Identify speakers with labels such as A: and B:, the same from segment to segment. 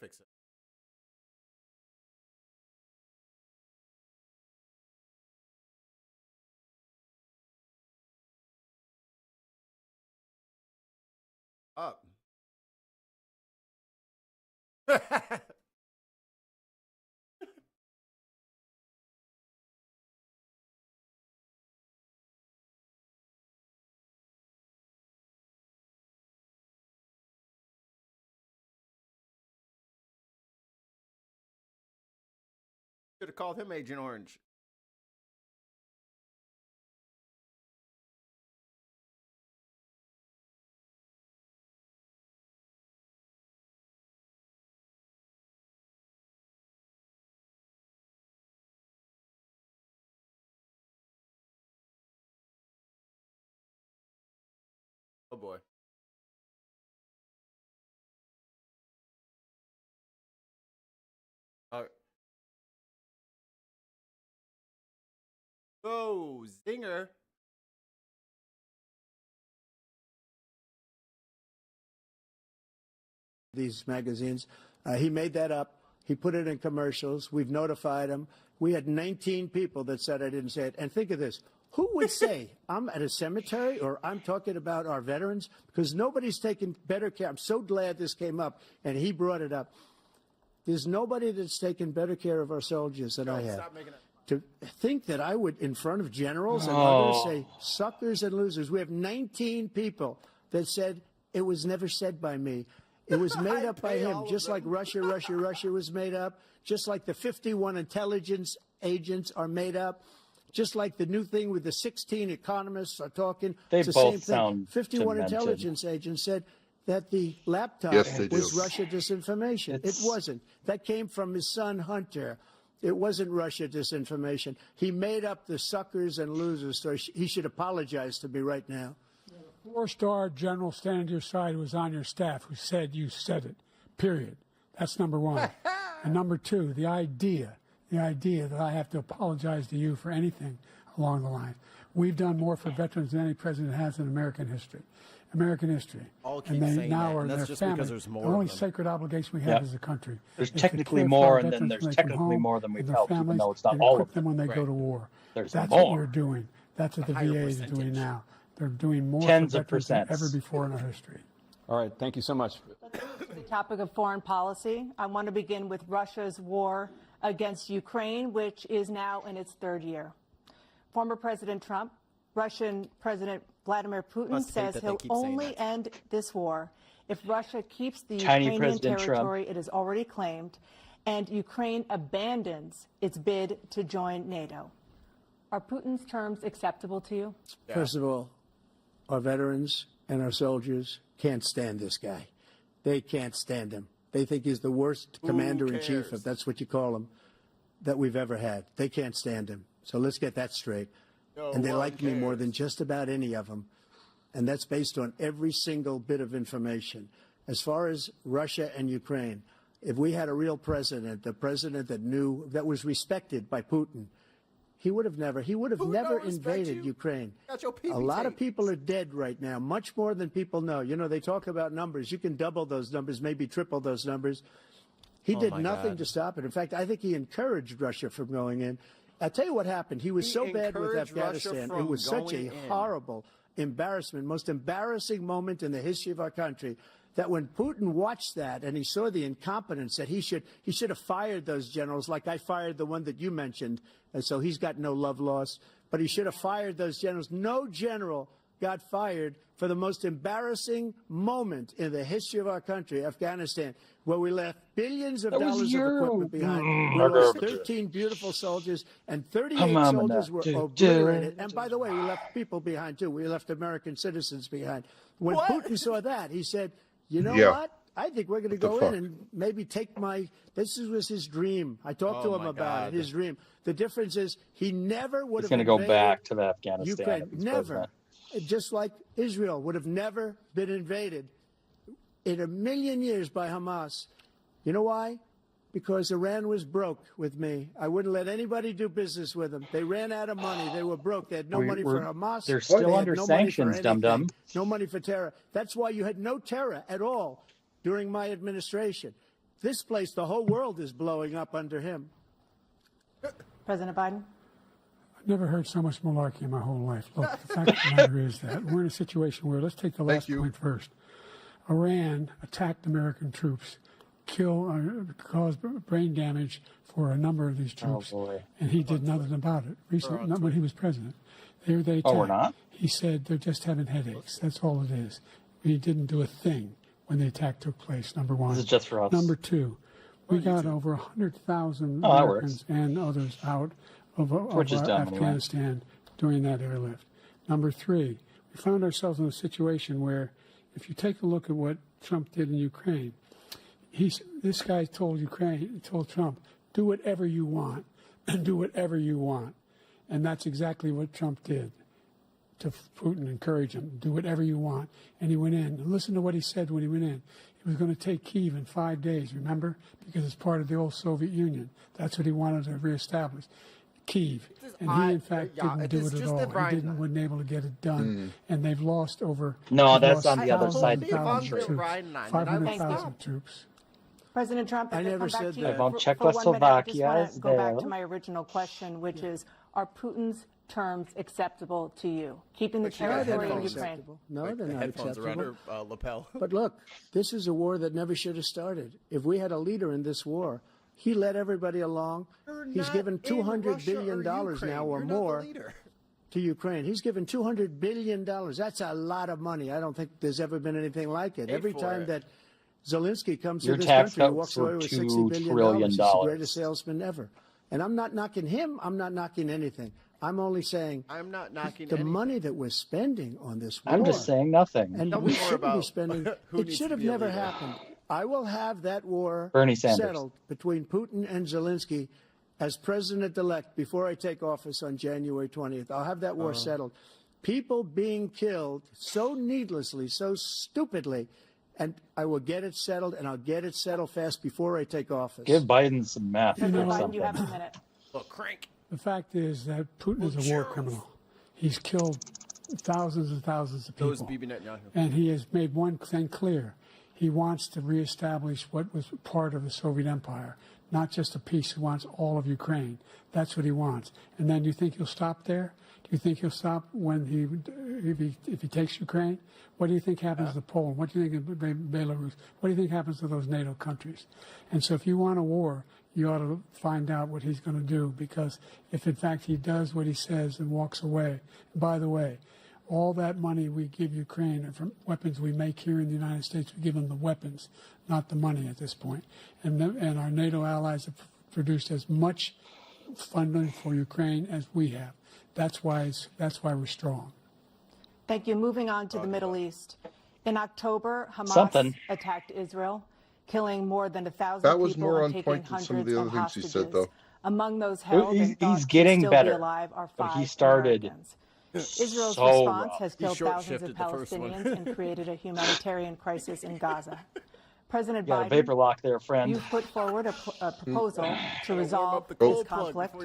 A: fix it. Up. Should have called him Agent Orange. Oh boy. Oh, zinger.
B: These magazines. He made that up. He put it in commercials. We've notified him. We had 19 people that said I didn't say it. And think of this. Who would say I'm at a cemetery or I'm talking about our veterans? Because nobody's taken better care. I'm so glad this came up and he brought it up. There's nobody that's taken better care of our soldiers than I have.
A: Stop making it.
B: To think that I would, in front of generals and others, say suckers and losers. We have 19 people that said it was never said by me. It was made up by him, just like Russia was made up, just like the 51 intelligence agents are made up, just like the new thing with the 16 economists are talking.
C: They
B: it's the
C: both
B: same
C: sound
B: thing. 51
C: demented.
B: intelligence agents said that the laptop was Russia disinformation. It wasn't. That came from his son, Hunter. It wasn't Russia disinformation. He made up the suckers and losers, so he should apologize to me right now.
D: The four-star general standing to your side who was on your staff who said you said it, period. That's number one. And number two, the idea that I have to apologize to you for anything along the line. We've done more for veterans than any president has in American history.
A: All keep
D: And they
A: saying
D: now
A: that,
D: are
A: and
D: their
A: that's just
D: family.
A: because there's more
D: The only
A: of them.
D: sacred obligation we have as a country.
C: There's
D: is to
C: technically
D: care for
C: more,
D: our
C: and then
D: veterans
C: there's
D: when they come
C: technically
D: home,
C: more than we've
D: and their
C: helped, even
D: families,
C: though it's not
D: and
C: all of
D: equip them when they
A: Right.
D: go to war.
C: There's
D: That's
C: more.
D: what we're doing. That's what the
A: higher
D: VA is doing
A: percentage.
D: now. They're doing more
C: Tens
D: for
C: of
D: veterans than
C: percents.
D: ever before in our history.
E: All right, thank you so much.
F: The topic of foreign policy. I want to begin with Russia's war against Ukraine, which is now in its third year. Former President Trump, Russian President Vladimir Putin
A: Must hate
F: says
A: that they
F: he'll
A: keep saying
F: only
A: that.
F: end this war if Russia keeps the
C: Tiny
F: Ukrainian
C: President
F: territory
C: Trump.
F: it has already claimed and Ukraine abandons its bid to join NATO. Are Putin's terms acceptable to you?
B: First of all, our veterans and our soldiers can't stand this guy. They can't stand him. They think he's the worst commander-in-chief, if that's what you call him, that we've ever had. They can't stand him. So let's get that straight. And they like me more than just about any of them. And that's based on every single bit of information. As far as Russia and Ukraine, if we had a real president, a president that knew, that was respected by Putin, he would have never invaded Ukraine. A lot of people are dead right now, much more than people know. You know, they talk about numbers. You can double those numbers, maybe triple those numbers. He did nothing to stop it. In fact, I think he encouraged Russia from going in. I'll tell you what happened. He was so bad with Afghanistan. It was such a horrible embarrassment, most embarrassing moment in the history of our country, that when Putin watched that and he saw the incompetence, that he should have fired those generals, like I fired the one that you mentioned, and so he's got no love lost, but he should have fired those generals. No general got fired for the most embarrassing moment in the history of our country, Afghanistan, where we left billions of dollars of equipment behind. We lost 13 beautiful soldiers, and 38 soldiers were obliterated. And by the way, we left people behind, too. We left American citizens behind. When Putin saw that, he said, you know what? I think we're going to go in and maybe take my – this was his dream. I talked to him about it, his dream. The difference is he never would have invaded
C: He's going to go back to Afghanistan.
B: Ukraine. Never. Just like Israel would have never been invaded in a million years by Hamas. You know why? Because Iran was broke with me. I wouldn't let anybody do business with them. They ran out of money. They were broke. They had no money for Hamas.
C: They're still under
B: no
C: sanctions, dum-dum.
B: No money for terror. That's why you had no terror at all during my administration. This place, the whole world is blowing up under him.
F: President Biden?
D: I've never heard so much malarkey in my whole life. Look, the fact of the matter is that we're in a situation where, let's take the last point first. Iran attacked American troops, caused brain damage for a number of these troops, and he did nothing about it. Recently, not when he was president. They attacked.
C: Oh, we're not?
D: He said they're just having headaches. That's all it is. He didn't do a thing when the attack took place, number one.
C: This is just for us.
D: Number two, we got over 100,000
C: Oh,
D: Americans and others out of Afghanistan during that airlift. Number three, we found ourselves in a situation where, if you take a look at what Trump did in Ukraine, this guy told Trump, do whatever you want, do whatever you want. And that's exactly what Trump did to Putin, encourage him, do whatever you want. And he went in. And listen to what he said when he went in. He was going to take Kyiv in 5 days, remember? Because it's part of the old Soviet Union. That's what he wanted to reestablish, Kyiv. And he, in fact, didn't do it at all. He wasn't able to get it done. And they've lost over...
C: No, that's on the other side.
D: 500,000 troops.
F: President Trump,
B: I never said that.
C: I won't
F: for 1 minute. I just
C: Czechoslovakia
F: want
C: is
F: to go back
C: there.
F: to my original question, which is, are Putin's terms acceptable to you? Keeping the territory in Ukraine.
B: No, they're not
A: Headphones around
B: acceptable.
A: her lapel.
B: But look, this is a war that never should have started. If we had a leader in this war, he led everybody along. He's given $200 billion now or more to Ukraine. He's given $200 billion. That's a lot of money. I don't think there's ever been anything like it. Every time that Zelensky comes to this country, he walks away with $60 billion. He's the greatest salesman ever. And I'm not knocking him. I'm not knocking anything. I'm only saying
A: I'm not knocking
B: the money that we're spending on this war.
C: I'm just saying nothing.
B: And we shouldn't be spending. It should have never happened. I will have that war settled between Putin and Zelensky as president-elect before I take office on January 20th. I'll have that war settled. People being killed so needlessly, so stupidly, and I will get it settled, and I'll get it settled fast before I take office.
C: Give Biden some meth or
F: Biden,
C: something.
F: you have a minute.
A: Look, crank.
D: The fact is that Putin is a war criminal. He's killed thousands and thousands of people. And he has made one thing clear. He wants to reestablish what was part of the Soviet Empire, not just a piece. He wants all of Ukraine. That's what he wants. And then do you think he'll stop there? Do you think he'll stop when if he takes Ukraine? What do you think happens to Poland? What do you think of Belarus? What do you think happens to those NATO countries? And so if you want a war, you ought to find out what he's going to do, because if, in fact, he does what he says and walks away, and by the way, all that money we give Ukraine are from weapons we make here in the United States. We give them the weapons, not the money at this point. And our NATO allies have produced as much funding for Ukraine as we have. That's why we're strong.
F: Thank you. Moving on to the Middle East. In October, Hamas attacked Israel, killing more than 1,000 people and taking hundreds of hostages. Among those held and thought to still be alive are 5 Americans. Israel's response has killed thousands of Palestinians and created a humanitarian crisis in Gaza. President Biden,
C: vapor lock there, friend.
F: You've put forward a proposal to resolve this conflict,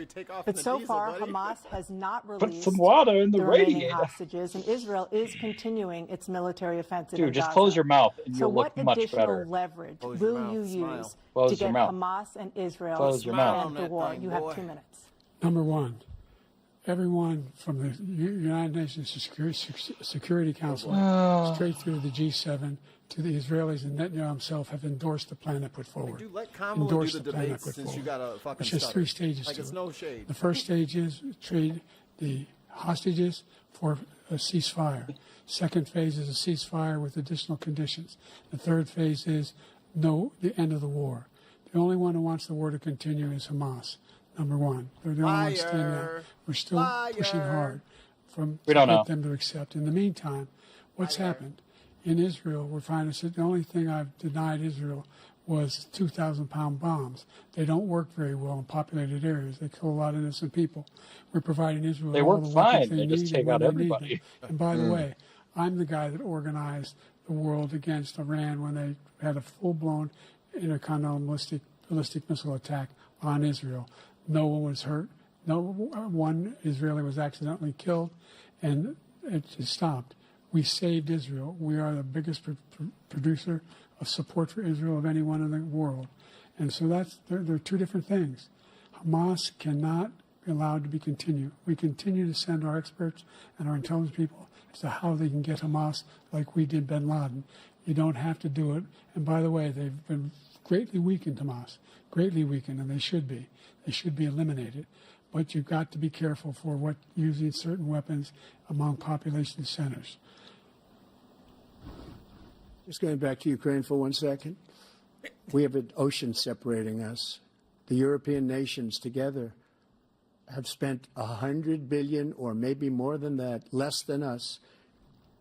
F: but so far Hamas has not released
C: some water in the
F: remaining hostages, and Israel is continuing its military offensive in Gaza.
C: Just close your mouth and you'll look much better.
F: So what additional leverage will you use to get Hamas and Israel to end the war? You have 2 minutes.
D: Number one, everyone from the United Nations Security Council straight through the G7 to the Israelis and Netanyahu himself have endorsed the plan I put forward.
A: Endorsed the plan I put forward.
D: Which has 3 stages to it.
A: No shade.
D: The first stage is trade the hostages for a ceasefire. Second phase is a ceasefire with additional conditions. The third phase is the end of the war. The only one who wants the war to continue is Hamas. Number one. They're the only ones standing there. We're still pushing hard to get them to accept. In the meantime, what's happened? In Israel, we're finding that the only thing I've denied Israel was 2,000-pound bombs. They don't work very well in populated areas. They kill a lot of innocent people. We're providing Israel all the weapons they need.
C: They just take out everybody.
D: And by the way, I'm the guy that organized the world against Iran when they had a full-blown intercontinental ballistic missile attack on Israel. No one was hurt. No one Israeli was accidentally killed, and it just stopped. We saved Israel. We are the biggest producer of support for Israel of anyone in the world. And so they're two different things. Hamas cannot be allowed to be continued. We continue to send our experts and our intelligence people as to how they can get Hamas like we did bin Laden. You don't have to do it. And by the way, they've been greatly weakened, Hamas, greatly weakened, and they should be. They should be eliminated. But you've got to be careful for using certain weapons among population centers.
B: Just going back to Ukraine for 1 second. We have an ocean separating us. The European nations together have spent $100 billion, or maybe more than that, less than us.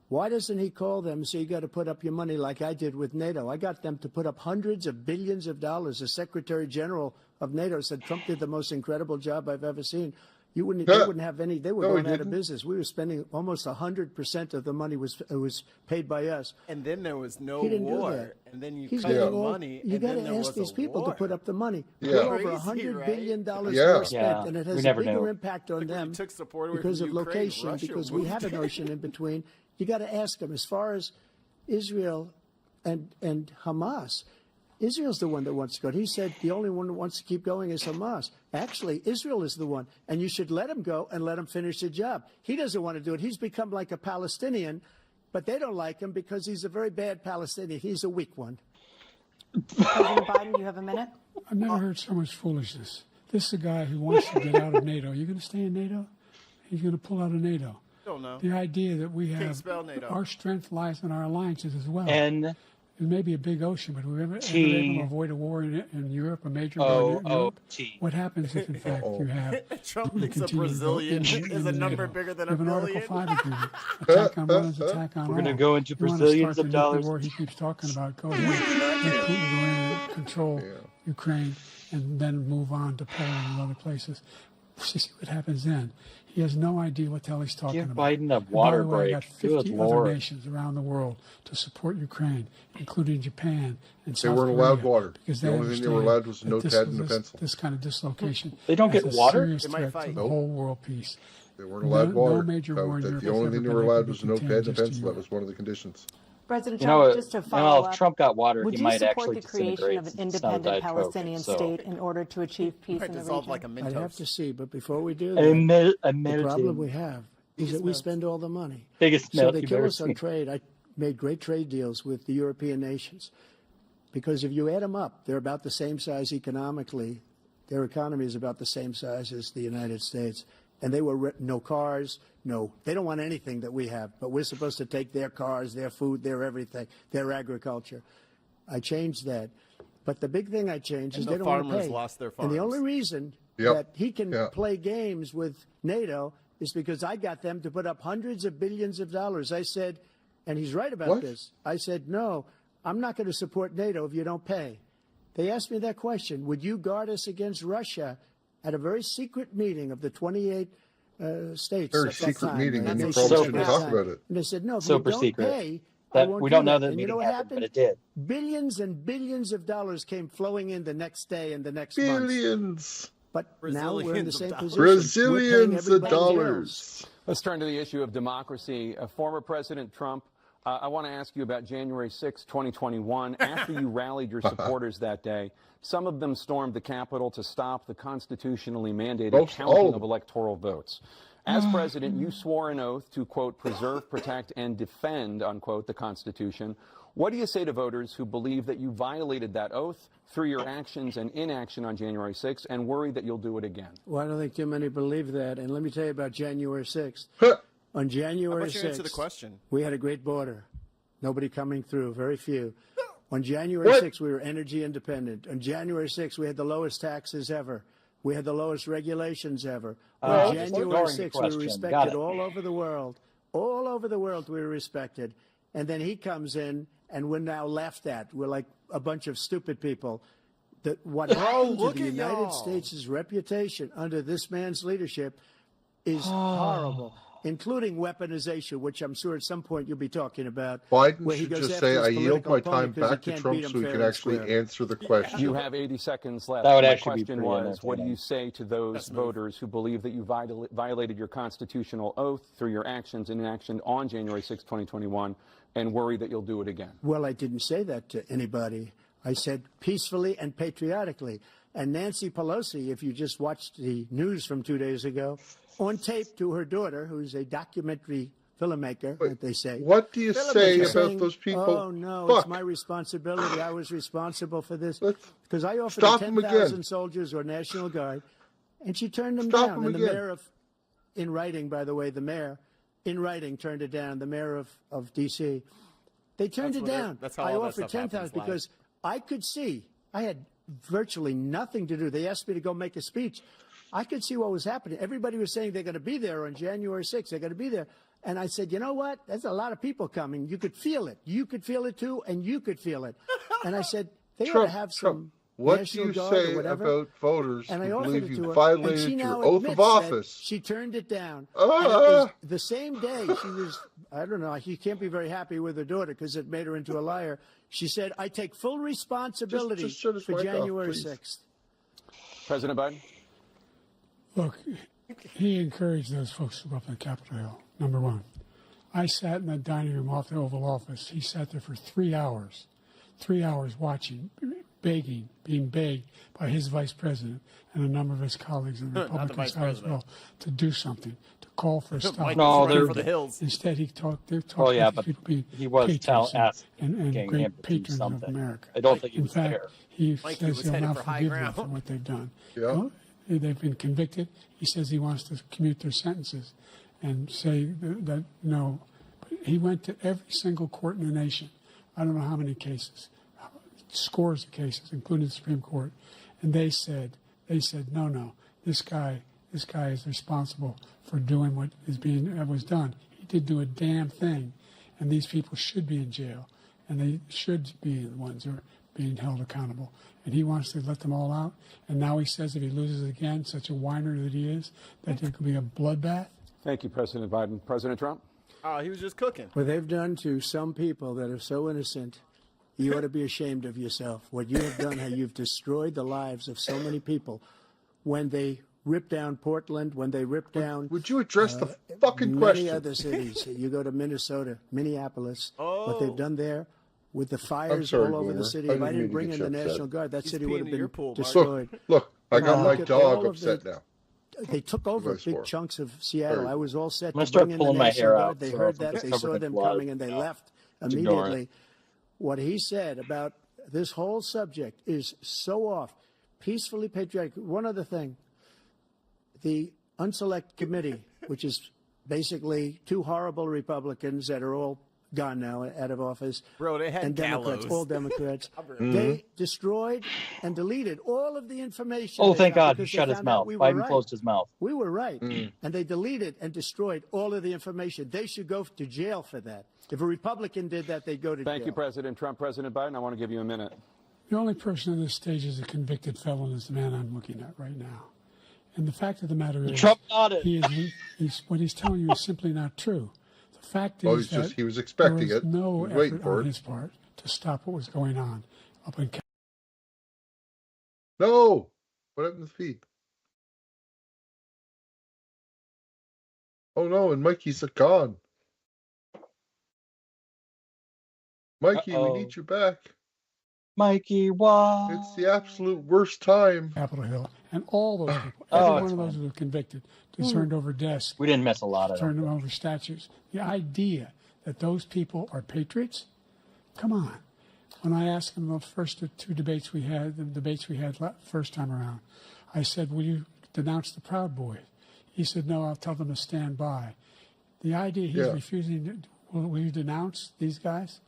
B: Why doesn't he call them and say, you got to put up your money like I did with NATO? I got them to put up hundreds of billions of dollars. The Secretary General of NATO said Trump did the most incredible job I've ever seen. They wouldn't have any. They were going out of business. We were spending almost 100% of the money was paid by us.
A: And then there was no
B: He didn't do
A: war.
B: that.
A: And then you
B: He's
A: cut
B: getting
A: the
B: all-
A: money.
B: You
A: and
B: got
A: then
B: to
A: there
B: ask
A: was
B: these
A: a
B: people
A: war.
B: to put up the money.
E: Yeah.
B: Well over
A: Crazy,
B: $100
A: right?
B: billion
E: Yeah.
B: more spent,
C: Yeah.
B: and it
C: We
B: has a
C: never
B: bigger
C: know.
B: impact on
A: Like when
B: them
A: you took support away
B: because
A: from
B: of
A: Ukraine,
B: location,
A: Russia
B: because we
A: moved
B: have an ocean in between. You got to ask them. As far as Israel and Hamas, Israel's the one that wants to go. He said the only one that wants to keep going is Hamas. Actually, Israel is the one, and you should let him go and let him finish the job. He doesn't want to do it. He's become like a Palestinian, but they don't like him because he's a very bad Palestinian. He's a weak one.
F: President Biden, you have a minute.
D: I've never heard so much foolishness. This is a guy who wants to get out of NATO. You're going to stay in NATO? He's going to pull out of NATO.
A: Don't know.
D: The idea that we have
A: spell NATO.
D: our strength lies in our alliances as well.
C: N
D: It may be a big ocean, but we're ever
C: T
D: able to avoid a war in Europe, a major war in Europe?
C: T.
D: What happens if, in fact, you have
A: Trump
D: you
A: thinks a
D: continue to go
A: Brazilian
D: in
A: is a number
D: NATO?
A: bigger than
D: You
A: a
D: have an Article
A: billion.
D: 5 agreement. Attack on one is attack on all.
C: We're gonna go into
D: You wanna
C: Brazilians
D: start
C: of
D: the nuclear
C: dollars.
D: war he keeps talking about. Go ahead. Let Putin go in and control Ukraine and then move on to Poland and other places. See what happens then. He has no idea what the hell he's talking
C: Give
D: about.
C: Biden a
D: And
C: water
D: by the way, I got
C: break. Good
D: 50 other
C: Lord.
D: nations around the world to support Ukraine, including Japan and
E: They
D: South
E: weren't allowed
D: Korea,
E: water.
D: because
E: The
D: they
E: only thing they were
D: understand
E: allowed was a
D: that
E: notepad and a pencil.
D: This kind of dislocation
C: They don't
D: has
C: get
D: a
C: water?
D: serious
A: They might
D: threat to
A: fight.
D: the whole world peace.
E: They weren't allowed
D: No
E: water.
D: major war in Europe
E: The
D: has
E: only
D: ever
E: thing they
D: been
E: were
D: able
E: allowed
D: to
E: was a
D: be
E: notepad
D: contained
E: and a
D: just to
E: pencil. That
D: Europe.
E: was one of the conditions.
F: President
C: You
F: Trump,
C: know,
F: just to
C: if
F: follow up,
C: Trump got water,
F: would
C: he
F: you
C: might
F: support
C: actually
F: the creation
C: disintegrate.
F: of an
C: It's not a
F: independent
C: Diet Coke,
F: Palestinian
C: so.
F: state in order to achieve peace
A: Might
F: in the
A: dissolve
F: region?
A: like a
B: I'd have
A: Mentos.
B: to see, but before we do
C: A
B: that,
C: mil- a
B: the
C: melting.
B: problem we have is that we spend all the money.
C: Biggest
B: So
C: melt
B: they
C: you've
B: kill
C: ever
B: us on
C: seen.
B: trade. I made great trade deals with the European nations because if you add them up, they're about the same size economically. Their economy is about the same size as the United States. And they were no cars, they don't want anything that we have, but we're supposed to take their cars, their food, their everything, their agriculture. I changed that. But the big thing I changed is
A: the
B: they don't want to
A: farmers
B: pay.
A: lost their
B: And the
A: farms.
B: only reason
E: Yep.
B: that he can
E: Yeah.
B: play games with NATO is because I got them to put up hundreds of billions of dollars. I said, and he's right about
E: What?
B: this, I said, no, I'm not going to support NATO if you don't pay. They asked me that question, would you guard us against Russia at a very secret meeting of the 28 states
E: Very
B: at that
E: secret
B: time,
E: meeting,
B: right?
E: and you
B: They
C: probably
B: said
C: shouldn't
B: at
E: talk
B: that time.
E: about it.
B: And they said, no, if
C: Super
B: you don't
C: secret.
B: pay, I
C: That
B: won't
C: we
B: do
C: don't know
B: that.
C: the
B: And you know
C: meeting
B: what
C: happened, but
B: happened?
C: it did.
B: Billions and billions of dollars came flowing in the next day and the next month.
E: Billions.
B: But now we're in the
A: Brazilians
B: same
A: of dollars.
B: position. We're paying
E: Brazilians of
B: everybody's bills.
E: dollars.
G: Let's turn to the issue of democracy. Former President Trump, I want to ask you about January 6, 2021. After you rallied your supporters that day, some of them stormed the Capitol to stop the constitutionally mandated
E: Most all
G: counting
E: of
G: of
E: them.
G: electoral votes. As president, you swore an oath to, quote, preserve, protect, and defend, unquote, the Constitution. What do you say to voters who believe that you violated that oath through your actions and inaction on January 6th and worry that you'll do it again?
B: Well, I don't think too many believe that. And let me tell you about January 6th. On January
A: How about you answer the
B: 6th,
A: question?
B: we had a great border. Nobody coming through, very few. On January 6th, we were energy independent. On January 6th, we had the lowest taxes ever. We had the lowest regulations ever. On
C: just
B: January
C: ignoring the
B: 6th, we were
C: question. Got
B: respected
C: it.
B: all over the world. All over the world, we were respected. And then he comes in, and we're now laughed at. We're like a bunch of stupid people. What happened to
A: look
B: the
A: at
B: United
A: y'all.
B: States' reputation under this man's leadership is horrible. including weaponization, which I'm sure at some point you'll be talking about.
E: Biden
B: where he
E: should
B: goes
E: just
B: after
E: say,
B: his
E: I yield
B: political
E: my time
B: opponent 'cause
E: back
B: he
E: to
B: can't
E: Trump
B: beat him
E: so he
B: fair
E: can
B: and
E: actually
B: square.
E: answer the question.
G: You have 80 seconds left.
C: That would
G: My
C: actually be
G: question
C: pretty
G: was, what do
C: entertaining.
G: you say to those voters who believe that you violated your constitutional oath through your actions and inaction on January 6, 2021, and worry that you'll do it again?
B: Well, I didn't say that to anybody. I said peacefully and patriotically. And Nancy Pelosi, if you just watched the news from 2 days ago, on tape to her daughter, who's a documentary filmmaker, that they say.
E: What do you say
B: She's
E: about
B: saying,
E: those people?
B: Oh, no,
E: Fuck.
B: it's my responsibility. I was responsible for this.
E: Let's
B: Because I offered
E: stop
B: her
E: him
B: 10,000
E: again.
B: soldiers or National Guard, and she turned them
E: Stop
B: down.
E: him
B: And the
E: again.
B: mayor of, in writing, by the way, the mayor, in writing, turned it down, the mayor of D.C. They turned it down.
A: That's how
B: I
A: all that
B: offered
A: stuff happens
B: 10,000 because I could see, I had virtually nothing to do. They asked me to go make a speech. I could see what was happening. Everybody was saying they're going to be there on January 6th. They're going to be there. And I said, you know what? There's a lot of people coming. You could feel it. You could feel it too, and you could feel it. And I said, they ought to have some
E: what do
B: National
E: you
B: Guard
E: say
B: or whatever.
E: about voters
B: And I
E: who
B: offered
E: believe
B: it to
E: you
B: her, and
E: violated
B: she
E: your
B: now
E: oath of
B: admits that
E: office?
B: she turned it down. And it was the same day she was, I don't know, she can't be very happy with her daughter because it made her into a liar. She said, I take full responsibility
E: Just shut his
B: for
E: mic off,
B: January
E: please.
B: 6th.
G: President Biden?
D: Look, he encouraged those folks to go up on Capitol Hill, number one. I sat in that dining room off the Oval Office. He sat there for 3 hours watching, begging, being begged by his vice president and a number of his colleagues in the Republican
A: vice
D: side as well to do something, to call for a stop.
A: Mike
C: No,
A: was running
C: they're-
A: for the hills.
D: Instead, they're talking
C: yeah,
D: about
C: but
D: people being
C: he was
D: patriots
C: asking
D: and
C: him to
D: great
C: do
D: patrons of
C: something.
D: America.
C: I don't think he
D: In
C: was
D: fact,
C: there.
D: he
A: Mikey
D: says
A: was
D: he'll
A: headed
D: now
A: for high
D: forgive them
A: ground.
D: for what they've done.
E: Yeah.
D: No, they've been convicted. He says he wants to commute their sentences and say that no. But he went to every single court in the nation. I don't know how many cases, scores of cases, including the Supreme Court, and they said no, this guy is responsible for doing what was done. He did do a damn thing, and these people should be in jail, and they should be the ones who are being held accountable. And he wants to let them all out. And now he says if he loses again, such a whiner that he is, that there could be a bloodbath.
G: Thank you, President Biden. President Trump?
A: Oh, he was just cooking.
B: What they've done to some people that are so innocent, you ought to be ashamed of yourself. What you have done, how you've destroyed the lives of so many people when they ripped down Portland, when they ripped down
E: Would you address the fucking
B: many
E: question?
B: other cities. You go to Minnesota, Minneapolis, what they've done there with the
E: I'm
B: fires
E: sorry,
B: all over
E: Boomer.
B: the city.
E: I
B: If I
E: didn't
B: didn't
E: mean to
B: bring
E: get
B: in
E: you
B: the
E: upset.
B: National Guard, that
A: He's
B: city
A: peeing
B: would have
A: in your
B: been
A: pool, Mark.
B: destroyed.
E: Look, I got my
B: Look at
E: dog
B: all of
E: upset
B: the-
E: now.
B: They took over
E: guys
B: big
E: for?
B: chunks of Seattle. I was all set
C: I'm gonna
B: to
C: start
B: bring in the
C: pulling my
B: National
C: hair
B: Guard.
C: out
B: They
C: so
B: heard
C: if
B: that.
C: it's
B: They
C: covered
B: saw
C: in
B: them
C: blood,
B: coming, and they left
C: ignore it.
B: immediately. What he said about this whole subject is so off. Peacefully patriotic. One other thing. The Unselect Committee, which is basically two horrible Republicans that are all gone now, out of office.
A: Bro, they had
B: and Democrats,
A: gallows.
B: all Democrats. They destroyed and deleted all of the information.
C: Oh,
B: they
C: thank
B: got
C: God, he
B: because
C: shut
B: they
C: his
B: found out
C: mouth.
B: we were
C: Biden
B: right.
C: closed his mouth.
B: We were right. And they deleted and destroyed all of the information. They should go to jail for that. If a Republican did that, they'd go to jail.
G: Thank you, President Trump. President Biden, I want to give you a minute.
D: The only person on this stage is a convicted felon is the man I'm looking at right now. And the fact of the matter is,
C: Trump got it.
D: what he's telling you is simply not true. The fact
E: Oh,
D: is
E: he's just-
D: that
E: he was expecting
D: there
E: it.
D: was no
E: He was waiting
D: effort
E: for
D: on
E: it.
D: his part to stop what was going on up in
E: No! What happened to the feed? Oh no, and Mikey's gone. Mikey,
C: Uh-oh.
E: we need you back.
C: Mikey, what?
E: It's the absolute worst time.
D: Capitol Hill, and all those people,
C: Oh,
D: every one
C: it's
D: of those
C: fine.
D: who were convicted, turned over desks,
C: We didn't miss a lot of
D: turned
C: them.
D: them over statues. The idea that those people are patriots, come on. When I asked him the first two debates we had, first time around, I said, will you denounce the Proud Boys? He said, no, I'll tell them to stand by. The idea he's
E: Yeah.
D: refusing, will you denounce these guys?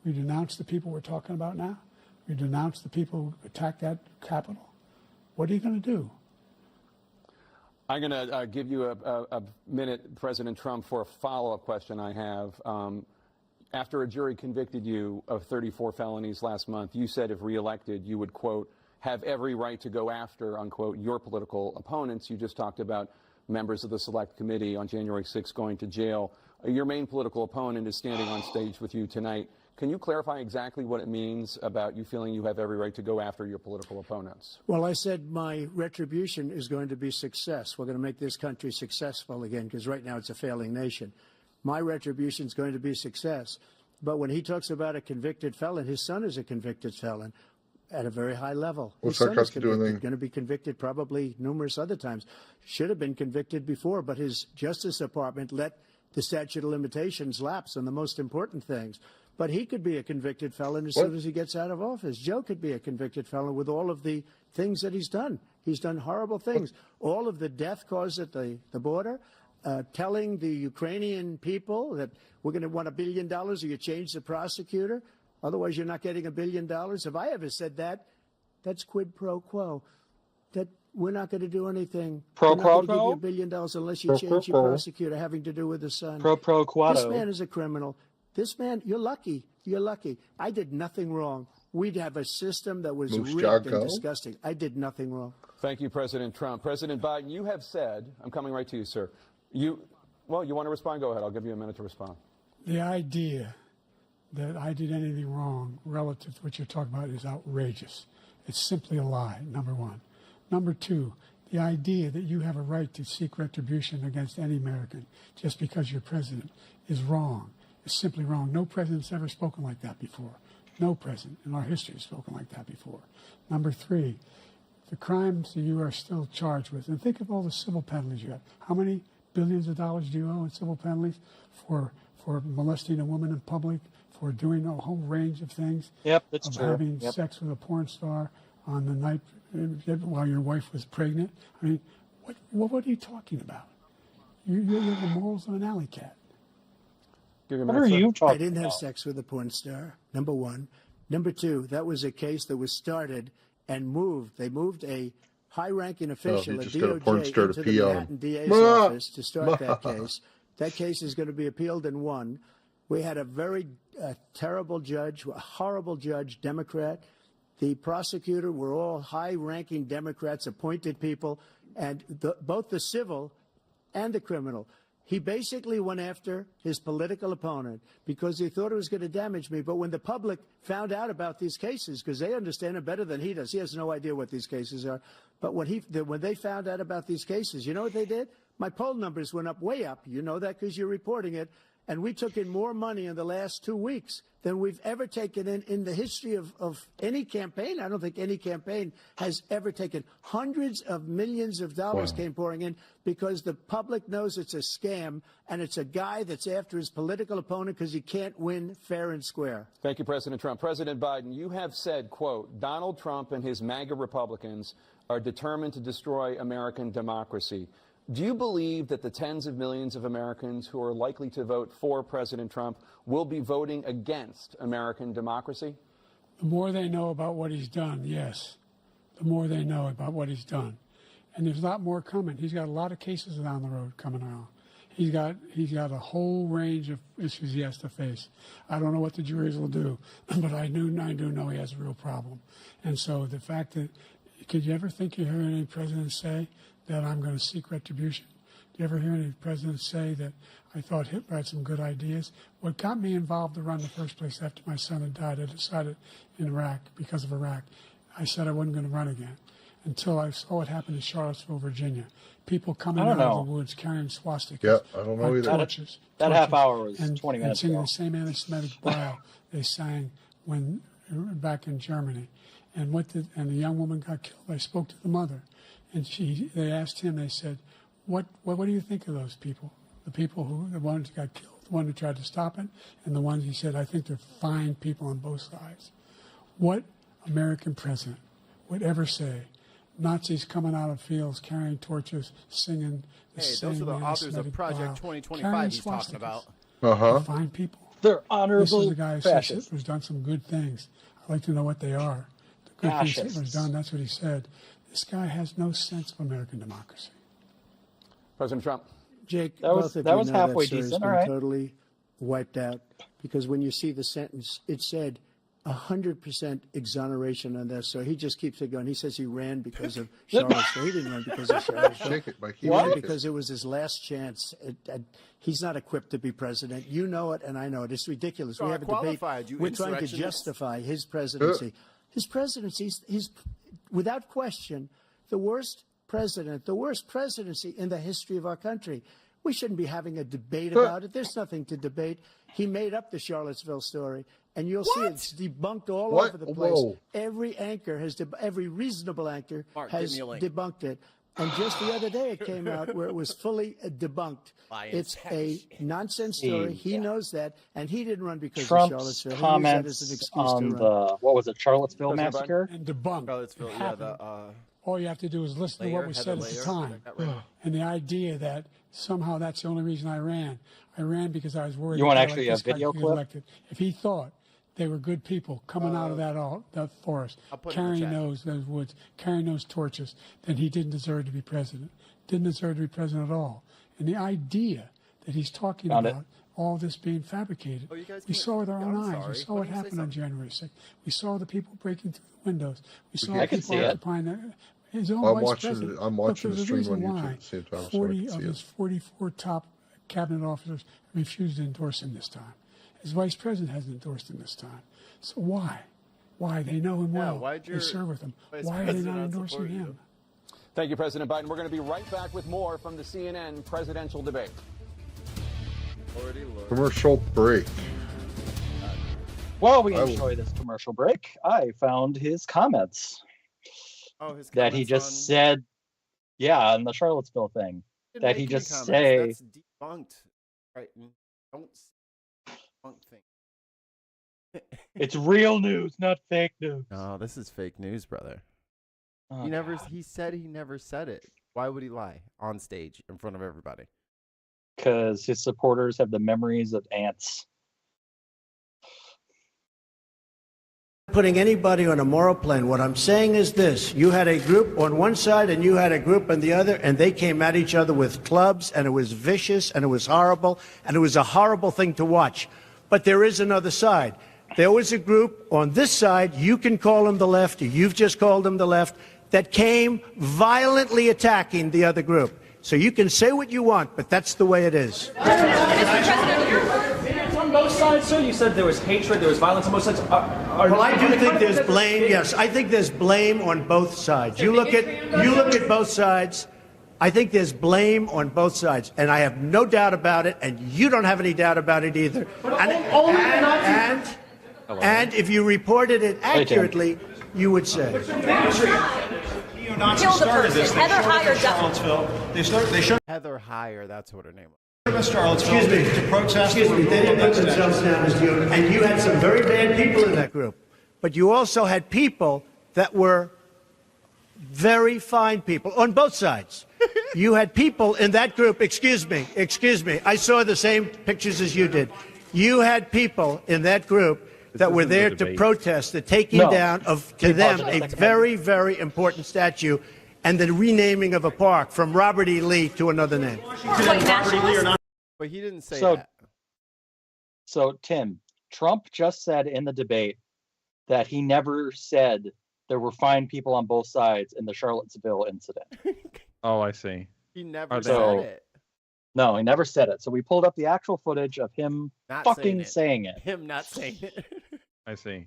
D: Will you denounce the people we're talking about now? Will you denounce the people who attacked that Capitol? What are you going to do?
G: I'm going to give you a minute, President Trump, for a follow-up question I have. After a jury convicted you of 34 felonies last month, you said if reelected, you would, quote, have every right to go after, unquote, your political opponents. You just talked about members of the Select Committee on January 6th going to jail. Your main political opponent is standing on stage with you tonight. Can you clarify exactly what it means about you feeling you have every right to go after your political opponents?
B: Well, I said my retribution is going to be success. We're going to make this country successful again, because right now it's a failing nation. My retribution is going to be success. But when he talks about a convicted felon, his son is a convicted felon at a very high level.
E: What's
B: His
E: that
B: son
E: got
B: is
E: to do with anything?
B: going to be convicted probably numerous other times. Should have been convicted before, but his Justice Department let the statute of limitations lapse on the most important things. But he could be a convicted felon as soon as he gets out of office. Joe could be a convicted felon with all of the things that he's done. He's done horrible things. All of the death caused at the border, telling the Ukrainian people that we're going to want $1 billion or you change the prosecutor. Otherwise, you're not getting $1 billion. If I ever said that, that's quid pro quo. That we're not going to do anything.
C: Pro
B: we're not going to
C: quo?
B: give you $1 billion unless you change your prosecutor having to do with the son.
C: Pro quo.
B: This man is a criminal. This man, you're lucky. You're lucky. I did nothing wrong. We'd have a system that was rigged and disgusting. I did nothing wrong.
G: Thank you, President Trump. President Biden, you have said, I'm coming right to you, sir. You want to respond? Go ahead. I'll give you a minute to respond.
D: The idea that I did anything wrong relative to what you're talking about is outrageous. It's simply a lie, number one. Number two, the idea that you have a right to seek retribution against any American just because you're president is wrong. It's simply wrong. No president's ever spoken like that before. No president in our history has spoken like that before. Number three, the crimes that you are still charged with, and think of all the civil penalties you have. How many billions of dollars do you owe in civil penalties for molesting a woman in public, for doing a whole range of things?
C: Yep, that's
D: of
C: true.
D: having
C: Yep.
D: sex with a porn star on the night while your wife was pregnant. I mean, what are you talking about? You have the morals of an alley cat.
C: What are you talking
B: I didn't have
C: about?
B: sex with a porn star, number one. Number two, that was a case that was started and moved. They moved a high-ranking official at
E: just got a porn
B: DOJ
E: star to
B: into the
E: pee on
B: Manhattan
E: him.
B: DA's
E: Ma!
B: office to start that case. That case is going to be appealed and won. We had a very terrible judge, a horrible judge, Democrat. The prosecutor were all high-ranking Democrats, appointed people, and both the civil and the criminal. He basically went after his political opponent because he thought it was going to damage me. But when the public found out about these cases, because they understand it better than he does, he has no idea what these cases are. But when they found out about these cases, you know what they did? My poll numbers went up, way up. You know that because you're reporting it. And we took in more money in the last 2 weeks than we've ever taken in the history of any campaign. I don't think any campaign has ever taken. Hundreds of millions of dollars came pouring in because the public knows it's a scam, and it's a guy that's after his political opponent because he can't win fair and square.
G: Thank you, President Trump. President Biden, you have said, quote, Donald Trump and his MAGA Republicans are determined to destroy American democracy. Do you believe that the tens of millions of Americans who are likely to vote for President Trump will be voting against American democracy?
D: The more they know about what he's done, yes. The more they know about what he's done. And there's a lot more coming. He's got a lot of cases down the road coming out. He's got a whole range of issues he has to face. I don't know what the juries will do, but I do know he has a real problem. And so the fact that, could you ever think you heard any president say that I'm going to seek retribution? Do you ever hear any president say that I thought Hitler had some good ideas? What got me involved to run in the first place after my son had died, I decided in Iraq, because of Iraq, I said I wasn't going to run again until I saw what happened in Charlottesville, Virginia. People coming out of the woods carrying swastikas.
E: Yeah, I don't know either.
D: Torches,
C: That half hour was
D: and,
C: 20 minutes
D: and singing
C: ago.
D: the same anti-Semitic bile they sang back in Germany. And the young woman got killed. I spoke to the mother, and they asked him. They said, "What do you think of those people? The ones who got killed, the one who tried to stop it, and the ones," he said, "I think they're fine people on both sides." What American president would ever say? Nazis coming out of fields carrying torches, singing the
A: Hey,
D: same
A: those are the authors of
D: anti-Semitic
A: Project
D: bile,
A: 2025
D: carrying
A: he's talking about.
D: swastikas. Fine people.
C: They're
D: This
C: honorable
D: is a guy who says
C: fascists.
D: Hitler's done some good things. I'd like to know what they are. The good things
C: Fascists.
D: Hitler's done, that's what he said. This guy has no sense of American democracy.
G: President Trump.
B: Jake,
C: That was-
B: both of
C: that
B: you
C: was
B: know
C: halfway
B: that story's
C: decent,
B: been
C: all right.
B: totally wiped out because when you see the sentence, it said 100% exoneration on this. So he just keeps it going. He says he ran because of Charlottesville. He didn't run because of Charlottesville.
E: Shake it, Mike.
B: He ran because it was his last chance. He's not equipped to be president. You know it, and I know it. It's ridiculous. We have a debate. We're trying to justify his presidency. His presidency, he's without question the worst president, the worst presidency in the history of our country. We shouldn't be having a debate about it. There's nothing to debate. He made up the Charlottesville story, and you'll see it's debunked all over the place.
E: Whoa.
B: Every anchor every reasonable anchor has debunked it. And just the other day it came out where it was fully debunked. It's a nonsense story. He knows that, and he didnn't run because of Charlottesville. He used that as an excuse
C: on
B: to run.
C: the, what was it, Charlottesville massacre?
D: And debunked.
A: Charlottesville,
D: It
A: yeah,
D: happened. All you have to do is listen to what was said at the time. And the idea that somehow that's the only reason I ran. I ran because I was worried.
C: You want
D: that
C: actually a video clip?
D: Elected. If he thought they were good people coming out of that forest, carrying those woods, carrying those torches, then he didn't deserve to be president. Didn't deserve to be president at all. And the idea that he's talking about all this being fabricated, we saw with our own eyes. We saw what happened on January 6th. We saw the people breaking through the windows. We saw people occupying his own vice president.
E: I'm watching the stream on YouTube
D: why
E: at the same time.
D: 40 of his 44 top cabinet officers refused to endorse him this time. His vice president hasn't endorsed him this time. So why? Why? They know him well. They serve with him. Why are they not endorsing him?
G: Thank you, President Biden. We're going to be right back with more from the CNN presidential debate.
E: Commercial break.
C: While we enjoy this commercial break, I found his comments. That he just said, on the Charlottesville thing. That he just say.
A: That's debunked. Right. Don't debunk things.
C: It's real news, not fake news.
A: No, this is fake news, brother.
C: Oh,
A: He said he never said it. Why would he lie on stage in front of everybody?
C: Because his supporters have the memories of ants.
B: Putting anybody on a moral plane. What I'm saying is this. You had a group on one side and you had a group on the other, and they came at each other with clubs, and it was vicious, and it was horrible, and it was a horrible thing to watch. But there is another side. There was a group on this side, you can call them the left, or you've just called them the left, that came violently attacking the other group. So you can say what you want, but that's the way it is.
H: On both sides, sir? You said there was hatred, there was violence on both sides.
B: Well, I do think there's blame. Yes, I think there's blame on both sides. You look at both sides. I think there's blame on both sides, and I have no doubt about it, and you don't have any doubt about it either. And if you reported it accurately, you would say.
I: Kill the person. Heather Heyer.
A: Heather Heyer, that's what her name was.
B: Excuse me, to protest. Excuse me, they didn't put themselves down as you, and you had some very bad people in that group. But you also had people that were very fine people on both sides. You had people in that group, excuse me, I saw the same pictures as you did. You had people in that group that were there to protest the taking down of, to them, a very, very important statue and the renaming of a park from Robert E. Lee to another name.
A: But he didn't say that.
C: So, Tim, Trump just said in the debate that he never said there were fine people on both sides in the Charlottesville incident.
J: Oh, I see.
A: He never said it.
C: No, he never said it. So we pulled up the actual footage of him saying it.
A: Him not saying it.
J: I see.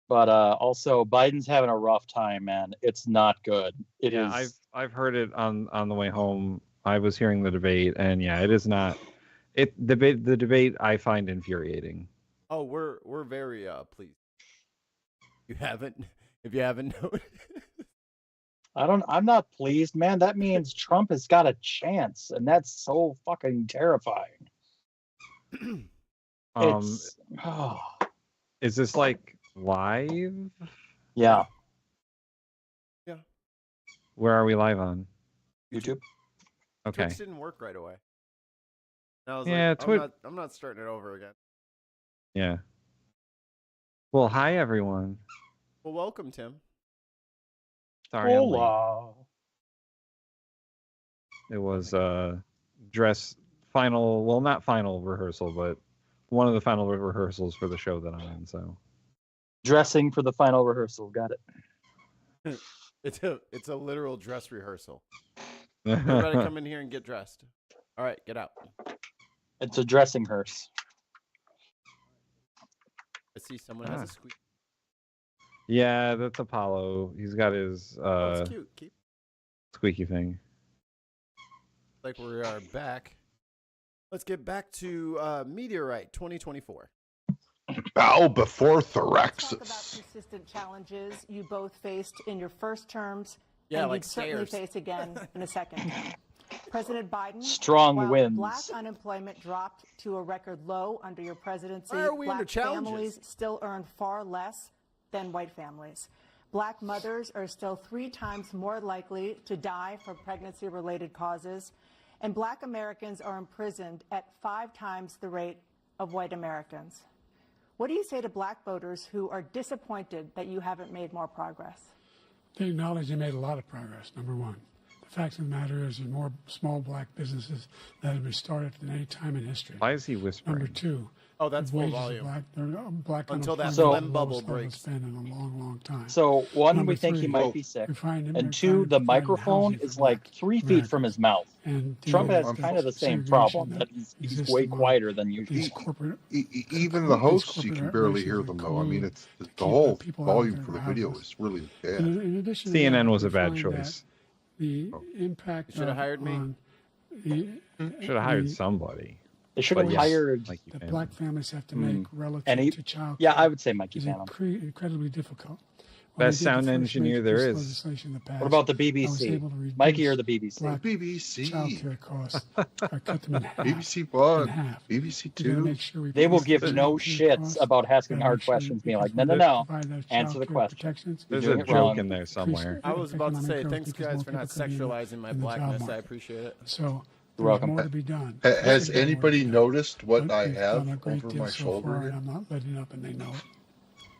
C: But also, Biden's having a rough time, man. It's not good. It is.
J: I've heard it on the way home. I was hearing the debate, and it is not. The debate I find infuriating.
A: Oh, we're very pleased. If you haven't noticed.
C: I'm not pleased, man. That means Trump has got a chance, and that's so fucking terrifying.
J: Is this like live?
C: Yeah.
A: Yeah.
J: Where are we live on?
C: YouTube.
J: Okay.
A: Twitch didn't work right away. And I was
J: like,
A: I'm not starting it over again.
J: Yeah. Well, hi everyone.
A: Well, welcome, Tim.
J: Sorry, I'm late. It was not final rehearsal, but one of the final rehearsals for the show that I'm in. So
C: Dressing for the final rehearsal. Got it.
A: It's a literal dress rehearsal. Everybody come in here and get dressed. All right, get out.
C: It's a dressing hearse.
A: I see someone has a squeak.
J: Yeah, that's Apollo. He's got his
A: That's cute. Keep
J: squeaky thing.
A: like we are back. Let's get back to Meteorite 2024.
E: Bow before
F: Let's talk about
E: thoraxis.
F: persistent challenges you both faced in your first terms,
A: Yeah,
F: and
A: like
F: you'd certainly
A: stairs.
F: face again in a second term. President Biden,
C: Strong
F: while
C: winds.
F: black unemployment dropped to a record low under your presidency,
A: Why are we under
F: black
A: challenges?
F: families still earn far less than white families. Black mothers are still 3 times more likely to die from pregnancy-related causes, and black Americans are imprisoned at 5 times the rate of white Americans. What do you say to black voters who are disappointed that you haven't made more progress?
D: They acknowledge they made a lot of progress, number one. The fact of the matter is there are more small black businesses that have been started than any time in history.
J: Why is he whispering?
D: Number two,
A: Oh, that's
D: the
A: full
D: wages of
A: volume.
D: black
A: Until that
D: unemployment
C: phlegm
D: is the
A: bubble
D: lowest level
A: breaks.
D: it's been in a long, long time.
C: So one,
D: Number
C: we think he
D: three,
C: might be sick,
D: we find him-
C: and
D: we
C: two,
D: find-
C: the
D: find
C: microphone
D: housing
C: is
D: for
C: like
D: black
C: 3 feet from his mouth.
D: And
C: Trump
D: deal
C: has
D: with
C: kind of the same
D: segregation
C: problem,
D: that
C: that he's
D: exists
C: way
D: among
C: quieter than usual.
D: these corporate
E: Even the
D: these
E: hosts, you
D: corporate
E: can barely
D: races
E: hear
D: that
E: them though. I mean,
D: collude
E: it's
D: to
E: the
D: keep
E: whole
D: people out of
E: volume
D: their
E: for the video
D: houses.
E: is really bad.
D: In addition to
J: CNN
D: that,
J: was a
D: we
J: bad
D: find
J: choice.
D: that the impact
A: You should have hired me.
D: on the,
J: Should have hired
D: the-
J: somebody.
C: They should have
J: But yes,
C: hired.
J: Mikey
D: that
J: Pam.
D: black families have to make relative
C: And he-
D: to child
C: Yeah,
D: care
C: I would say Mikey
D: is
C: Pam.
D: incredibly difficult. When
J: Best
D: they did the
J: sound
D: first
J: engineer
D: rate
J: there
D: this
J: is.
D: legislation that passed,
C: What about the
D: I was
C: BBC?
D: able to reduce
C: Mikey or the BBC?
D: black
E: BBC.
D: child care costs. I cut them in half.
E: BBC
D: in
E: 1,
D: half.
E: BBC
D: We gotta
E: 2.
D: make sure we
C: They will
D: put
C: give
D: those
C: no
D: child care
C: shits
D: costs.
C: about asking
D: Gotta
C: hard
D: make sure
C: questions, being like,
D: because
C: no,
D: we
C: no, no.
D: provide those
C: Answer
D: child
C: the
D: care
C: question.
D: protections.
J: There's
C: doing
J: a
C: it
J: joke
C: wrong.
J: in there somewhere.
A: I was about to say,
D: Economic
A: thanks
D: growth
A: guys
D: because
A: for
D: more
A: not
D: people come in
A: sexualizing my
D: in the job
A: blackness. I
D: market.
A: appreciate it.
D: So
C: You're welcome.
D: there's more to be done.
E: Has
D: There's more to
E: anybody
D: be done.
E: noticed what
D: But
E: I
D: we've
E: have
D: done a great
E: over
D: deal
E: my
D: so
E: shoulder
D: far,
E: here?
D: and I'm not letting up, and they know it.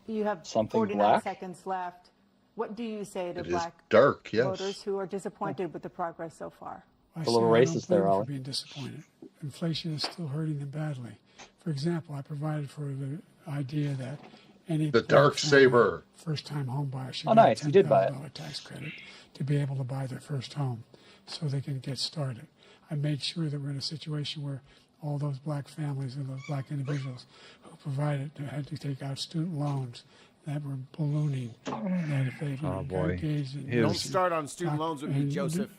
F: You have
C: Something
F: 49
C: black?
F: seconds left. What do you say to
E: It is
F: black
E: dark, yes.
F: voters who are disappointed with the progress so far?
D: I
C: A little
D: say I don't
C: racist
D: blame
C: there,
D: them
C: Ollie.
D: for being disappointed. Inflation is still hurting them badly. For example, I provided for the idea that any
E: The
D: black
E: dark
D: family,
E: saber.
D: first-time home buyer should
C: Oh,
D: get
C: nice.
D: a
C: You did buy it.
D: $10,000 tax credit to be able to buy their first home, so they can get started. I made sure that we're in a situation where all those black families and those black individuals who provided had to take out student loans that were ballooning. That if they
J: Oh, boy.
D: engaged in
A: Don't
J: His-
A: start on student loans with me, Joseph.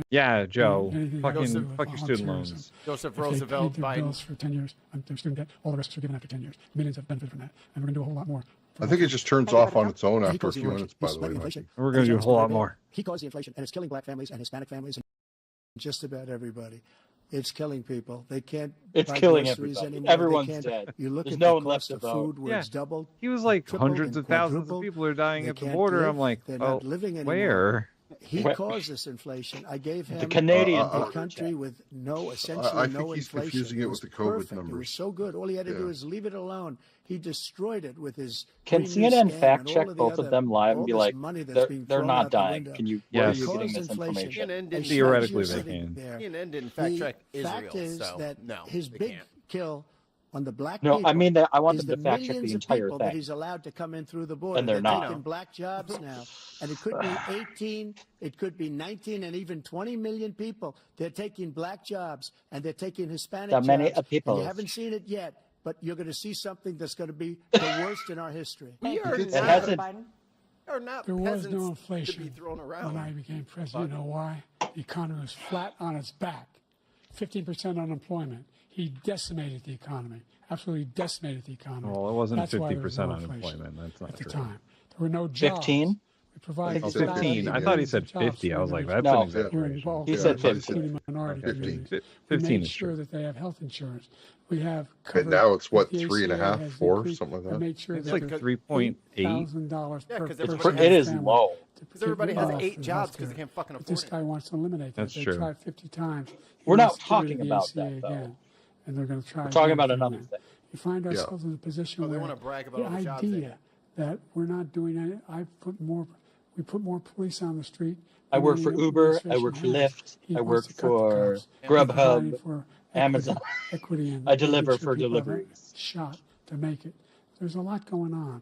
J: Yeah, Joe.
D: anything
J: Fucking
D: to do with
J: fuck your student
D: volunteerism.
J: loans.
A: Joseph
D: If they
A: Roosevelt
D: paid their
A: Biden.
D: bills for 10 years, their student debt, all the rest was forgiven after 10 years. Millions have benefited from that, and we're going to do a whole lot more.
E: I think it just turns off on its own after a few minutes, by the way.
B: Inflation.
E: Mikey.
J: We're going to do a whole lot more.
B: He caused the inflation, and it's killing black families and Hispanic families and just about everybody. It's killing people. They can't.
C: It's
B: buy
C: killing
B: groceries
C: everybody.
B: anymore. They
C: Everyone's
B: can't-
C: dead.
B: You look
C: There's
B: at
C: no
B: the
C: one left
B: cost
C: to
B: of
C: vote.
B: food where
J: Yeah.
B: it's doubled.
J: He was like
B: tripled
J: hundreds
B: and
J: of thousands of
B: quadrupled.
J: people are dying
B: They
J: at the
B: can't
J: border.
B: live.
J: I'm like,
B: They're
J: oh,
B: not living anymore.
J: where?
B: He
C: Where-
B: caused this inflation. I gave him
C: The Canadian
B: a
C: border
B: country
C: check.
B: with essentially
E: I
B: no
E: think he's
B: inflation.
E: confusing it
B: was
E: with the COVID
B: perfect. It
E: numbers.
B: was so good. All he had to do
E: Yeah.
B: is leave it alone. He destroyed it with his.
C: Can
B: Green New
C: CNN
B: Scam
C: fact
B: and all
C: check
B: of the
C: both
B: other-
C: of them live
B: all
C: and be
B: this
C: like,
B: money that's
C: they're,
B: being
C: they're
B: thrown
C: not
B: out the
C: dying?
B: window.
C: Can you? Where are
J: Yes.
C: you getting
B: Caused
C: this
B: inflation.
C: information?
A: CNN
B: And
A: didn't,
J: Theoretically,
B: Sitting
J: they can.
B: there.
A: CNN didn't fact check
B: Fact
A: Israel,
B: is
A: so
B: that
A: no,
B: his
A: they
B: big
A: can't.
B: kill on the black
C: No,
B: people
C: I mean that I want
B: is
C: them to fact check
B: millions
C: the
B: of
C: entire
B: people that
C: thing.
B: he's allowed to come in through the border.
C: And they're
B: They're
C: not.
B: taking black jobs now, and it could be 18, it could be 19, and even 20 million people. They're taking black jobs and they're taking Hispanic
C: That many
B: jobs. And
C: people.
B: you haven't seen it yet, but you're going to see something that's going to be the worst in our history.
A: We are
C: It
A: not,
C: hasn't-
F: Biden?
A: are not
D: There was
A: peasants
D: no
A: to
D: inflation
A: be thrown
D: when
A: around.
D: I became president. You know why? The economy was flat on its back. 15% unemployment. He decimated the economy. Absolutely decimated the economy.
J: Well, it wasn't
D: That's why there was
J: 50%
D: no inflation
J: unemployment. That's not
D: at the
J: true.
D: time. There were no jobs.
C: 15?
D: We provided
E: Oh,
J: 15. I thought he said 50. I was like, that's
C: No.
J: an exaggeration.
C: He said 50.
D: Including minority
E: 15.
D: communities. We
J: 15
D: made
J: is
D: sure
J: true.
D: that they have health insurance. We have
E: And
D: covered.
E: now it's what,
D: the
E: 3.5,
D: ACA has
E: 4,
D: increased.
E: something like
D: We
E: that?
D: made sure
J: It's
D: that
J: like
D: there's
J: 3.8.
D: $8,000
A: Yeah,
D: per
A: 'cause
D: person
A: everybody
C: It
A: has-
C: is
D: family
C: low.
D: to
A: Because everybody has
D: get
A: 8
D: for
A: jobs because
D: healthcare.
A: they can't fucking
D: But
A: afford
D: this
A: it.
D: guy wants to eliminate that.
J: That's
D: They
J: true.
D: tried 50 times.
C: We're
D: He
C: not
D: wants to get rid
C: talking
D: of the
C: about
D: ACA
C: that, though.
D: again, and they're going to try.
C: We're talking
D: again
C: about
D: for
C: another
D: that.
C: thing.
D: We find ourselves in a position
A: Oh, they
D: where
A: wanna brag about
D: the
A: all the jobs they
D: idea that we're not doing any. We put more police on the street.
C: I
D: than
C: work
D: any
C: for Uber. I
D: administration
C: work for
D: has.
C: Lyft.
D: He
C: I
D: wants
C: work
D: to cut the
C: for
D: cops. He's providing
C: Grubhub,
D: for
C: Amazon.
D: equity and
C: I deliver
D: making sure
C: for
D: people have a
C: deliveries.
D: shot to make it. There's a lot going on,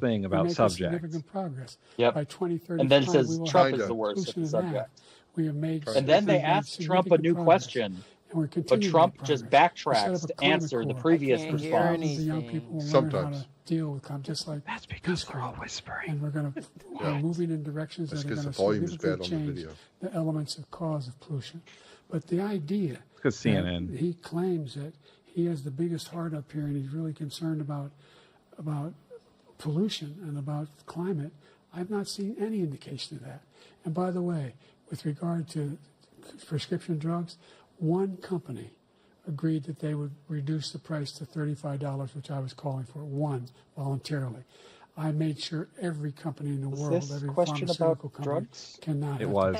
J: thing about subject.
D: Significant progress.
C: Yep.
D: By 2035,
C: And then says
D: we will
C: Trump
D: have
C: is the worst at the
D: inclusion in that.
C: subject.
D: We have made
C: And then they
D: significant
C: asked Trump a new
D: progress.
C: question.
D: And we're continuing.
C: But Trump just backtracks to answer the previous response.
D: The young people will learn how to deal with them, just like
J: that's because they're all whispering.
D: And we're moving in directions that are going to significantly change the elements of cause of pollution. But the idea
J: because CNN,
D: he claims that he has the biggest heart up here and he's really concerned about pollution and about climate. I've not seen any indication of that. And by the way, with regard to prescription drugs, one company agreed that they would reduce the price to $35, which I was calling for, one, voluntarily. I made sure every company in the world, every pharmaceutical company, cannot.
J: It was.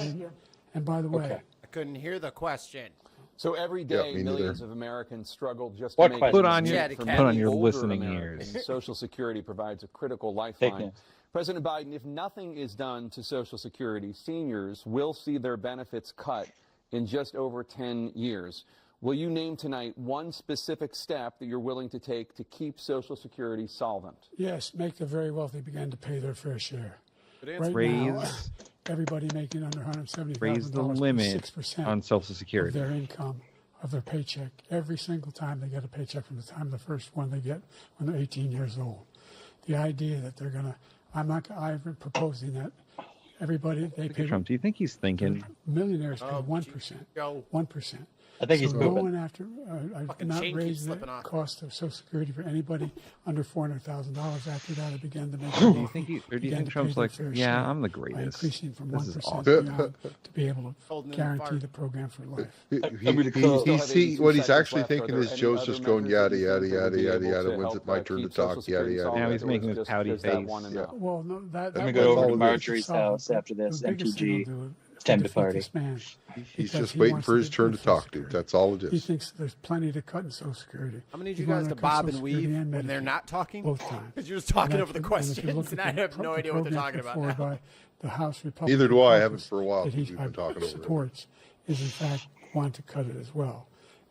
D: And by the way,
A: I couldn't hear the question.
G: So every day, millions of Americans struggle just
C: to
G: make
J: put on your listening
G: Americans.
J: ears.
G: Social Security provides a critical lifeline. President Biden, if nothing is done to Social Security, seniors will see their benefits cut in just over 10 years. Will you name tonight one specific step that you're willing to take to keep Social Security solvent?
D: Yes, make the very wealthy begin to pay their fair share. Right now, everybody making under $170,000
J: raise the limit
D: 6%
J: on Social Security
D: of their income, of their paycheck, every single time they get a paycheck from the time the first one they get when they're 18 years old. The idea that they're going to, I'm proposing that everybody, they pay.
J: Trump, do you think he's thinking?
D: Millionaires pay 1%. 1%.
C: I think he's moving.
D: Going after, not raise the cost of Social Security for anybody under $400,000. After that, it began to make.
J: Do you think Trump's like, yeah, I'm the greatest?
D: Increasing from 1%
J: awesome.
D: to be able to guarantee the program for
E: life. What he's actually thinking is Joe's just going yada yada yada yada yada. When's it my turn to talk? Yada yada.
J: Now he's making his pouty face.
D: Well, no,
C: let me go over to Marjorie's house after this. MTG. It's time to party.
E: He's just waiting for his turn to talk, dude. That's all it is.
D: He thinks there's plenty to cut in Social Security.
A: I'm going to need you guys to bob and weave when they're not talking.
D: Both times.
A: Because you're just talking over the questions, and I have no idea what they're talking about now.
D: By the House Republican
E: Neither do I. I haven't for a while.
D: That he
E: we've been talking
D: supports is in fact want to cut it as well.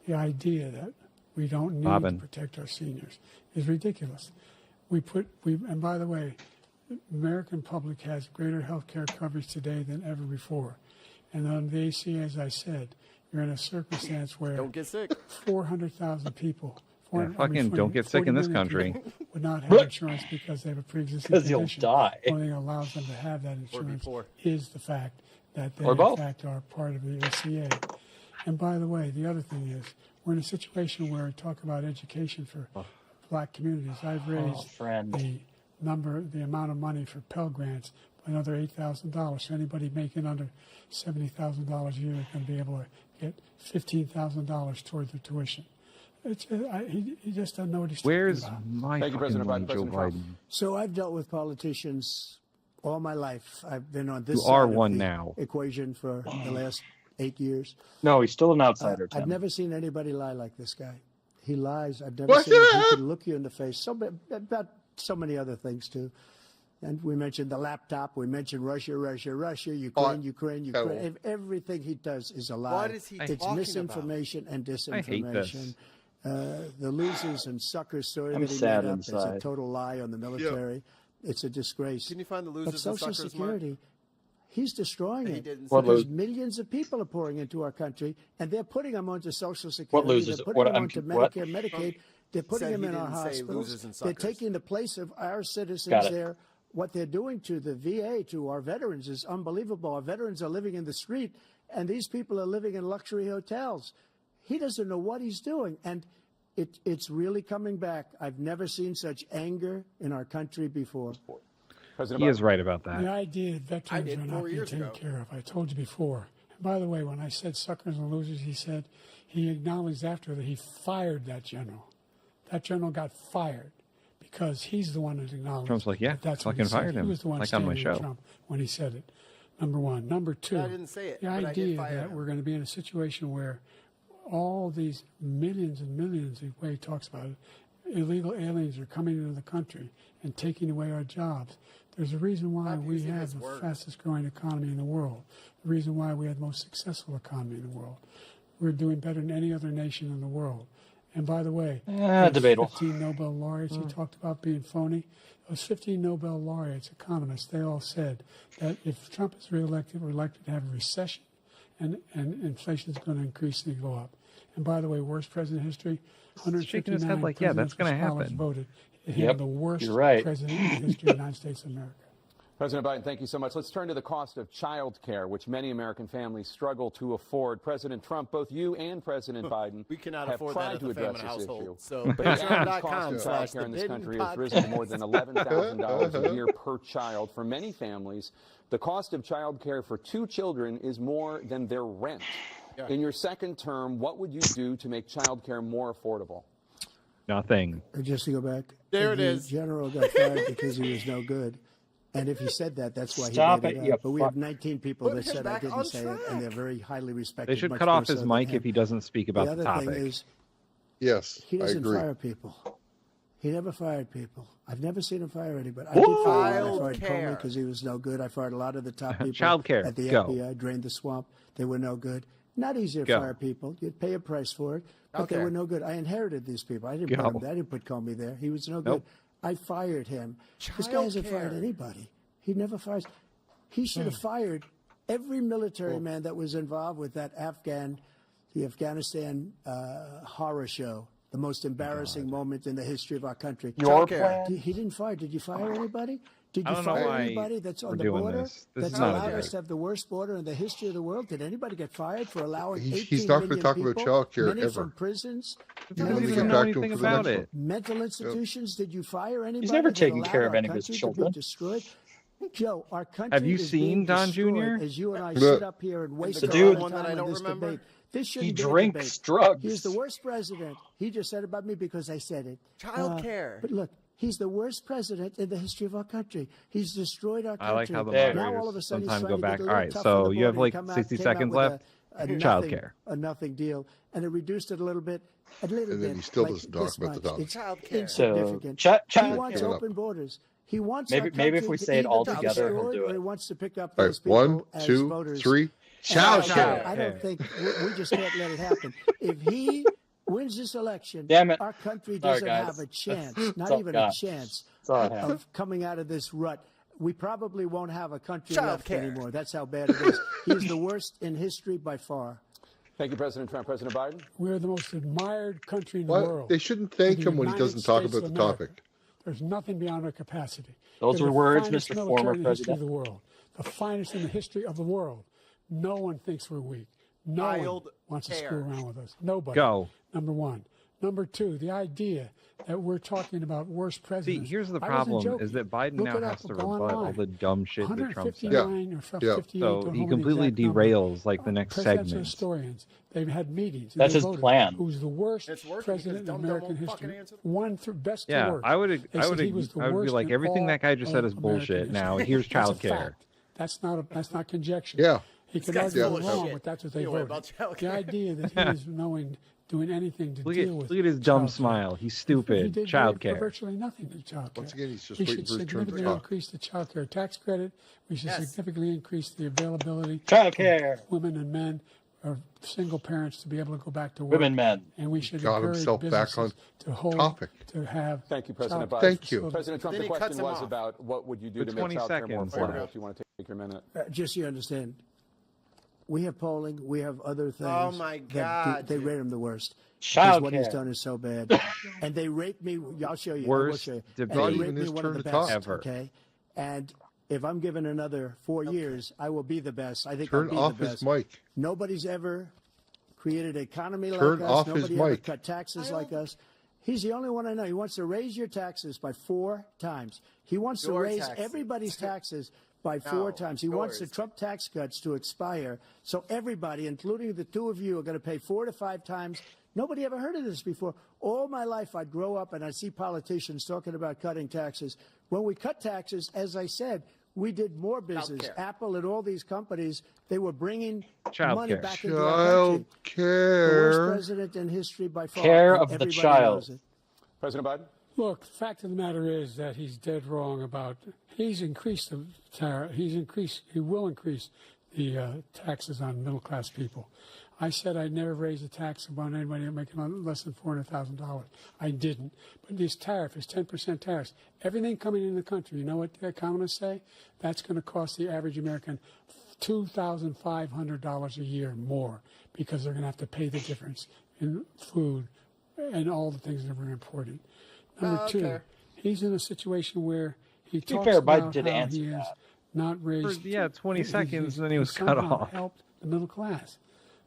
D: The idea that we don't need to protect our seniors is ridiculous. And by the way, the American public has greater health care coverage today than ever before. And on the ACA, as I said, you're in a circumstance where
A: don't get sick.
D: 400,000 people,
J: don't get sick in this country,
D: would not have insurance because they have a pre-existing condition.
C: Because you'll die.
D: The only thing that allows them to have that insurance is the fact that they in fact are part of the ACA. And by the way, the other thing is we're in a situation where we talk about education for black communities. I've raised the amount of money for Pell Grants by another $8,000. So anybody making under $70,000 a year is going to be able to get $15,000 toward their tuition. He just doesn't know what he's talking about.
J: My fucking one, Joe Biden?
B: So I've dealt with politicians all my life. I've been on this
J: you
B: side
J: are
B: of
J: one
B: the
J: now.
B: equation for the last 8 years.
C: No, he's still an outsider.
B: I've never seen anybody lie like this guy. He lies. I've never seen him. He can look you in the face. About so many other things too. And we mentioned the laptop. We mentioned Russia, Ukraine. Everything he does is a lie.
A: What is he
B: It's
A: talking
B: misinformation
A: about?
B: and disinformation.
J: I hate this.
B: The losers and suckers story
C: I'm
B: that he
C: sad
B: made up is
C: inside.
B: a total lie on the military. It's a disgrace.
A: Can you find the
B: But
A: losers and
B: Social
A: suckers,
B: Security, he's destroying
A: He
B: it.
A: didn't
B: Because
A: say
B: millions of people are pouring into our country, and they're putting them onto Social Security.
C: What losers?
B: They're putting
C: What-
B: them onto
C: what?
B: Medicare, Medicaid. They're putting
A: Said
B: them
A: he
B: in our
A: didn't say losers
B: hospitals.
A: and
B: They're
A: suckers.
B: taking the place of our citizens
C: Got it.
B: there. What they're doing to the VA, to our veterans, is unbelievable. Our veterans are living in the street, and these people are living in luxury hotels. He doesn't know what he's doing, and it's really coming back. I've never seen such anger in our country before.
J: He is right about that.
D: The idea that veterans are not being taken care of, I told you before. And by the way, when I said suckers and losers, he acknowledged after that he fired that general. That general got fired because he's the one that acknowledged.
J: Trump's like, yeah,
D: that's
J: fucking fired him.
D: He was the one
J: like on my
D: standing
J: show.
D: with Trump when he said it. Number one. Number two,
A: I didn't say it,
D: the
A: but I did
D: idea
A: fire
D: that
A: him.
D: we're going to be in a situation where all these millions and millions, the way he talks about it, illegal aliens are coming into the country and taking away our jobs. There's a reason why we have the fastest growing economy in the world, the reason why we have the most successful economy in the world. We're doing better than any other nation in the world. And by the way, those
C: debatable.
D: 15 Nobel laureates he talked about being phony, those 15 Nobel laureates, economists, they all said that if Trump is reelected, we're likely to have a recession and inflation is going to increasingly go up. And by the way, worst president in history, 159
J: shaking his head like, yeah, that's going to happen.
D: Voted him the worst president in the history of the United States of America.
G: President Biden, thank you so much. Let's turn to the cost of child care, which many American families struggle to afford. President Trump, both you and President Biden have tried to address this issue.
A: So,
G: but the average cost of child care in this country has risen to more than $11,000 a year per child. For many families, the cost of child care for 2 children is more than their rent. Yeah. In your second term, what would you do to make child care more affordable?
J: Nothing.
B: Just to go back.
A: There it is.
B: The general got fired because he was no good. And if he said that, that's why he made it up. But we have 19 people that said I didn't say it, and they're very highly respected.
J: They should cut off his mic if he doesn't speak about the topic.
B: The other thing is,
E: yes,
B: he doesn't fire people. He never fired people. I've never seen him fire anybody. I did fire him. I fired Comey because he was no good. I fired a lot of the top people
J: Childcare.
B: At the FBI, drained the swamp. They were no good. Not easy to fire people. You'd pay a price for it, but they were no good. I inherited these people. I didn't put him there. I didn't put Comey there. He was no good. I fired him. This guy hasn't fired anybody. He never fires. He should have fired every military man that was involved with that the Afghanistan horror show, the most embarrassing moment in the history of our country.
C: Your plan?
B: He didn't fire. Did you fire anybody? Did you fire anybody that's on the border? That's allowed us to have the worst border in the history of the world. Did anybody get fired for allowing 18
E: He's not going to talk
B: people,
E: about child care
B: many
E: ever.
B: from prisons?
J: He doesn't even know anything about it.
B: Mental institutions. Did you fire anybody?
C: He's never taken care of any of his children.
B: Destroyed? Joe, our country
J: have you
B: is
J: seen Don Jr.?
B: As you and I sit up here and waste
A: the
B: dude
A: one that I don't remember.
B: Debate. This shouldn't
C: he
B: be
C: drinks
B: a debate.
C: drugs.
B: He's the worst president. He just said about me because I said it.
A: Child care.
B: But look, he's the worst president in the history of our country. He's destroyed our country.
J: I like how the
B: now all of a sudden
J: sometimes
B: he's
J: go
B: to
J: back.
B: get
J: All right, so you have like 60 seconds left. Child care.
B: A nothing deal, and it reduced it a little bit.
E: And then he still doesn't talk about the topic.
B: Child
A: care.
B: Insignificant.
C: So,
B: he wants open borders. He wants
C: maybe if we say it all together, he'll do it.
B: He wants to pick up
E: All
B: those
E: right,
B: people
E: 1,
B: as
E: 2,
B: voters.
E: 3.
B: Child care. I don't think we just can't let it happen. If he wins this election, our country doesn't have a chance, not even a chance of coming out of this rut. We probably won't have a country left anymore. That's how bad it is. He's the worst in history by far.
G: Thank you, President Trump. President Biden?
D: We're the most admired country in the world.
E: They shouldn't thank him when he doesn't talk about the topic.
D: There's nothing beyond our capacity.
C: Those are words, Mr. Former President.
D: The world, the finest in the history of the world. No one thinks we're weak. No one wants to screw around with us. Nobody.
J: Go.
D: Number one. Number two, the idea that we're talking about worst presidents.
J: See, here's the problem: is that Biden now has to rebut all the dumb shit that Trump said. So he completely derails like the next segment.
D: Historians, they've had meetings.
C: That's his plan.
D: Who's the worst president in American history? One through best to worst.
J: I would be like, everything that guy just said is bullshit. Now here's child care.
D: That's not conjecture.
E: Yeah.
D: He could argue wrong, but that's what they voted. The idea that he is doing anything to deal with.
J: Look at his dumb smile. He's stupid.
D: He did
J: child care.
D: Virtually nothing to child care.
E: Once again, he's just
D: we
E: waiting
D: should
E: for his turn to
D: significantly
E: talk.
D: increase the child care tax credit. We should significantly increase the availability
C: child care.
D: of women and men or single parents to be able to go back to work.
C: Women, men.
D: And we should
E: Got
D: encourage
E: himself back on
D: to hold,
E: topic.
D: to have.
G: Thank you, President Biden.
E: Thank you.
G: President Trump, the question was about what would you do to make child care more affordable. If you want to take your minute.
B: Just so you understand, we have polling, we have other things.
A: Oh my God!
B: They rate him the worst.
C: Child
B: what
C: care.
B: he's done is so bad, and they rate me. I'll show you.
J: Worst debate
B: in his
E: turn to talk
J: ever.
B: Okay, and if I'm given another 4 years, I will be the best. I think
E: Turn
B: I'll be
E: off
B: the best.
E: his mic.
B: Nobody's ever created an economy like
E: Turn
B: us.
E: off his
B: Nobody ever
E: mic.
B: cut taxes like us. He's the only one I know. He wants to raise your taxes by 4 times. He wants to raise everybody's taxes by 4 times. He wants the Trump tax cuts to expire. So everybody, including the two of you, are going to pay 4 to 5 times. Nobody ever heard of this before. All my life, I'd grow up and I'd see politicians talking about cutting taxes. When we cut taxes, as I said, we did more business. Apple and all these companies, they were bringing money back into our country.
E: Care.
B: The worst president in history by far.
C: Care of the child.
G: President Biden?
D: Look, the fact of the matter is that he's dead wrong about. He's increased the tariff. He will increase the taxes on middle class people. I said I'd never raise a tax on anybody making less than $400,000. I didn't. But this tariff is 10% tariffs. Everything coming in the country, you know what the economists say? That's going to cost the average American $2,500 a year more because they're going to have to pay the difference in food and all the things that we're importing. Number two, he's in a situation where he talks about how he has not raised.
J: For, 20 seconds, and then he was cut off.
D: Helped the middle class.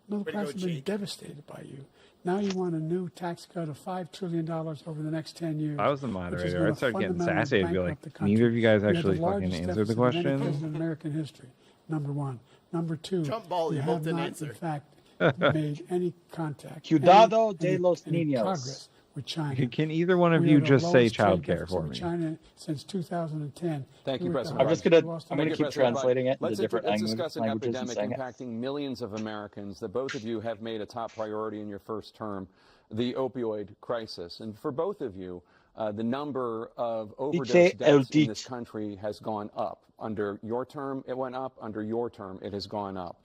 D: Middle class has been devastated by you. Now you want a new tax cut of $5 trillion over the next 10 years.
J: If I was the moderator, I'd start getting sassy. I'd be like, neither of you guys actually fucking answered the question.
D: In American history, number one. Number two,
A: Jump ball, you
D: have
A: both
D: not,
A: didn't
D: in fact, made any contact.
C: Cuidado de los niños.
D: Progress with China.
J: Can either one of you just say childcare for me?
D: China since 2010.
G: Thank you, President.
C: I'm going to keep translating it into different
G: languages. Let's discuss an
C: and
G: epidemic impacting millions of Americans that both of you have made a top priority in your first term, the opioid crisis. And for both of you, the number of overdose deaths in this country has gone up. Under your term, it went up. Under your term, it has gone up.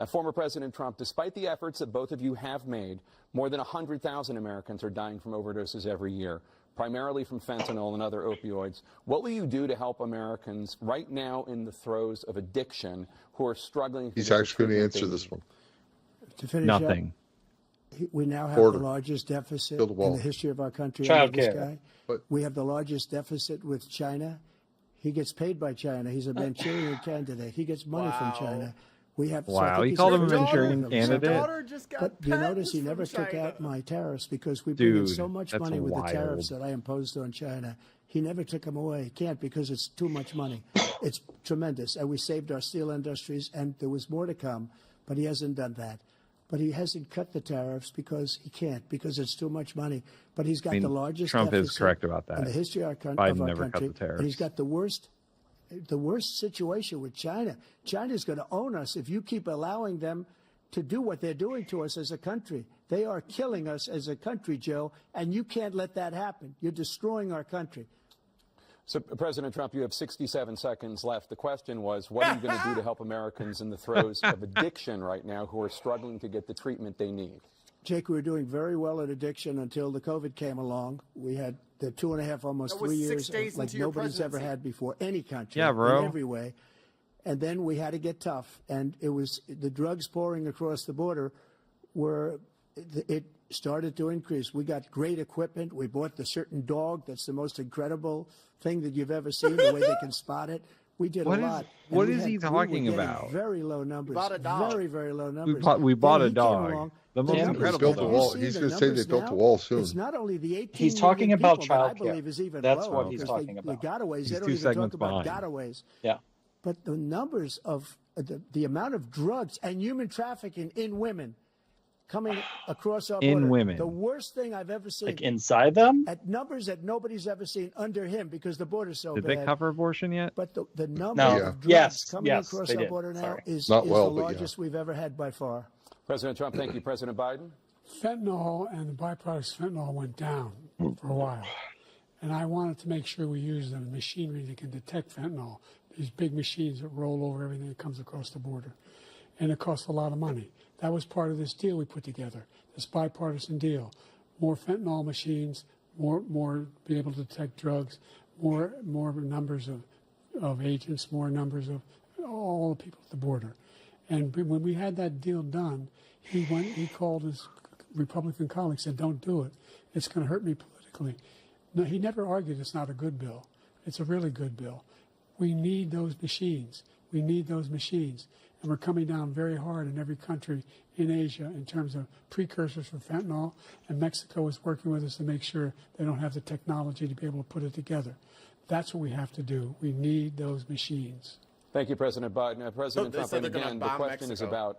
G: Former President Trump, despite the efforts that both of you have made, more than 100,000 Americans are dying from overdoses every year, primarily from fentanyl and other opioids. What will you do to help Americans right now in the throes of addiction who are struggling?
E: He's actually going to answer this one.
B: To finish
J: Nothing.
B: We now have the largest deficit in the history of our country.
C: Childcare.
B: We have the largest deficit with China. He gets paid by China. He's a Manchurian candidate. He gets money from China. We have.
J: Wow, he called him a Manchurian candidate.
B: But you notice he never took out my tariffs because we bring in so much money with the tariffs that I imposed on China. He never took them away. He can't because it's too much money. It's tremendous. And we saved our steel industries, and there was more to come, but he hasn't done that. But he hasn't cut the tariffs because he can't, because it's too much money. But he's got the largest
J: Trump
B: deficit
J: is correct about that.
B: in the history of our
J: Biden never
B: country.
J: cut the tariffs.
B: And he's got the worst situation with China. China's going to own us if you keep allowing them to do what they're doing to us as a country. They are killing us as a country, Joe, and you can't let that happen. You're destroying our country.
G: So, President Trump, you have 67 seconds left. The question was, what are you going to do to help Americans in the throes of addiction right now who are struggling to get the treatment they need?
B: Jake, we were doing very well at addiction until the COVID came along. We had the 2.5, almost 3 years like nobody's ever had before, any country,
J: in
B: every way. And then we had to get tough. And it was the drugs pouring across the border it started to increase. We got great equipment. We bought the certain dog that's the most incredible thing that you've ever seen, the way they can spot it. We did a lot.
J: What is he talking about?
B: Very low numbers.
A: Bought a dog.
B: Very, very low numbers.
J: We bought a dog. The most incredible
E: built the
J: dog.
E: wall. He's going to say they built the wall soon.
B: It's not only the 18
C: He's talking
B: million
C: about
B: people that I
C: childcare.
B: believe is even
C: That's
B: lower,
C: what he's
B: because
C: talking about.
B: The gotaways, they don't
J: two
B: even talk
J: segments
B: about
J: behind.
B: gotaways.
C: Yeah.
B: But the numbers of the amount of drugs and human trafficking in women coming across our border.
J: In women.
B: The worst thing I've ever seen.
C: Like inside them?
B: At numbers that nobody's ever seen under him because the border's so
J: Did
B: bad.
J: they cover abortion yet?
B: But the number of drugs
C: Yes,
B: coming across our border now is
E: Not
B: the
E: well, but
B: largest we've ever had by far.
G: President Trump, thank you. President Biden?
D: Fentanyl and the byproducts of fentanyl went down for a while. And I wanted to make sure we use the machinery that can detect fentanyl, these big machines that roll over everything that comes across the border. And it costs a lot of money. That was part of this deal we put together, this bipartisan deal. More fentanyl machines, more be able to detect drugs, more numbers of agents, more numbers of all the people at the border. And when we had that deal done, he called his Republican colleagues, said, don't do it. It's going to hurt me politically. No, he never argued it's not a good bill. It's a really good bill. We need those machines. We need those machines. And we're coming down very hard in every country in Asia in terms of precursors for fentanyl. And Mexico is working with us to make sure they don't have the technology to be able to put it together. That's what we have to do. We need those machines.
G: Thank you, President Biden. President Trump, and again, the question is about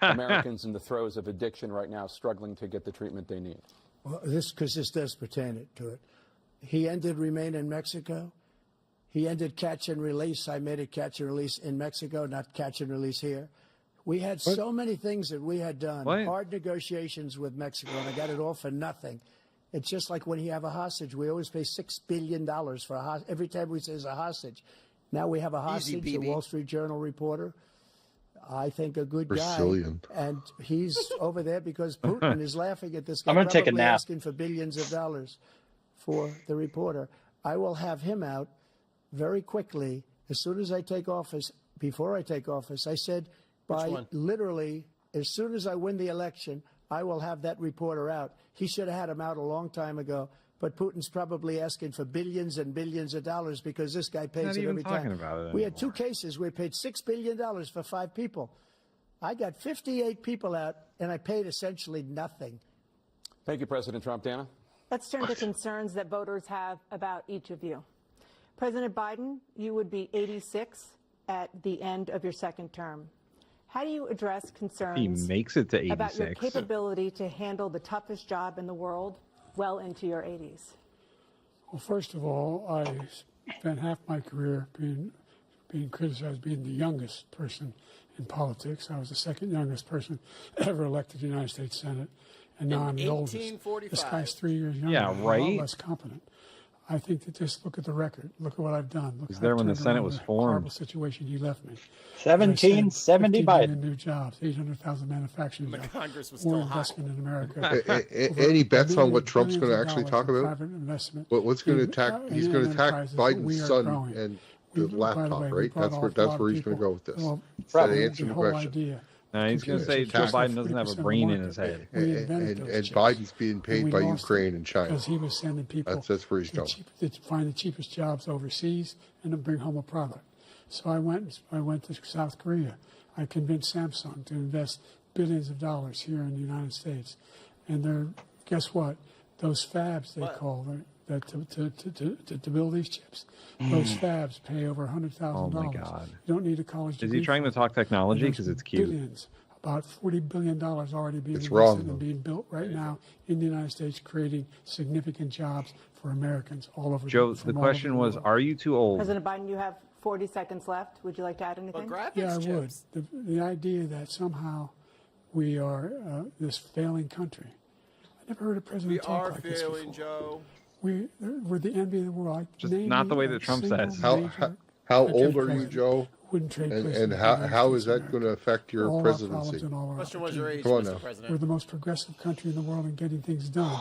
G: Americans in the throes of addiction right now struggling to get the treatment they need.
B: Well, this does pertain to it. He ended Remain in Mexico. He ended catch and release. I made it catch and release in Mexico, not catch and release here. We had so many things that we had done, hard negotiations with Mexico, and I got it all for nothing. It's just like when you have a hostage. We always pay $6 billion for a hostage. Every time we say it's a hostage. Now we have a hostage, the Wall Street Journal reporter. I think a good
E: Brazilian.
B: guy. And he's over there because Putin is laughing at this guy.
C: I'm going to take a nap.
B: Asking for billions of dollars for the reporter. I will have him out very quickly as soon as I take office. Before I take office, I said literally as soon as I win the election, I will have that reporter out. He should have had him out a long time ago. But Putin's probably asking for billions and billions of dollars because this guy pays it every time. We had 2 cases. We paid $6 billion for 5 people. I got 58 people out, and I paid essentially nothing.
G: Thank you, President Trump. Dana?
F: Let's turn to concerns that voters have about each of you. President Biden, you would be 86 at the end of your 2nd term. How do you address concerns
J: He makes it to 86.
F: about your capability to handle the toughest job in the world well into your 80s?
D: Well, first of all, I spent half my career being criticized being the youngest person in politics. I was the 2nd youngest person ever elected to the United States Senate, and now I'm the oldest. This guy's 3 years younger.
J: Yeah, right.
D: A lot less competent. I think that just look at the record. Look at what I've done. Look,
J: was there when the Senate was formed.
D: Horrible situation he left me.
C: 1770 Biden.
D: New jobs, 800,000 manufacturing jobs,
A: Congress was
D: more
A: still
D: investment in America.
E: Any bets on what Trump's going to actually talk about? What's going to attack? He's going to attack Biden's son and the laptop, right? That's where he's going to go with this. To answer the question.
J: No, he's going to say Joe Biden doesn't have a brain in his head.
E: And Biden's being paid by Ukraine and China.
D: Because he was sending people
E: that's where he's going.
D: To find the cheapest jobs overseas and then bring home a product. So I went to South Korea. I convinced Samsung to invest billions of dollars here in the United States. And guess what? Those fabs, they call them, to build these chips. Those fabs pay over $100,000.
J: Oh my God!
D: You don't need a college degree.
J: Is he trying to talk technology because it's cute?
D: Billions, about $40 billion already being invested and being built right now in the United States, creating significant jobs for Americans all over.
J: Joe, the question was, are you too old?
F: President Biden, you have 40 seconds left. Would you like to add anything?
D: Yeah, I would. The idea that somehow we are this failing country. I never heard a president talk like this before. We are failing, Joe. We're the envy of the world.
J: Just not the way that Trump says.
E: How old are you, Joe? And how is that going to affect your presidency?
A: Question was your age,
E: Come on
A: Mr.
E: now.
A: President.
D: We're the most progressive country in the world in getting things done.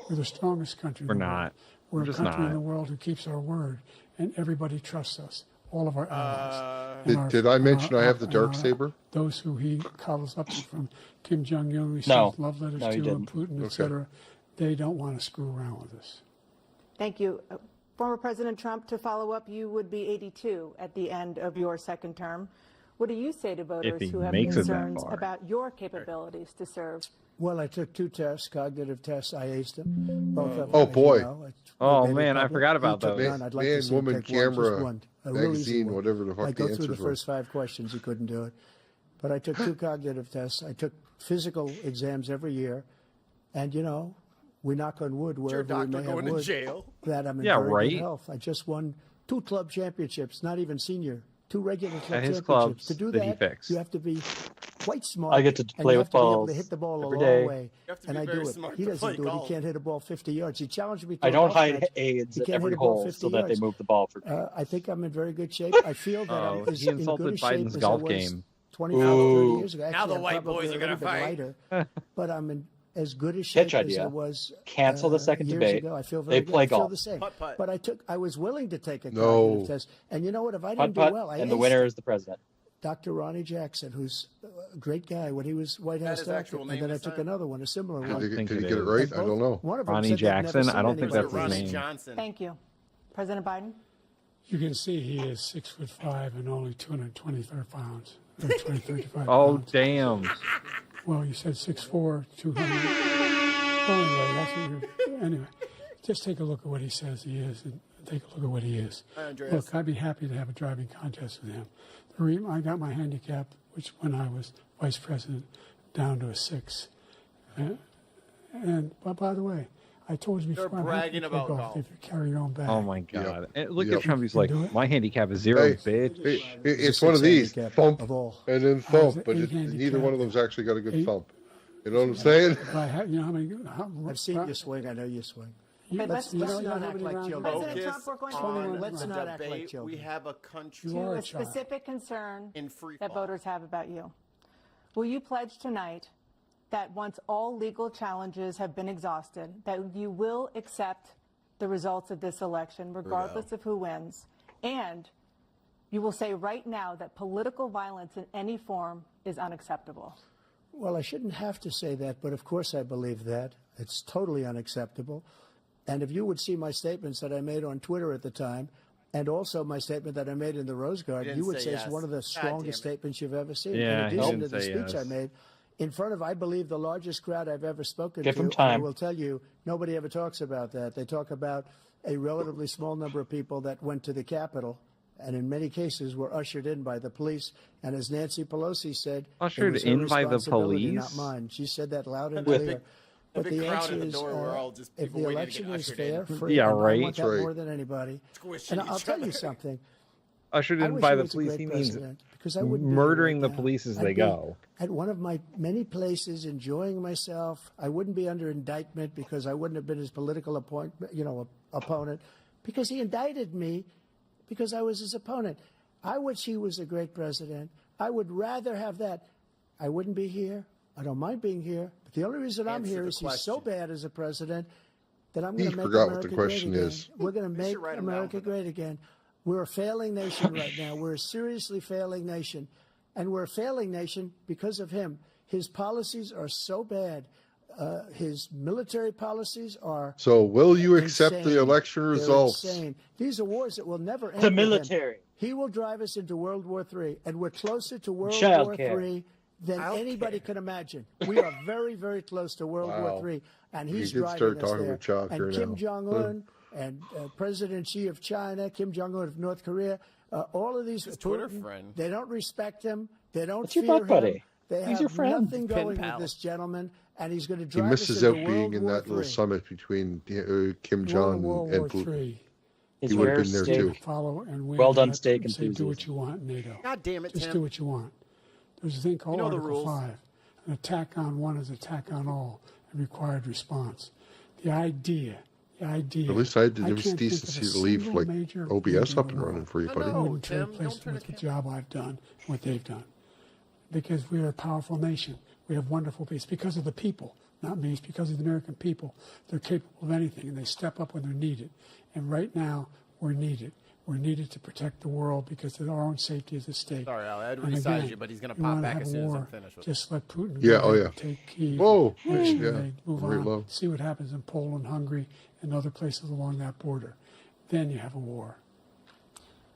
D: We're the strongest country in the world. We're a country in the world who keeps our word, and everybody trusts us. All of our allies.
E: Did I mention I have the dark saber?
D: Those who he coddles up to, from Kim Jong-un, he sends love letters to, and Putin, etc. They don't want to screw around with us.
F: Thank you. Former President Trump, to follow up, you would be 82 at the end of your 2nd term. What do you say to voters who have concerns about your capabilities to serve?
B: Well, I took 2 tests, cognitive tests. I aced them. Both of them.
E: Oh, boy.
J: Oh, man, I forgot about those.
B: Man,
E: woman, camera, magazine, whatever the fuck
B: I
E: the answers were.
B: go through the first 5 questions. You couldn't do it. But I took 2 cognitive tests. I took physical exams every year. And, we knock on wood wherever we may have wood.
A: Jail.
B: That I'm in very good health. I just won 2 club championships, not even senior. 2 regular club
J: At his
B: championships.
J: clubs
B: To do
J: that,
B: you have to be quite smart.
C: I get to play with balls.
B: And you have to be able to hit the ball
C: every
B: a
C: day.
B: long way. And I do it. He doesn't do it. He can't hit a ball 50 yards. He challenged me to
C: I don't hide AIDS at every hole so that they move the ball for me.
B: I think I'm in very good shape. I feel that I'm as
J: he
B: in
J: insulted
B: good shape
J: Biden's
B: as
J: golf
B: I was
J: game.
B: 25 or 30 years ago.
A: Now the white boys are going to fight.
B: Lighter, but I'm in as good a shape as I was.
C: Cancel the second debate.
B: Ago. I feel very
C: they play
B: good. I feel
C: golf.
B: the same.
A: Putt.
B: But I was willing to take a cognitive test. And you know what? If I didn't do well,
C: and the winner is the president.
B: Dr. Ronnie Jackson, who's a great guy when he was White House director. And then I took another one, a similar one.
E: Did he get it right? I don't know.
J: Ronnie Jackson? I don't think that's his name.
A: Johnson.
F: Thank you. President Biden?
D: You can see he is 6'5" and only 225 pounds. 35
J: Oh,
D: pounds.
J: damn.
D: Well, you said 6'4", 200. Anyway, just take a look at what he says he is, and take a look at what he is. Look, I'd be happy to have a driving contest with him. I got my handicap, which when I was vice president, down to a 6. But by the way, I told you before,
A: They're bragging about golf.
D: If you carry your own bag.
J: Oh my God! And look at Trump. He's like, my handicap is 0, bitch.
E: It's one of these thump and then thump, but neither one of them's actually got a good thump. You know what I'm saying?
D: You know how many?
B: I've seen you swing. I know you swing.
F: Let's
B: not act like children.
F: President Trump, we're going to
B: let's not act like children.
A: We have a country
F: to a specific concern
A: in free
F: that voters have about you. Will you pledge tonight that once all legal challenges have been exhausted, that you will accept the results of this election, regardless of who wins, and you will say right now that political violence in any form is unacceptable?
B: Well, I shouldn't have to say that, but of course I believe that. It's totally unacceptable. And if you would see my statements that I made on Twitter at the time, and also my statement that I made in the Rose Garden, you would say it's one of the strongest statements you've ever seen.
J: Yeah,
B: in addition to the speech I made in front of, I believe, the largest crowd I've ever spoken to.
C: Give him time.
B: I will tell you, nobody ever talks about that. They talk about a relatively small number of people that went to the Capitol, and in many cases were ushered in by the police. And as Nancy Pelosi said,
J: ushered in by the police?
B: Not mine. She said that loud and clear. But the answer is, if the election is fair, free, I want that more than anybody. And I'll tell you something.
J: Ushered in by the police, he means murdering the police as they go.
B: At one of my many places, enjoying myself. I wouldn't be under indictment because I wouldn't have been his political opponent, because he indicted me because I was his opponent. I wish he was a great president. I would rather have that. I wouldn't be here. I don't mind being here. But the only reason I'm here is he's so bad as a president that I'm going to make America great again. We're going to make America great again. We're a failing nation right now. We're a seriously failing nation. And we're a failing nation because of him. His policies are so bad. His military policies are
E: So will you accept the election results?
B: Insane. These are wars that will never end.
C: The military.
B: He will drive us into World War III. And we're closer to World War III than anybody can imagine. We are very, very close to World War III. And he's driving us there. And Kim Jong-un and President Xi of China, Kim Jong-un of North Korea, all of these, Putin, they don't respect him. They don't fear him.
C: Buddy.
B: They
C: he's
B: have nothing going with this gentleman, and he's going to drive us into
E: He misses out
B: World
E: being in
B: War
E: that little
B: III.
E: summit between Kim Jong and Putin. He
C: would
E: have been there too.
D: Follow and
C: well done, steak
D: and do what you want, NATO.
A: God damn it,
D: Just
A: Tim.
D: do what you want. There's a thing called
A: You know the
D: Article
A: rules.
D: 5. An attack on one is attack on all, and required response. The idea.
E: At least I had the
D: I can't think
E: decency
D: of a
E: to leave
D: single
E: like
D: major
E: OBS
D: leader
E: up
D: in
E: and
D: the
E: running
D: world
E: for you, buddy.
D: I wouldn't trade
A: Tim,
D: place
A: don't turn
D: with
A: the
D: the job I've done and what they've done. Because we are a powerful nation. We have wonderful people. It's because of the people, not me. It's because of the American people. They're capable of anything, and they step up when they're needed. And right now, we're needed. We're needed to protect the world because our own safety is at stake.
A: Sorry, Al, I had to
D: And
A: resize
D: again,
A: you, but he's going to
D: you
A: pop
D: wanna
A: back
D: have
A: as
D: a
A: soon as
D: war,
A: I'm finished with it.
D: just let Putin
E: Yeah,
D: go take Kyiv.
E: Whoa,
D: Make sure
E: yeah,
D: they move
E: very
D: on.
E: low.
D: See what happens in Poland, Hungary, and other places along that border. Then you have a war.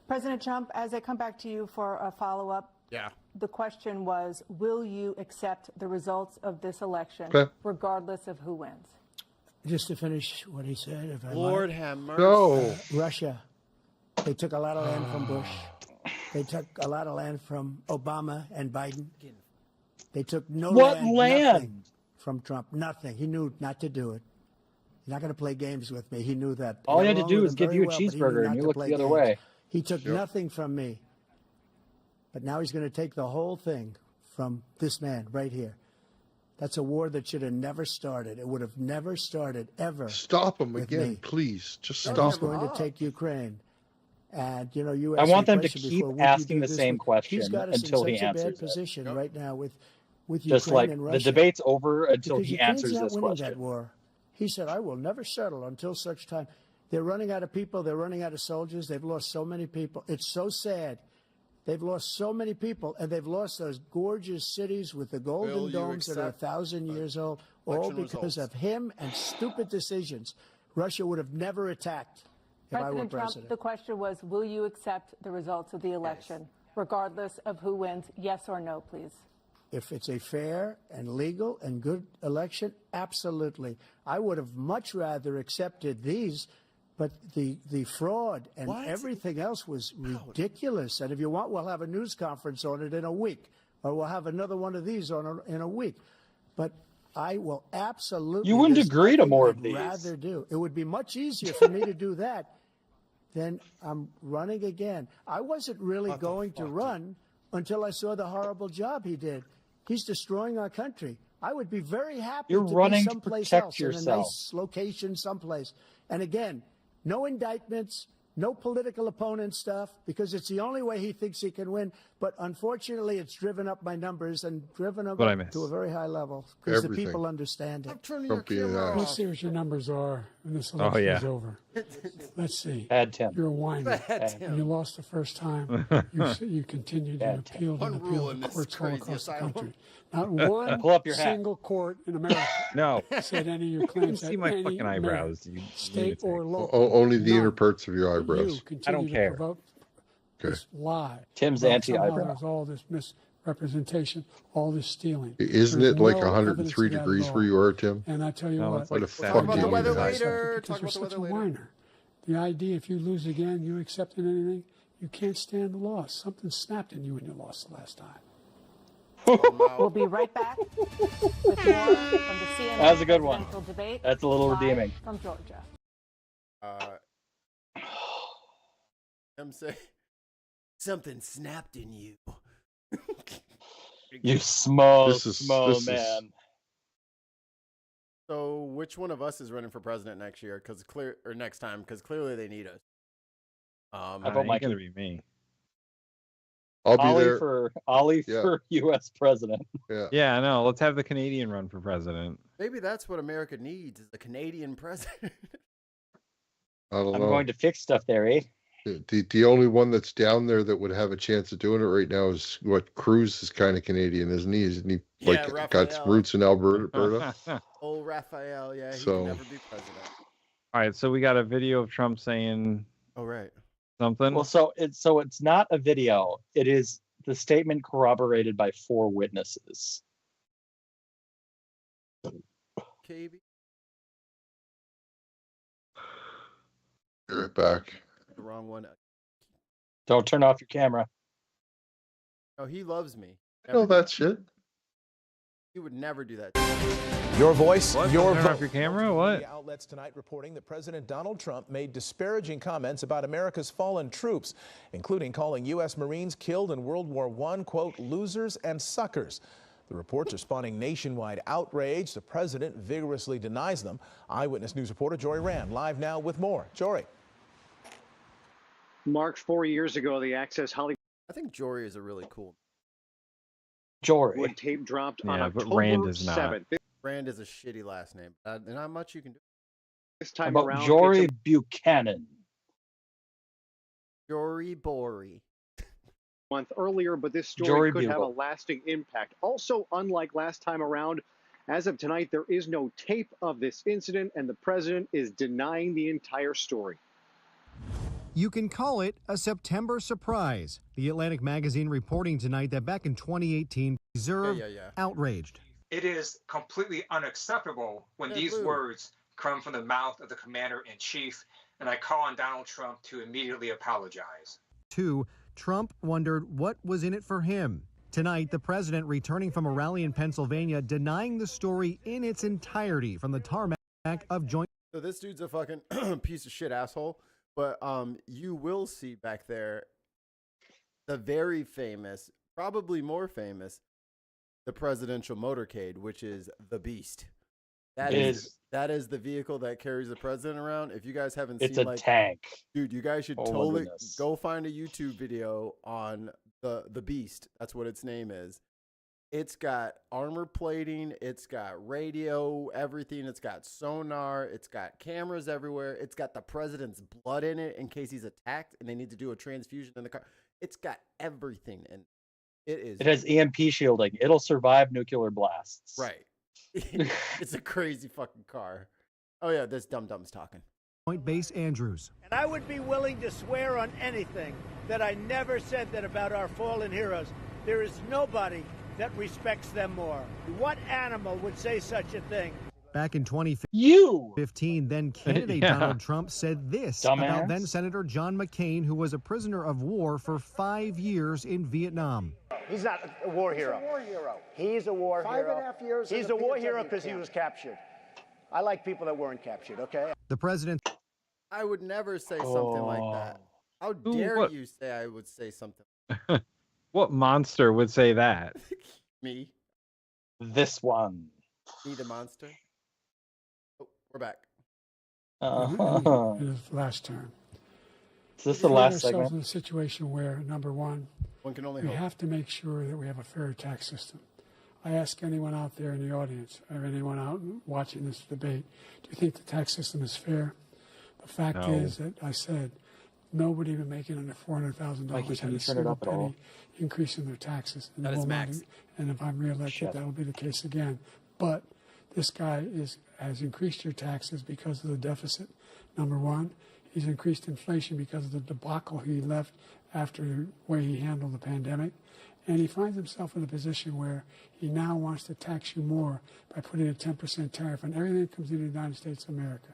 F: President Trump, as I come back to you for a follow-up,
A: Yeah.
F: the question was, will you accept the results of this election, regardless of who wins?
B: Just to finish what he said, if I
A: Lord
B: might.
A: have mercy.
E: No.
B: Russia, they took a lot of land from Bush. They took a lot of land from Obama and Biden. They took nothing from Trump. Nothing. He knew not to do it. He's not going to play games with me. He knew that.
C: All he had to do was give you a cheeseburger and you looked the other way.
B: He took nothing from me. But now he's going to take the whole thing from this man right here. That's a war that should have never started. It would have never started, ever.
E: Stop him again, please. Just stop him.
B: He's going to take Ukraine. And, you know, you
C: I
B: asked
C: want
B: the
C: them to
B: question
C: keep
B: before, would you
C: asking
B: do
C: the
B: this
C: same
B: with-
C: question
B: He's got us
C: until
B: in
C: he
B: such a
C: answers
B: bad
C: it.
B: position right now with
C: Just
B: Ukraine
C: like
B: and
C: the
B: Russia.
C: debate's over until
B: Because
C: he
B: Ukraine's
C: answers
B: not
C: this
B: winning
C: question.
B: that war. He said, I will never settle until such time. They're running out of people. They're running out of soldiers. They've lost so many people. It's so sad. They've lost so many people, and they've lost those gorgeous cities with the golden
A: Will you
B: domes that are
A: accept
B: 1,000 years old, all
A: election
B: because
A: results?
B: of him and stupid decisions. Russia would have never attacked if I were
F: President Trump,
B: president.
F: the question was, will you accept the results of the election, regardless of who wins? Yes or no, please.
B: If it's a fair and legal and good election, absolutely. I would have much rather accepted these, but the fraud and everything else was ridiculous. And if you want, we'll have a news conference on it in a week, or we'll have another one of these in a week. But I will absolutely.
C: You wouldn't
B: there's
C: agree to
B: nothing
C: more
B: I'd
C: of these.
B: rather do. It would be much easier for me to do that than I'm running again. I wasn't really going to run until I saw the horrible job he did. He's destroying our country. I would be very happy
C: You're
B: to
C: running
B: be
C: to
B: someplace
C: protect
B: else, in a
C: yourself.
B: nice location someplace. And again, no indictments, no political opponent stuff, because it's the only way he thinks he can win. But unfortunately, it's driven up my numbers and driven them
J: What I
B: up
J: missed.
B: to a very high level because the
E: Everything.
B: people understand it.
A: I'm turning your
E: Don't be an
A: camera
E: ass.
D: Let's
A: off.
D: see what your numbers are. when this election is over. Let's see.
C: Bad Tim.
D: You're a whiner. When you lost the first time, you continued to appeal and appeal to courts all across the country. Not one single court in America said any of your claims
J: See my fucking eyebrows. You
D: state or local.
E: Only the inner parts of your eyebrows.
J: I don't care.
D: This lie.
C: Tim's anti-eyebrow.
D: There's all this misrepresentation, all this stealing.
E: Isn't it like 103 degrees where you are, Tim?
D: And I tell you what,
E: what the fuck
A: Talk about
E: do
A: the
E: you
A: weather
E: mean?
A: later.
D: because
A: Talk
D: you're
A: about the
D: such a
A: weather later.
D: whiner. The idea, if you lose again, you accepting anything, you can't stand the loss. Something snapped in you when you lost the last time.
F: We'll be right back with more from the CNN
C: That was a good one.
F: presidential debate.
C: That's a little
F: live
C: redeeming.
F: From Georgia.
A: I'm saying something snapped in you.
C: You small
E: man.
A: So, which one of us is running for president next year? Next time, because clearly they need us.
C: How about Mike?
J: Gonna be me.
E: I'll be
C: Ollie
E: there.
C: for U.S. president.
J: Yeah, I know. Let's have the Canadian run for president.
A: Maybe that's what America needs: is a Canadian president.
E: I don't
C: I'm
E: know.
C: going to fix stuff there, eh?
E: The only one that's down there that would have a chance of doing it right now is Cruz is kind of Canadian, isn't he? Isn't he got some roots in Alberta?
A: Old Raphael, yeah, he
E: So-
A: can never be president.
J: All right, so we got a video of Trump saying
A: Oh right.
J: something.
C: Well, so it's not a video. It is the statement corroborated by 4 witnesses.
A: KB.
E: Be right back.
A: The wrong one.
C: Don't turn off your camera.
A: Oh, he loves me.
E: Oh, that shit.
A: He would never do that.
K: Your voice, your
J: Turn
K: vote.
J: off your camera? What?
K: Media outlets tonight reporting that President Donald Trump made disparaging comments about America's fallen troops, including calling U.S. Marines killed in World War I, quote, losers and suckers. The reports are spawning nationwide outrage. The president vigorously denies them. Eyewitness News reporter Jory Rand live now with more. Jory.
L: Mark, 4 years ago, the Access Hollywood
A: I think Jory is a really cool.
C: Jory.
L: tape dropped on
J: Yeah, but
L: October
J: Rand is not.
L: 7th.
A: Rand is a shitty last name. Not much you can do.
L: This time
C: About
L: around,
C: Jory
L: it's
C: Buchanan.
A: Jory Bory.
L: a month earlier, but this story
C: Jory
L: could have a
C: Bugle.
L: lasting impact. Also, unlike last time around, as of tonight, there is no tape of this incident, and the president is denying the entire story.
M: You can call it a September surprise. The Atlantic magazine reporting tonight that back in 2018, deserved outraged.
N: It is completely unacceptable when these words come from the mouth of the commander-in-chief, and I call on Donald Trump to immediately apologize.
M: 2, Trump wondered what was in it for him. Tonight, the president returning from a rally in Pennsylvania, denying the story in its entirety from the tarmac of Joint.
A: So this dude's a fucking piece of shit asshole. But you will see back there the very famous, probably more famous, the presidential motorcade, which is the Beast. That is the vehicle that carries the president around. If you guys haven't seen,
C: It's a tank.
A: Dude, you guys should totally go find a YouTube video on the Beast. That's what its name is. It's got armor plating, it's got radio, everything. It's got sonar, it's got cameras everywhere. It's got the president's blood in it in case he's attacked and they need to do a transfusion in the car. It's got everything, and it
C: has EMP shielding. It'll survive nuclear blasts.
A: Right. It's a crazy fucking car. Oh yeah, this dum-dum's talking.
M: Point Base Andrews.
O: And I would be willing to swear on anything that I never said that about our fallen heroes. There is nobody that respects them more. What animal would say such a thing?
M: Back in 2015, then candidate Donald Trump said this about then Senator John McCain, who was a prisoner of war for 5 years in Vietnam.
O: He's not a war hero.
P: He's a war hero.
O: He's a war hero.
P: 5.5 years.
O: He's a war hero because he was captured. I like people that weren't captured, okay?
M: The president.
A: I would never say something like that. How dare you say I would say something?
J: What monster would say that?
A: Me.
C: This one.
A: Me, the monster. Oh, we're back.
D: His last term.
C: Is this the last segment?
D: We find ourselves in a situation where, number one,
A: can only
D: we
A: hope.
D: have to make sure that we have a fair tax system. I ask anyone out there in the audience or anyone out watching this debate, do you think the tax system is fair? The fact is that I said nobody even making under $400,000 had a single penny increase in their taxes.
A: That is max.
D: And if I'm reelected, that will be the case again. But this guy has increased your taxes because of the deficit, number one. He's increased inflation because of the debacle he left after the way he handled the pandemic. And he finds himself in a position where he now wants to tax you more by putting a 10% tariff on everything that comes into the United States of America.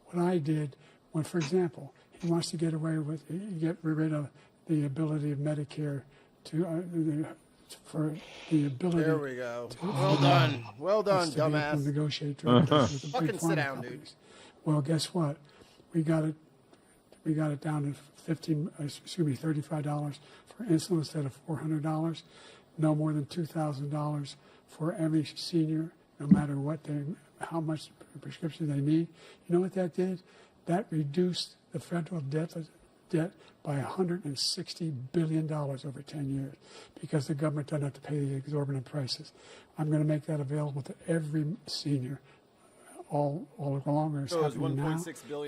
D: What I did, when, for example, he wants to get rid of the ability of Medicare for the ability.
A: There we go. Well done, dumbass.
D: Negotiate
A: fucking sit down, dude.
D: Well, guess what? We got it down to $35 for insulin instead of $400. No more than $2,000 for every senior, no matter how much prescription they need. You know what that did? That reduced the federal debt by $160 billion over 10 years because the government doesn't have to pay the exorbitant prices. I'm going to make that available to every senior all along our happening now,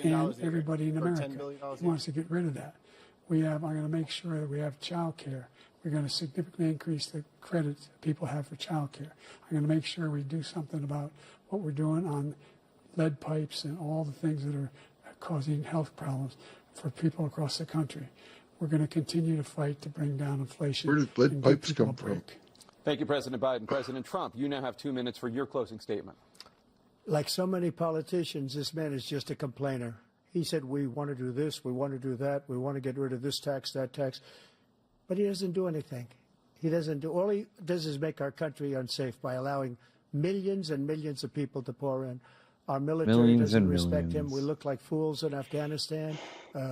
D: and everybody in America wants to get rid of that. I'm going to make sure that we have Childcare. We're going to significantly increase the credits people have for Childcare. I'm going to make sure we do something about what we're doing on lead pipes and all the things that are causing health problems for people across the country. We're going to continue to fight to bring down inflation.
E: Where did lead pipes come from?
G: Thank you, President Biden. President Trump, you now have 2 minutes for your closing statement.
B: Like so many politicians, this man is just a complainer. He said, we want to do this, we want to do that, we want to get rid of this tax, that tax. But he doesn't do anything. All he does is make our country unsafe by allowing millions and millions of people to pour in. Our military doesn't respect him. We look like fools in Afghanistan.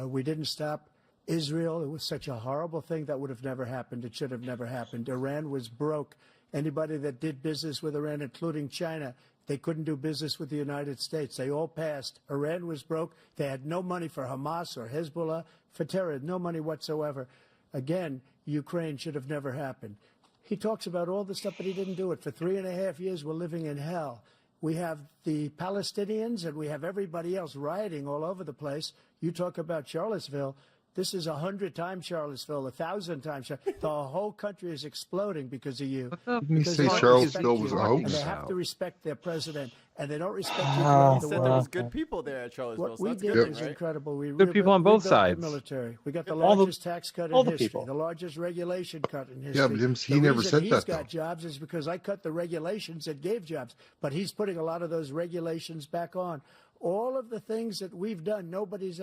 B: We didn't stop Israel. It was such a horrible thing that would have never happened. It should have never happened. Iran was broke. Anybody that did business with Iran, including China, they couldn't do business with the United States. They all passed. Iran was broke. They had no money for Hamas or Hezbollah, for terror, no money whatsoever. Again, Ukraine should have never happened. He talks about all this stuff, but he didn't do it. For 3.5 years, we're living in hell. We have the Palestinians and we have everybody else rioting all over the place. You talk about Charlottesville. This is 100 times Charlottesville, 1,000 times. The whole country is exploding because of you.
E: Didn't you say Charlottesville was a hoax?
B: And they have to respect their president, and they don't respect you throughout the
A: world.
B: there
A: was good people there at Charlottesville.
B: What we did is incredible. We
J: good people on both sides.
B: The military. We got the largest tax cut in history, the largest regulation cut in history.
E: Yeah, but he never said that.
B: He's got jobs is because I cut the regulations that gave jobs, but he's putting a lot of those regulations back on. All of the things that we've done, nobody's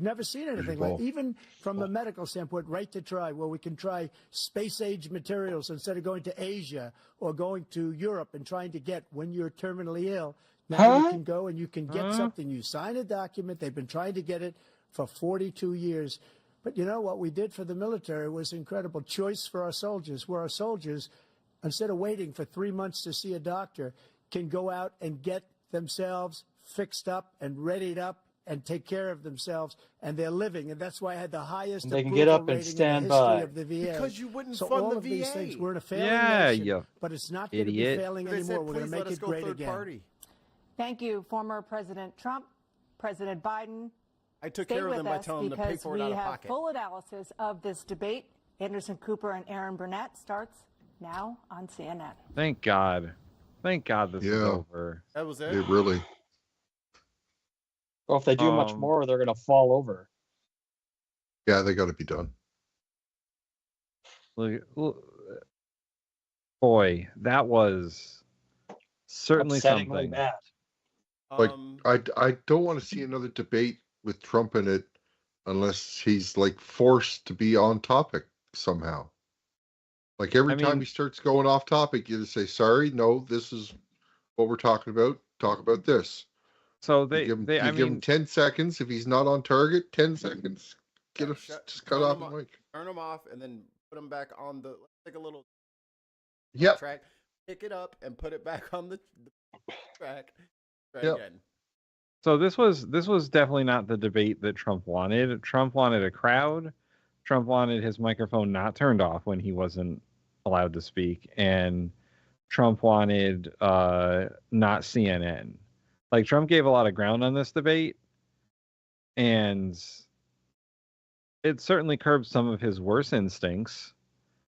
B: never seen anything like. Even from a medical standpoint, right to try, where we can try space-age materials instead of going to Asia or going to Europe and trying to get when you're terminally ill. Now you can go and you can get something. You sign a document. They've been trying to get it for 42 years. But you know what we did for the military was incredible. Choice for our soldiers, where our soldiers, instead of waiting for 3 months to see a doctor, can go out and get themselves fixed up and readied up and take care of themselves, and they're living, and that's why I had the highest
C: they can get up and stand by
B: of the VA.
A: Because you wouldn't
B: fund
A: all
B: the
A: of
B: VA.
A: These
B: things, we're in a failing nation, but it's not going to be
A: Idiot.
B: failing anymore. We're going to make it great again.
A: Party.
F: Thank you, former President Trump, President Biden.
A: I took care of them by telling them to pay for it out of pocket.
F: Because we have full analysis of this debate. Anderson Cooper and Aaron Burnett starts now on CNN.
J: Thank God. Thank God this is over.
A: That was it?
E: It really.
C: Well, if they do much more, they're going to fall over.
E: Yeah, they got to be done.
J: Boy, that was certainly something.
C: Bad.
E: Like, I don't want to see another debate with Trump in it unless he's like forced to be on topic somehow. Like every time he starts going off topic, you just say, "Sorry, no, this is what we're talking about. Talk about this."
J: So
E: give him 10 seconds. If he's not on target, 10 seconds. Just cut off the mic.
A: Turn him off and then put him back on the like a little track. Pick it up and put it back on the track. Again.
J: So this was definitely not the debate that Trump wanted. Trump wanted a crowd. Trump wanted his microphone not turned off when he wasn't allowed to speak, and Trump wanted not CNN. Like, Trump gave a lot of ground on this debate, and it certainly curbed some of his worst instincts.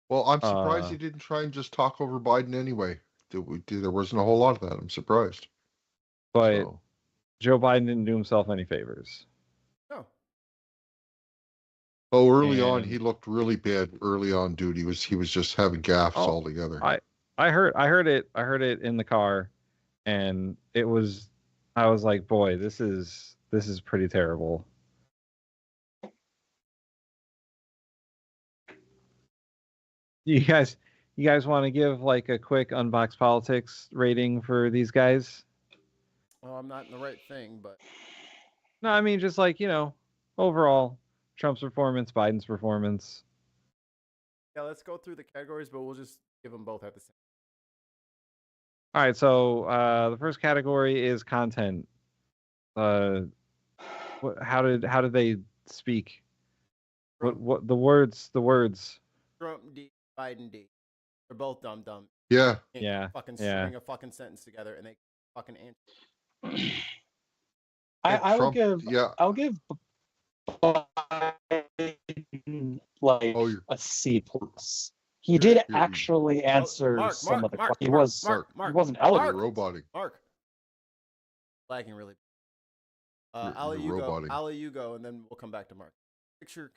E: Well, I'm surprised he didn't try and just talk over Biden anyway. There wasn't a whole lot of that. I'm surprised.
J: But Joe Biden didn't do himself any favors.
A: No.
E: Oh, early on, he looked really bad. Early on, dude, he was just having gaffes altogether.
J: I heard it in the car, and I was like, boy, this is pretty terrible. You guys want to give like a quick Unbox Politics rating for these guys?
A: Well, I'm not in the right thing, but
J: no, I mean just like, overall, Trump's performance, Biden's performance.
A: Yeah, let's go through the categories, but we'll just give them both at the same.
J: All right, so the first category is content. How did they speak? What the words?
A: Trump D, Biden D. They're both dumb.
E: Yeah.
A: Fucking string a fucking sentence together and they fucking answer.
C: I'll give Biden like a C+. He did actually answer some of the questions. He wasn't eloquent.
E: Roboting.
A: Mark. Lagging really. Ali, you go, and then we'll come back to Mark. Picture.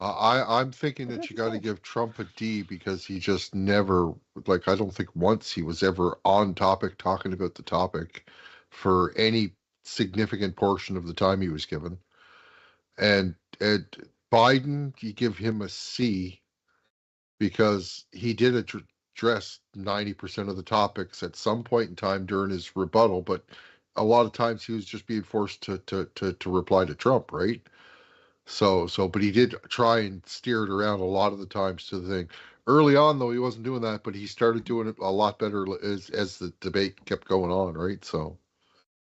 E: I'm thinking that you got to give Trump a D because he just never, like, I don't think once he was ever on topic talking about the topic for any significant portion of the time he was given. And Biden, you give him a C because he did address 90% of the topics at some point in time during his rebuttal, but a lot of times he was just being forced to reply to Trump, right? So, but he did try and steer it around a lot of the times to the thing. Early on, though, he wasn't doing that, but he started doing it a lot better as the debate kept going on, right? So,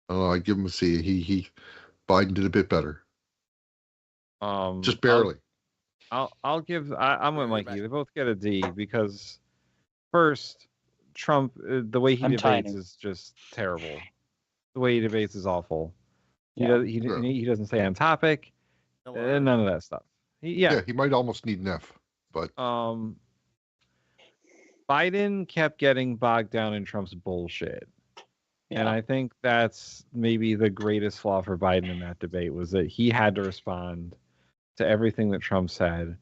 E: I give him a C. Biden did a bit better. Just barely.
J: I'm with Mikey. They both get a D because first, Trump, the way he debates is just terrible. The way he debates is awful. He doesn't stay on topic. None of that stuff. He
E: might almost need an F, but
J: Biden kept getting bogged down in Trump's bullshit. Yeah. And I think that's maybe the greatest flaw for Biden in that debate was that he had to respond to everything that Trump said.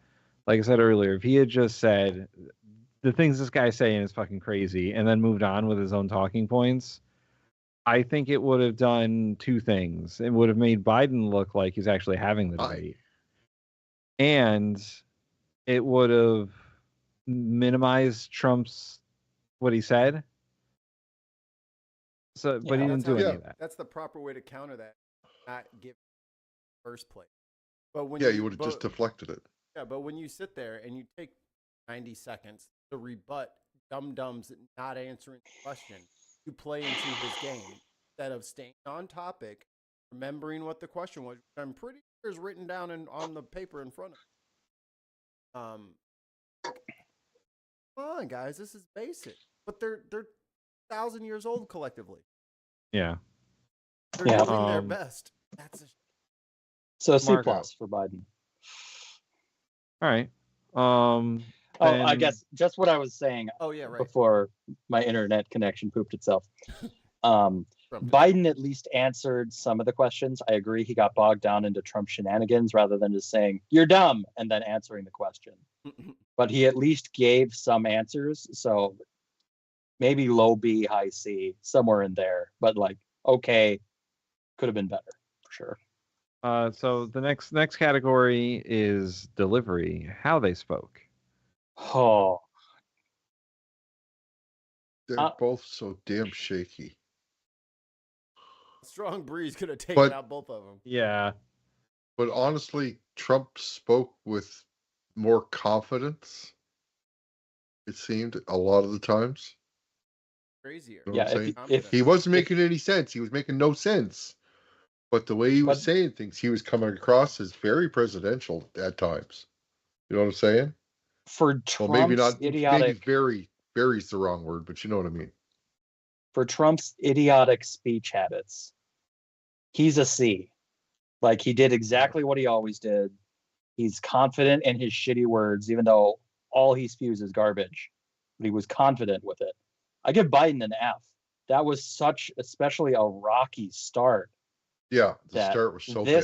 J: Like I said earlier, if he had just said the things this guy's saying is fucking crazy and then moved on with his own talking points, I think it would have done two things. It would have made Biden look like he's actually having the debate. And it would have minimized what he said. So, but he didn't do any of that.
A: That's the proper way to counter that. Not give first place. But when
E: you would have just deflected it.
A: Yeah, but when you sit there and you take 90 seconds to rebut dum-dums not answering the question, you play into his game instead of staying on topic, remembering what the question was, which I'm pretty sure is written down on the paper in front of you. Come on, guys, this is basic. But they're 1,000 years old collectively.
J: Yeah.
A: They're doing their best.
C: So C+ for Biden.
J: All right.
C: I guess just what I was saying before my internet connection pooped itself. Biden at least answered some of the questions. I agree he got bogged down into Trump shenanigans rather than just saying, you're dumb, and then answering the question. But he at least gave some answers. So maybe low B, high C, somewhere in there. But okay, could have been better, for sure.
J: So the next category is delivery, how they spoke.
C: Oh.
E: They're both so damn shaky.
A: Strong breeze could have taken out both of them.
J: Yeah.
E: But honestly, Trump spoke with more confidence, it seemed, a lot of the times.
A: Crazier.
E: You know what I'm saying? He wasn't making any sense. He was making no sense. But the way he was saying things, he was coming across as very presidential at times. You know what I'm saying?
C: For Trump's idiotic...
E: maybe very bury's the wrong word, but you know what I mean.
C: For Trump's idiotic speech habits, he's a C. Like, he did exactly what he always did. He's confident in his shitty words, even though all he spews is garbage. But he was confident with it. I give Biden an F. That was especially a rocky start.
E: Yeah, the start was so bad.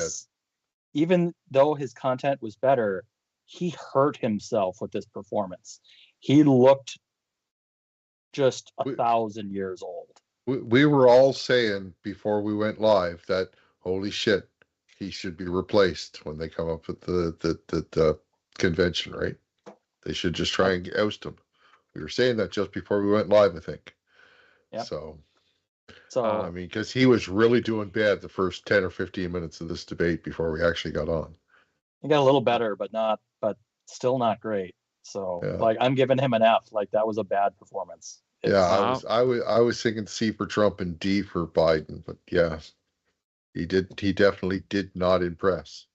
C: Even though his content was better, he hurt himself with this performance. He looked just 1,000 years old.
E: We were all saying before we went live that, holy shit, he should be replaced when they come up with the convention, right? They should just try and oust him. We were saying that just before we went live, I think.
C: Yep.
E: So I mean, because he was really doing bad the first 10 or 15 minutes of this debate before we actually got on.
C: He got a little better, but still not great. So like, I'm giving him an F. Like, that was a bad performance.
E: I was thinking C for Trump and D for Biden, but yeah, he definitely did not impress.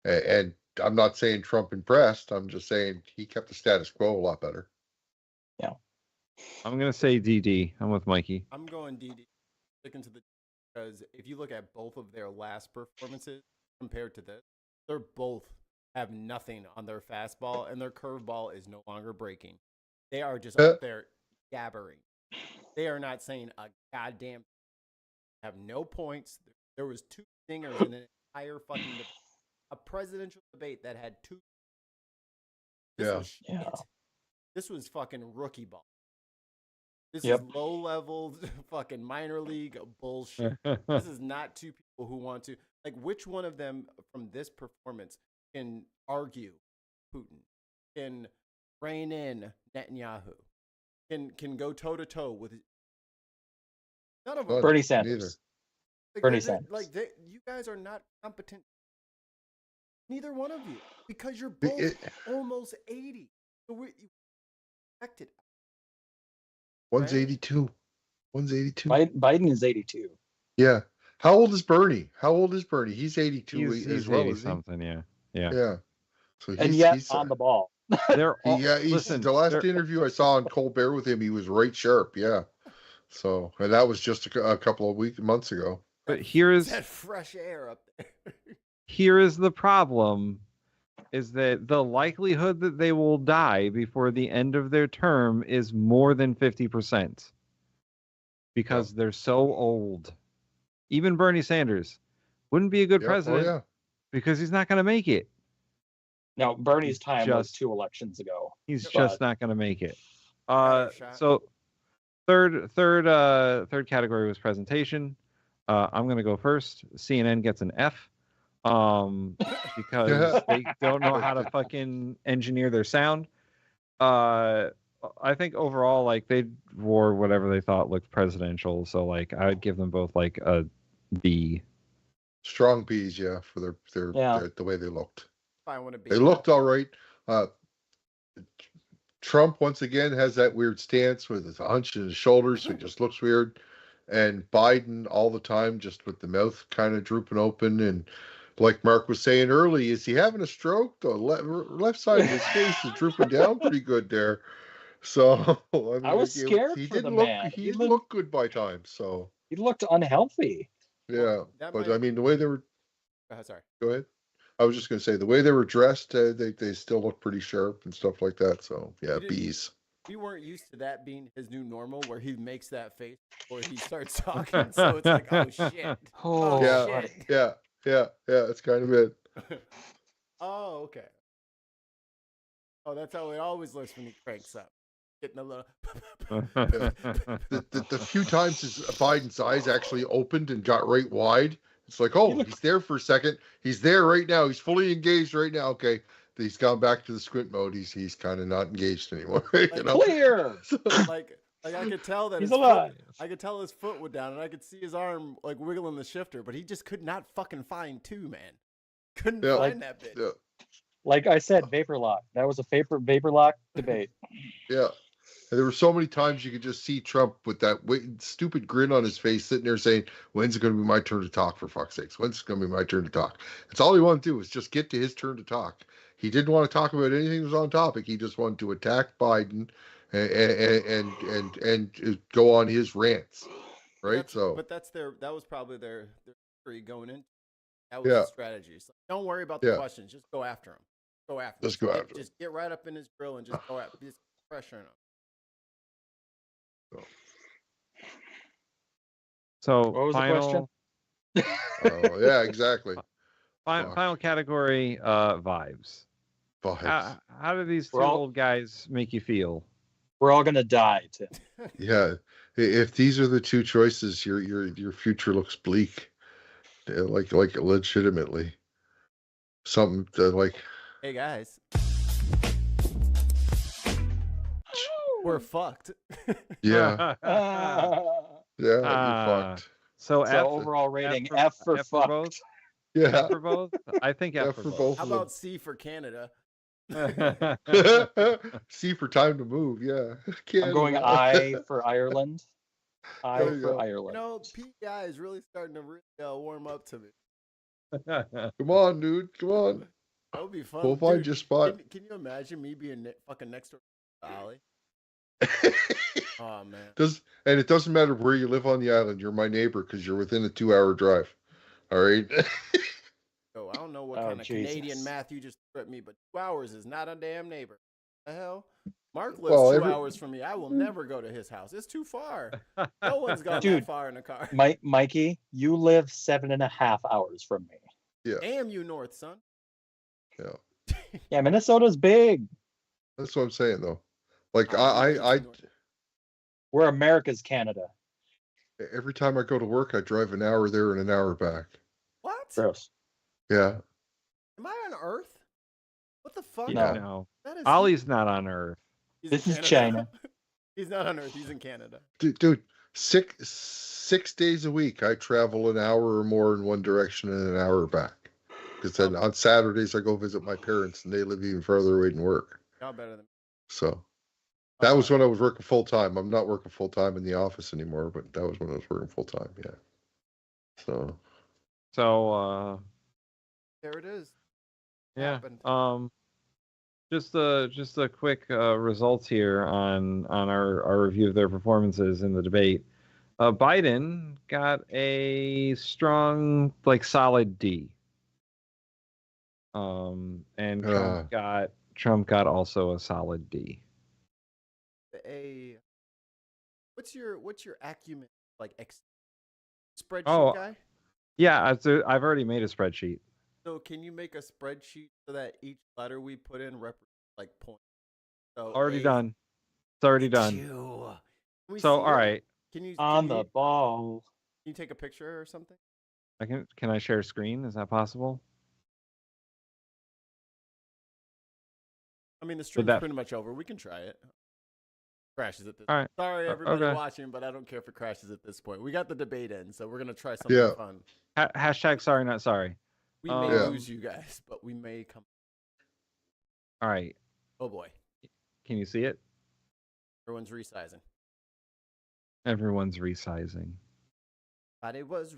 E: And I'm not saying Trump impressed. I'm just saying he kept the status quo a lot better.
C: Yeah.
J: I'm gonna say DD. I'm with Mikey.
A: I'm going DD. Sticking to the, because if you look at both of their last performances compared to this, they're both have nothing on their fastball, and their curveball is no longer breaking. They are just up there gabbering. They are not saying a goddamn. Have no points. There was 2 singers in an entire fucking debate. A presidential debate that had 2. This was shit. This was fucking rookie ball. This is low level fucking minor league bullshit. This is not 2 people who want to, like, which one of them from this performance can argue Putin, can rein in Netanyahu, can go toe to toe with none of them.
C: Bernie Sanders.
A: Like,
C: Bernie Sanders.
A: Like, you guys are not competent. Neither one of you, because you're both almost 80. So we expected.
E: One's 82. One's 82.
C: Biden is 82.
E: Yeah. How old is Bernie? He's 82
J: he's
E: as well,
J: 80
E: is he?
J: something, yeah.
E: So
C: he's on the ball.
E: Listen, the last interview I saw on Colbert with him, he was right sharp. Yeah. So, and that was just a couple of months ago.
J: But here's
A: that fresh air up there.
J: Here is the problem, is that the likelihood that they will die before the end of their term is more than 50%. Because they're so old. Even Bernie Sanders wouldn't be a good president because he's not going to make it.
C: No, Bernie's time was 2 elections ago.
J: He's just not going to make it. So third category was presentation. I'm going to go first. CNN gets an F. Because they don't know how to fucking engineer their sound. I think overall, like, they wore whatever they thought looked presidential. So, like, I would give them both like a B.
E: Strong B's, for their the way they looked.
A: I want to be.
E: They looked all right. Trump once again has that weird stance with his hunch in his shoulders, so he just looks weird. And Biden all the time, just with the mouth kind of drooping open, and like Mark was saying early, is he having a stroke? The left side of his face is drooping down pretty good there. So I mean,
C: I was scared. He didn't look.
E: He didn't look good by times. So
C: he looked unhealthy.
E: Yeah, but I mean, the way they were.
A: Sorry.
E: Go ahead. I was just going to say the way they were dressed, they still look pretty sharp and stuff like that. So yeah, B's.
A: We weren't used to that being his new normal, where he makes that face before he starts talking. So it's like, oh shit.
E: Yeah. That's kind of it.
A: Oh, okay. Oh, that's how it always looks when he cranks up. Getting a little.
E: the few times Biden's eyes actually opened and got right wide, it's like, oh, he's there for a second. He's there right now. He's fully engaged right now. Okay. He's gone back to the squint mode. He's kind of not engaged anymore.
C: Like, you know? Clear.
A: like I could tell that
C: he's alive.
A: I could tell his foot was down, and I could see his arm like wiggling the shifter, but he just could not fucking find 2, man. Couldn't find that bit.
E: Yeah.
C: Like I said, vapor lock. That was a vapor lock debate.
E: Yeah. And there were so many times you could just see Trump with that stupid grin on his face, sitting there saying, when's it going to be my turn to talk, for fuck's sakes? When's it going to be my turn to talk? That's all he wanted to do, was just get to his turn to talk. He didn't want to talk about anything that was on topic. He just wanted to attack Biden and go on his rants, right?
A: But that was probably their theory going in. That was the strategy. So don't worry about the questions. Just go after him. Go after him.
E: Let's go after him.
A: Just get right up in his grill and just go after him. Just pressure him.
J: So
C: what was the
J: question?
E: Yeah, exactly.
J: Final category, vibes. How do these two old guys make you feel?
C: We're all gonna die, Tim.
E: Yeah, if these are the two choices, your future looks bleak. Like legitimately, something like.
A: Hey guys, we're fucked.
E: Yeah. Yeah, fucked.
C: So overall rating F for fucked.
J: Both?
E: Yeah.
J: F for both? I think F for both.
A: How about C for Canada?
E: C for time to move, yeah.
C: I'm going I for Ireland. I for Ireland.
A: You know, PEI is really starting to warm up to me.
E: Come on, dude. Come on.
A: That would be fun.
E: We'll find your spot.
A: Can you imagine me being fucking next door to the alley? Oh man.
E: And it doesn't matter where you live on the island. You're my neighbor because you're within a 2-hour drive. All right.
A: I don't know what kind of Canadian math you just threw at me, but 2 hours is not a damn neighbor. The hell? Mark lives 2 hours from me. I will never go to his house. It's too far. No one's gone that far in a car.
C: Mikey, you live 7.5 hours from me.
E: Yeah.
A: Damn you, North, son.
E: Yeah.
C: Yeah, Minnesota's big.
E: That's what I'm saying, though. Like
C: we're America's Canada.
E: Every time I go to work, I drive an hour there and an hour back.
A: What?
C: Gross.
E: Yeah.
A: Am I on Earth? What the fuck?
J: No. Ollie's not on Earth.
C: This is China.
A: He's not on Earth. He's in Canada.
E: Dude, six days a week, I travel an hour or more in one direction and an hour back. Because then on Saturdays, I go visit my parents, and they live even further away than work.
A: Y'all better than me.
E: So that was when I was working full time. I'm not working full time in the office anymore, but that was when I was working full time. Yeah.
J: So
A: there it is.
J: Yeah. Just a quick results here on our review of their performances in the debate. Biden got a strong, solid D. And Trump got also a solid D.
A: What's your acumen spreadsheet guy?
J: Yeah, I've already made a spreadsheet.
A: So can you make a spreadsheet so that each letter we put in represents points? So
J: already done. It's already done. So all right.
A: Can you
C: the ball?
A: Can you take a picture or something?
J: Can I share screen? Is that possible?
A: I mean, the stream's pretty much over. We can try it. Crashes at this point.
J: Right.
A: Sorry, everybody watching, but I don't care if it crashes at this point. We got the debate in, so we're going to try something fun.
J: Hashtag sorry, not sorry.
A: We may lose you guys, but we may come.
J: All right.
A: Oh, boy.
J: Can you see it?
A: Everyone's resizing.
J: Everyone's resizing.
A: But it was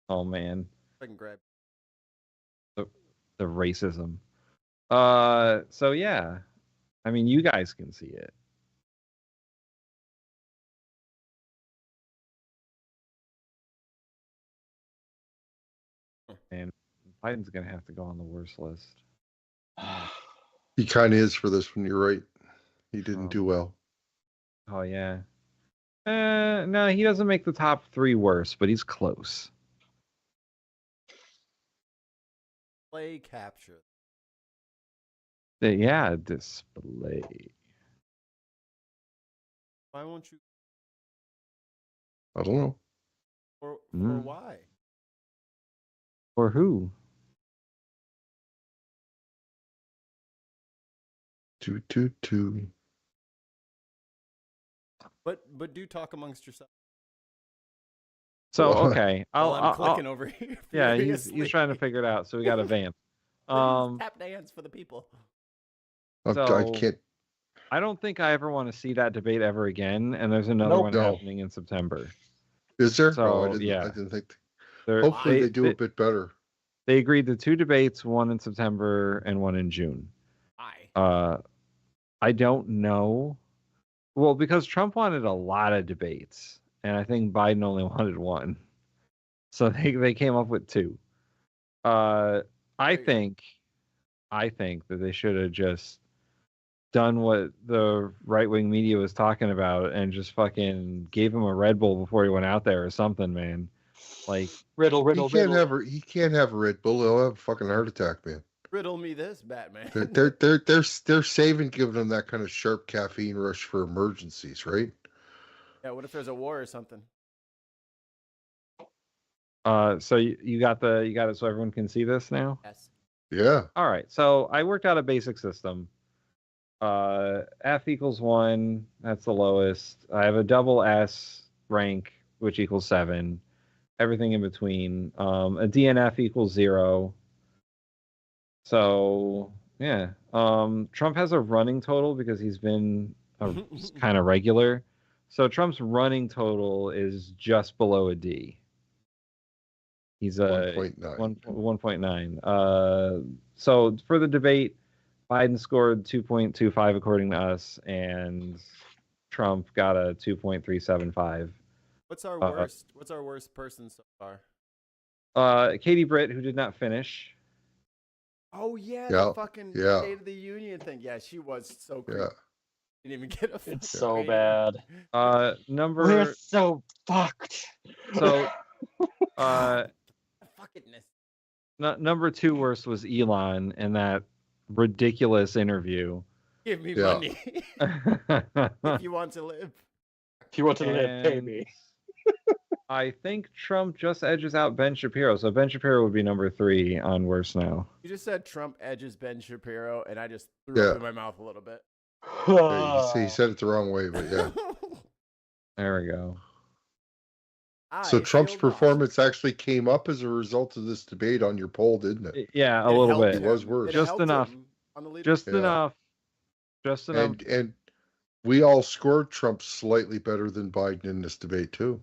J: Oh, man.
A: I can grab
J: the racism. So yeah, I mean, you guys can see it. And Biden's gonna have to go on the worst list.
E: He kind of is for this one. You're right. He didn't do well.
J: Oh yeah. No, he doesn't make the top 3 worst, but he's close.
A: Display capture.
J: Yeah, display.
A: Why won't you?
E: I don't know.
A: For why?
J: For who?
E: Two.
A: But do talk amongst yourselves.
J: So okay,
A: I'm clicking over here.
J: Yeah, he's trying to figure it out. So we got a vamp.
A: Tap dance for the people.
E: I can't.
J: I don't think I ever want to see that debate ever again. And there's another one happening in September.
E: Is there?
J: So
E: I didn't think. Hopefully they do a bit better.
J: They agreed to 2 debates, one in September and one in June.
A: Why?
J: I don't know. Well, because Trump wanted a lot of debates, and I think Biden only wanted 1. So they came up with 2. I think that they should have just done what the right-wing media was talking about and just fucking gave him a Red Bull before he went out there or something, man. Like
C: riddle.
E: He can't have a Red Bull. He'll have a fucking heart attack, man.
A: Riddle me this, Batman.
E: They're saving giving him that kind of sharp caffeine rush for emergencies, right?
A: Yeah. What if there's a war or something?
J: So you got it so everyone can see this now?
A: Yes.
E: Yeah.
J: All right. So I worked out a basic system. F equals 1. That's the lowest. I have a double S rank, which equals 7. Everything in between. A DNF equals 0. So yeah. Trump has a running total because he's been kind of regular. So Trump's running total is just below a D. He's a 1.9. So for the debate, Biden scored 2.25 according to us, and Trump got a 2.375.
A: What's our worst? What's our worst person so far?
J: Katie Britt, who did not finish.
A: Oh yeah, the fucking State of the Union thing. Yeah, she was so great.
E: Yeah.
A: Didn't even get a.
C: It's so bad.
J: We're
C: so fucked.
J: So,
A: fuckiness.
J: Number 2 worst was Elon in that ridiculous interview.
A: Give me money if you want to live.
C: If you want to live, pay me.
J: I think Trump just edges out Ben Shapiro. So Ben Shapiro would be number 3 on worst now.
A: You just said Trump edges Ben Shapiro, and I just threw up in my mouth a little bit.
E: He said it the wrong way, but yeah.
J: There we go.
E: So Trump's performance actually came up as a result of this debate on your poll, didn't it?
J: Yeah, a little bit.
E: It was worse.
J: Just enough. Just enough.
E: And we all scored Trump slightly better than Biden in this debate too.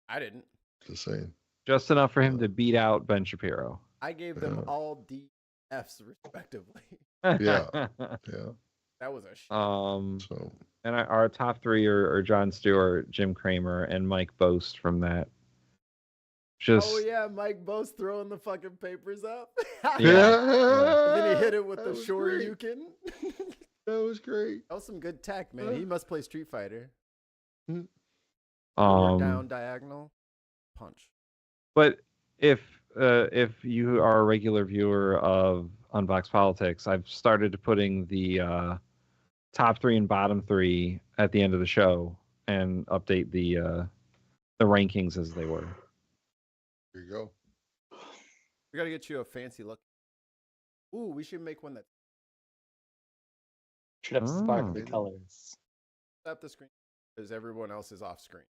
A: I didn't.
E: Just saying.
J: Just enough for him to beat out Ben Shapiro.
A: I gave them all DFs respectively.
E: Yeah.
A: That was a shit.
J: And our top 3 are Jon Stewart, Jim Cramer, and Mike Bost from that.
A: Oh yeah, Mike Bost throwing the fucking papers up. And then he hit it with the Shoryuken.
E: That was great.
A: That was some good tech, man. He must play Street Fighter.
J: Down
A: diagonal punch.
J: But if you are a regular viewer of Unbox Politics, I've started putting the top 3 and bottom 3 at the end of the show and update the rankings as they were.
E: There you go.
A: We gotta get you a fancy look. Ooh, we should make one that
C: should have sparkly colors.
A: Stop the screen because everyone else is off screen.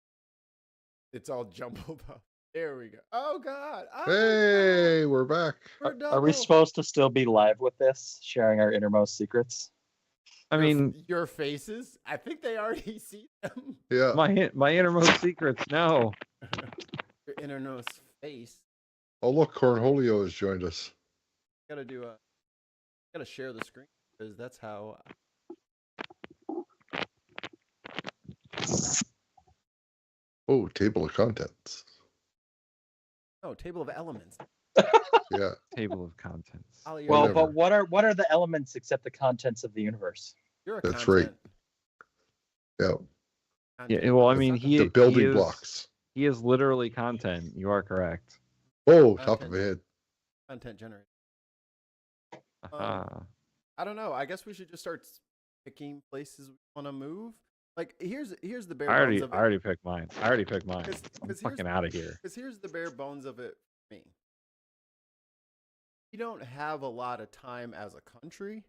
A: It's all jumbled up. There we go. Oh God!
E: Hey, we're back.
C: Are we supposed to still be live with this, sharing our innermost secrets?
J: I mean,
A: your faces. I think they already see them.
E: Yeah.
J: My innermost secrets. No.
A: Your innermost face.
E: Oh look, Cornholio has joined us.
A: Gotta share the screen because that's how.
E: Oh, table of contents.
A: Oh, table of elements.
E: Yeah.
J: Table of contents.
C: Well, but what are the elements except the contents of the universe?
E: That's right. Yeah.
J: Yeah. Well, I mean,
E: the building blocks.
J: He is literally content. You are correct.
E: Oh, top of my head.
A: Content generator. I don't know. I guess we should just start picking places we want to move. Like here's the bare bones of it.
J: I already picked mine. I'm fucking out of here.
A: Because here's the bare bones of it for me. We don't have a lot of time as a country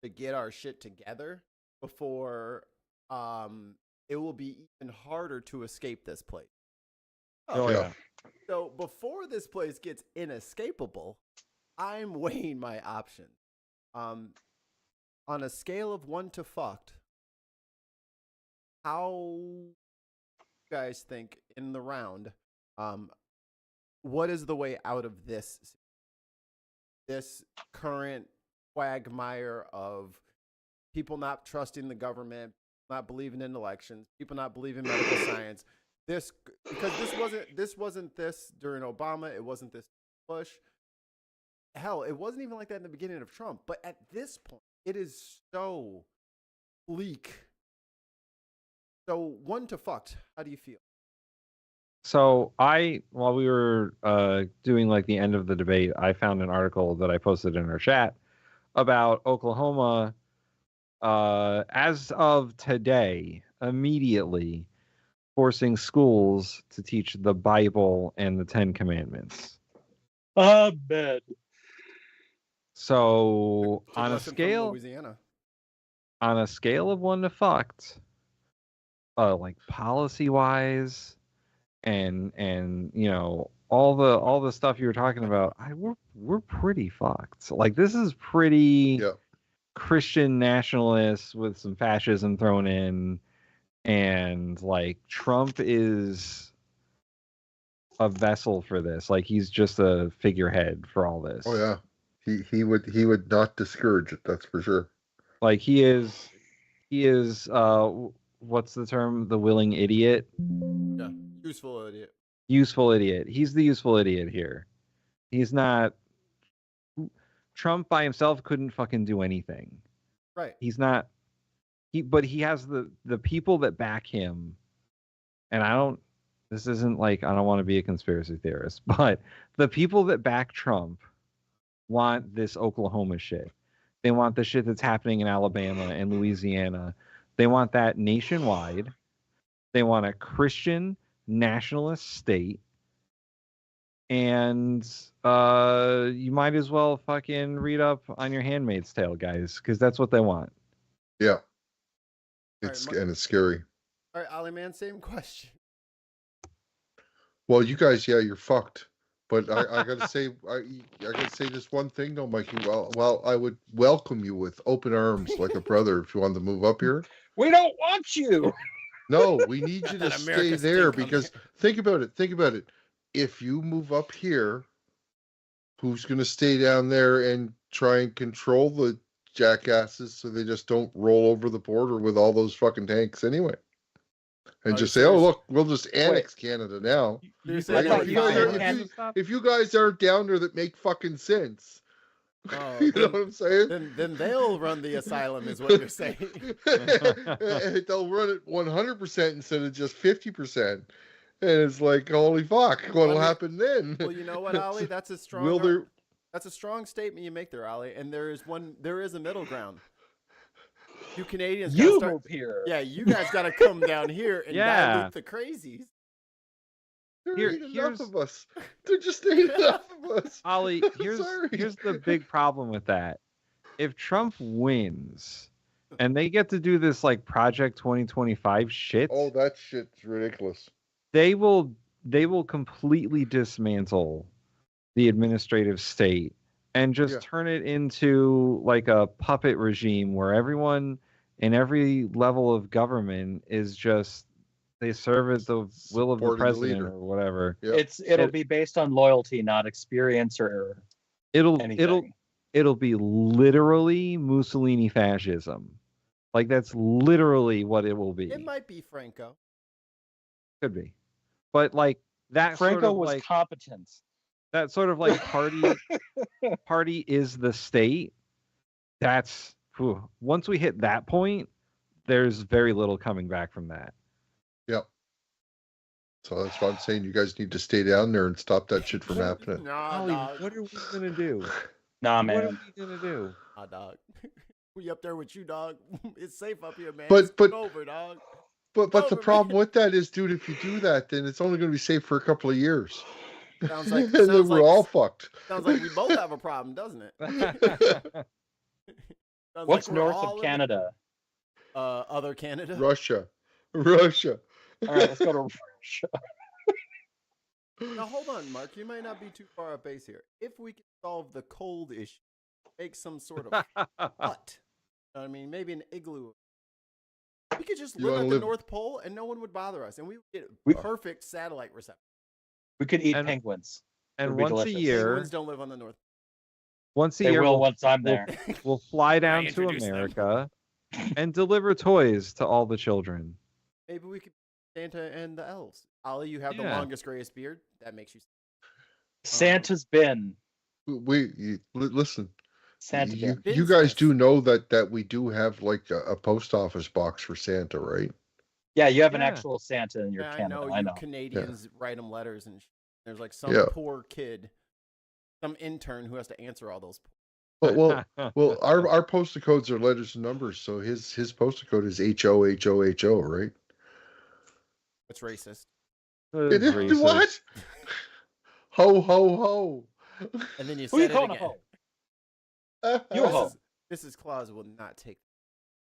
A: to get our shit together before it will be even harder to escape this place.
J: Oh yeah.
A: So before this place gets inescapable, I'm weighing my options. On a scale of 1 to fucked, how you guys think in the round what is the way out of this current quagmire of people not trusting the government, not believing in elections, people not believing in medical science? Because this wasn't this during Obama, it wasn't this Bush. Hell, it wasn't even like that in the beginning of Trump. But at this point, it is so bleak. So one to fucked. How do you feel?
J: So while we were doing like the end of the debate, I found an article that I posted in our chat about Oklahoma. As of today, immediately forcing schools to teach the Bible and the 10 Commandments.
C: Bed.
J: So on a scale of one to fucked, like policy wise, and you know all the stuff you were talking about, we're pretty fucked. Like this is pretty Christian nationalist with some fascism thrown in, and like Trump is a vessel for this. Like he's just a figurehead for all this.
E: Oh yeah. He would not discourage it, that's for sure.
J: Like he is what's the term? The willing idiot?
A: Yeah. Useful idiot.
J: Useful idiot. He's the useful idiot here. He's not Trump by himself couldn't fucking do anything.
A: Right.
J: He's not but he has the people that back him. And this isn't like I don't want to be a conspiracy theorist, but the people that back Trump want this Oklahoma shit. They want the shit that's happening in Alabama and Louisiana. They want that nationwide. They want a Christian nationalist state. And you might as well fucking read up on your Handmaid's Tale, guys, because that's what they want.
E: Yeah. It's scary.
A: All right, Ollie, man, same question.
E: Well, you guys, yeah, you're fucked. But I gotta say, I gotta say this one thing, though, Mikey. Well, I would welcome you with open arms, like a brother, if you wanted to move up here.
C: We don't want you.
E: No, we need you to stay there because think about it. If you move up here, who's going to stay down there and try and control the jackasses so they just don't roll over the border with all those fucking tanks anyway? And just say, oh, look, we'll just annex Canada now. If you guys aren't down there that make fucking sense, you know what I'm saying?
A: Then they'll run the asylum, is what you're saying.
E: They'll run it 100% instead of just 50%. And it's like, holy fuck, what'll happen then?
A: Well, you know what, Ollie? That's a strong statement you make there, Ollie. And there is a middle ground. You Canadians,
C: move here.
A: Yeah, you guys got to come down here and dilute the crazies.
E: There ain't enough of us. There just ain't enough of us.
J: Ollie, here's the big problem with that. If Trump wins, and they get to do this like Project 2025 shit.
E: Oh, that shit's ridiculous.
J: They will completely dismantle the administrative state and just turn it into like a puppet regime where everyone in every level of government is just they serve at the will of the president or whatever.
C: Yep. It'll be based on loyalty, not experience or anything.
J: It'll be literally Mussolini fascism. Like that's literally what it will be.
A: It might be Franco.
J: Could be. But like that
C: Franco
J: sort of
C: was
J: like
C: competent.
J: That sort of like party is the state. That's once we hit that point, there's very little coming back from that.
E: Yep. So that's what I'm saying. You guys need to stay down there and stop that shit from happening.
J: What are we gonna do?
C: Nah, man.
J: What are we gonna do?
A: Dog. We up there with you, dog. It's safe up here, man.
E: But
A: over, dog.
E: But the problem with that is, dude, if you do that, then it's only going to be safe for a couple of years.
A: Sounds like
E: and then we're all fucked.
A: Sounds like we both have a problem, doesn't it?
C: What's north of Canada?
A: Other Canada?
E: Russia.
C: All right, let's go to Russia.
A: Now, hold on, Mark. You might not be too far off base here. If we can solve the cold issue, make some sort of hut. I mean, maybe an igloo. We could just live at the North Pole and no one would bother us. And we would get perfect satellite reception.
C: We could eat penguins.
J: And once a year,
A: penguins don't live on the North.
J: Once a year,
C: once I'm there.
J: We'll fly down to America and deliver toys to all the children.
A: Maybe we could Santa and the elves. Ollie, you have the longest, grayest beard. That makes you.
C: Santa's bin.
E: Listen.
C: Santa
E: you guys do know that we do have like a post office box for Santa, right?
C: Yeah, you have an actual Santa in your Canada.
A: I know. Canadians write them letters, and there's like some poor kid, some intern who has to answer all those.
E: Well, our postal codes are letters and numbers, so his postal code is HOHOHO, right?
A: It's racist.
E: It is racist. What? Ho ho ho!
A: And then you
C: said
A: it
C: again. You're a hoe.
A: Mrs. Claus will not take.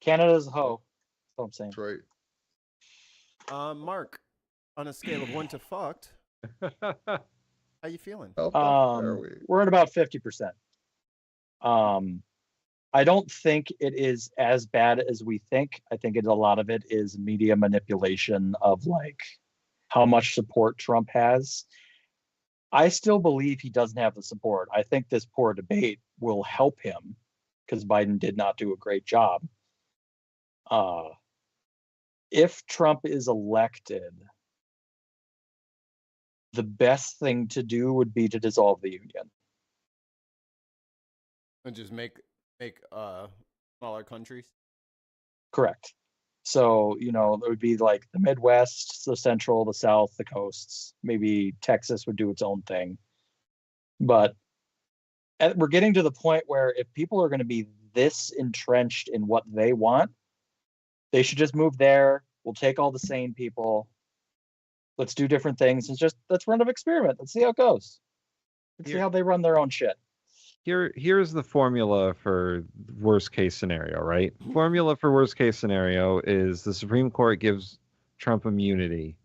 C: Canada's a hoe. That's what I'm saying.
E: That's right.
A: Mark, on a scale of 1 to fucked, how you feeling?
C: We're at about 50%. I don't think it is as bad as we think. I think a lot of it is media manipulation of like how much support Trump has. I still believe he doesn't have the support. I think this poor debate will help him because Biden did not do a great job. If Trump is elected, the best thing to do would be to dissolve the union.
A: And just make smaller countries?
C: Correct. So, it would be like the Midwest, the Central, the South, the coasts. Maybe Texas would do its own thing. But we're getting to the point where if people are going to be this entrenched in what they want, they should just move there. We'll take all the sane people. Let's do different things. Let's run an experiment. Let's see how it goes. Let's see how they run their own shit.
J: Here's the formula for worst case scenario, right? Formula for worst case scenario is the Supreme Court gives Trump immunity.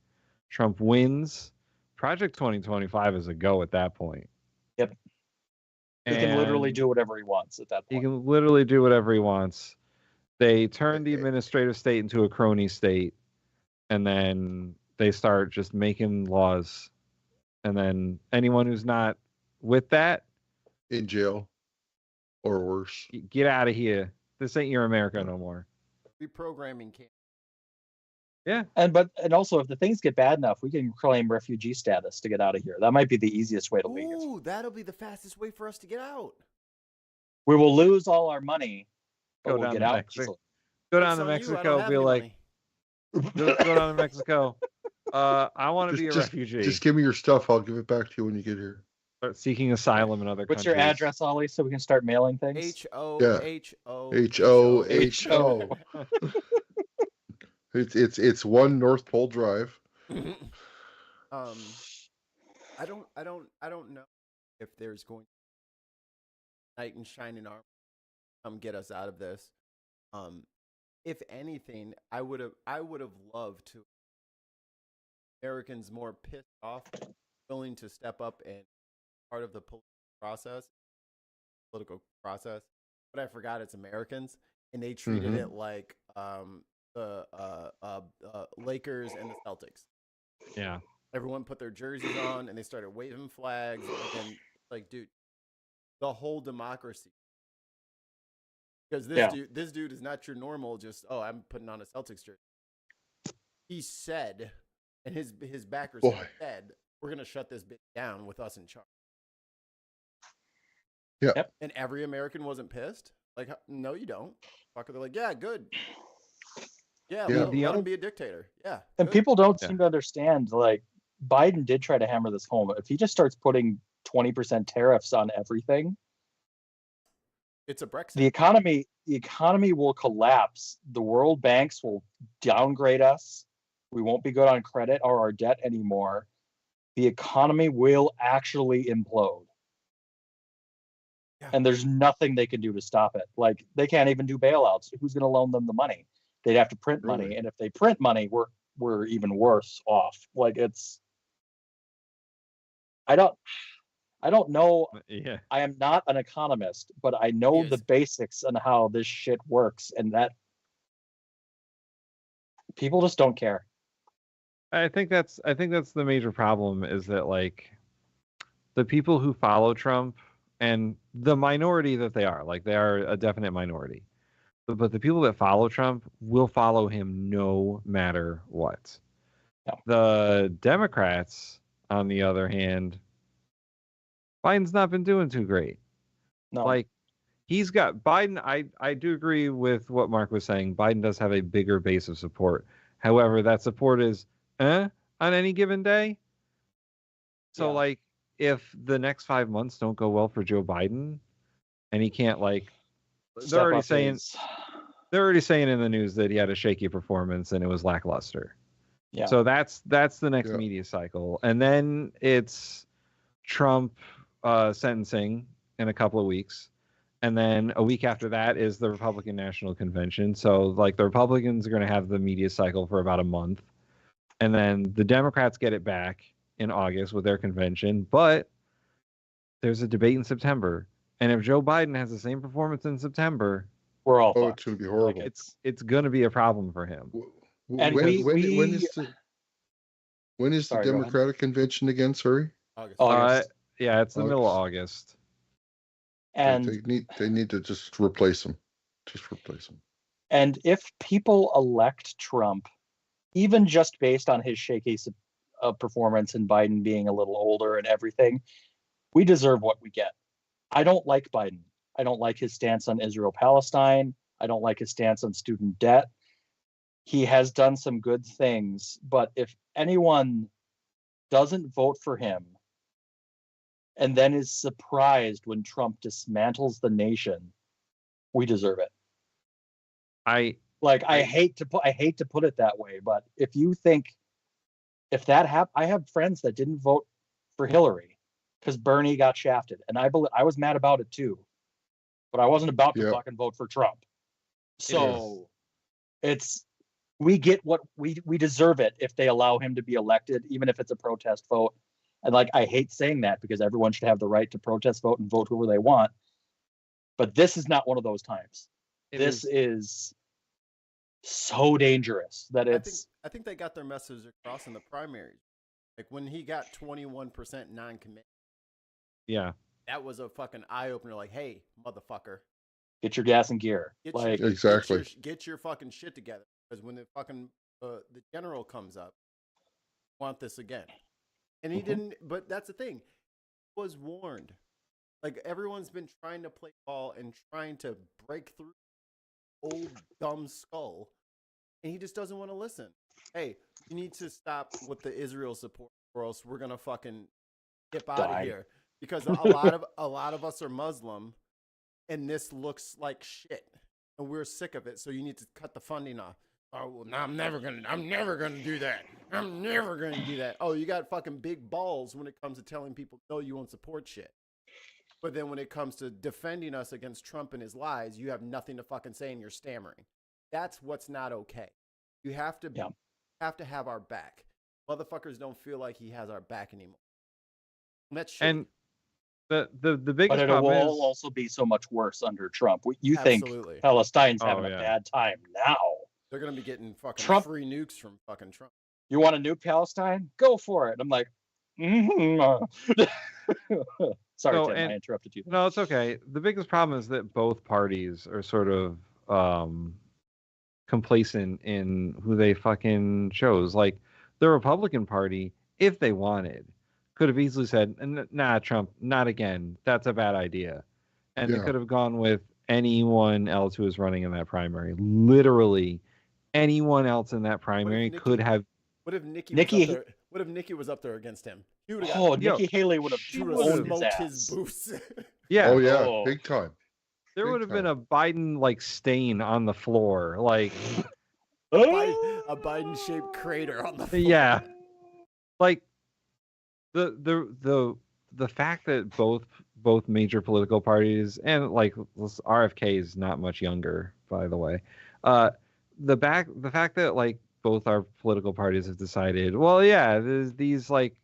J: Trump wins. Project 2025 is a go at that point.
C: Yep. He can literally do whatever he wants at that point.
J: He can literally do whatever he wants. They turn the administrative state into a crony state, and then they start just making laws. And then anyone who's not with that,
E: in jail or worse.
J: Get out of here. This ain't your America no more.
A: Reprogramming camp.
J: Yeah.
C: And also if the things get bad enough, we can claim refugee status to get out of here. That might be the easiest way to leave.
A: Ooh, that'll be the fastest way for us to get out.
C: We will lose all our money, but we'll get out.
J: Go down to Mexico, be like, go down to Mexico. I want to be a refugee.
E: Just give me your stuff. I'll give it back to you when you get here.
J: Start seeking asylum in other countries.
C: What's your address, Ollie, so we can start mailing things?
E: HOHO. It's 1 North Pole Drive.
A: I don't know if there's going to be knight in shining armor come get us out of this. If anything, I would have loved to Americans more pissed off, willing to step up and part of the political process, but I forgot it's Americans, and they treated it like the Lakers and the Celtics.
J: Yeah,
A: everyone put their jerseys on and they started waving flags, and like, dude, the whole democracy. Because this dude is not your normal. Just I'm putting on a Celtics jersey. He said, and his backers said, "We're gonna shut this bitch down with us in charge."
E: Yeah.
C: Yep.
A: And every American wasn't pissed. Like, no, you don't. Fucker, they're like, yeah, good. Yeah, let him be a dictator. Yeah.
C: And people don't seem to understand. Like, Biden did try to hammer this home. If he just starts putting 20% tariffs on everything,
A: it's a Brexit.
C: The economy will collapse. The world banks will downgrade us. We won't be good on credit or our debt anymore. The economy will actually implode. Yeah. And there's nothing they can do to stop it. Like, they can't even do bailouts. Who's going to loan them the money? They'd have to print money. And if they print money, we're even worse off. Like, I don't know.
J: Yeah.
C: I am not an economist, but I know the basics on how this shit works, and that people just don't care.
J: I think that's the major problem, is that, like, the people who follow Trump and the minority that they are, like they are a definite minority, but the people that follow Trump will follow him no matter what.
C: Yeah.
J: The Democrats, on the other hand, Biden's not been doing too great.
C: No.
J: Like, he's got Biden. I do agree with what Mark was saying. Biden does have a bigger base of support. However, that support is on any given day. So, like, if the next 5 months don't go well for Joe Biden, and he can't, like, they're already saying in the news that he had a shaky performance and it was lackluster.
C: Yeah.
J: So that's the next media cycle, and then it's Trump sentencing in a couple of weeks. And then a week after that is the Republican National Convention. So, like, the Republicans are going to have the media cycle for about a month. And then the Democrats get it back in August with their convention. But there's a debate in September. And if Joe Biden has the same performance in September,
C: we're all
E: it's going to be horrible.
J: Like, it's going to be a problem for him.
E: And when is the Democratic convention again? Sorry?
C: August.
J: Yeah, it's the middle of August.
C: And
E: they need to just replace him. Just replace him.
C: And if people elect Trump, even just based on his shaky performance and Biden being a little older and everything, we deserve what we get. I don't like Biden. I don't like his stance on Israel-Palestine. I don't like his stance on student debt. He has done some good things, but if anyone doesn't vote for him and then is surprised when Trump dismantles the nation, we deserve it. I hate to put it that way, but if you think if that happened, I have friends that didn't vote for Hillary because Bernie got shafted, and I was mad about it too, but I wasn't about to fucking vote for Trump. So we get what we deserve it if they allow him to be elected, even if it's a protest vote. And like, I hate saying that because everyone should have the right to protest vote and vote whoever they want. But this is not one of those times. This is so dangerous that it's.
A: I think they got their message across in the primaries. Like when he got 21% non-commit.
J: Yeah.
A: That was a fucking eye opener. Like, hey, motherfucker,
C: get your gas and gear.
A: Get your fucking shit together. Because when the fucking the general comes up, want this again. And he didn't, but that's the thing. He was warned. Like, everyone's been trying to play ball and trying to break through old dumb skull, and he just doesn't want to listen. Hey, you need to stop with the Israel support, or else we're gonna fucking dip out of here. Because a lot of us are Muslim, and this looks like shit, and we're sick of it. So you need to cut the funding off. Oh, well, no, I'm never gonna do that. I'm never gonna do that. Oh, you got fucking big balls when it comes to telling people no, you won't support shit. But then when it comes to defending us against Trump and his lies, you have nothing to fucking say and you're stammering. That's what's not okay. You have to have our back. Motherfuckers don't feel like he has our back anymore. And that's shit. And
J: the biggest
C: problem will also be so much worse under Trump. You think Palestine's having a bad time now?
A: They're going to be getting fucking free nukes from fucking Trump.
C: You want to nuke Palestine? Go for it. I'm like, Sorry, Tim, I interrupted you.
J: No, it's okay. The biggest problem is that both parties are sort of complacent in who they fucking chose. Like, the Republican Party, if they wanted, could have easily said, nah, Trump, not again. That's a bad idea. And they could have gone with anyone else who was running in that primary. Literally anyone else in that primary could have.
A: What if Nikki was up there against him?
C: Nikki Haley would have
A: smoked his boots.
J: Yeah.
E: Oh yeah, big time.
J: There would have been a Biden like stain on the floor, like
A: a Biden-shaped crater on the floor.
J: Yeah. Like the fact that both major political parties, and like RFK is not much younger, by the way. The fact that like both our political parties have decided, well, yeah, there's these like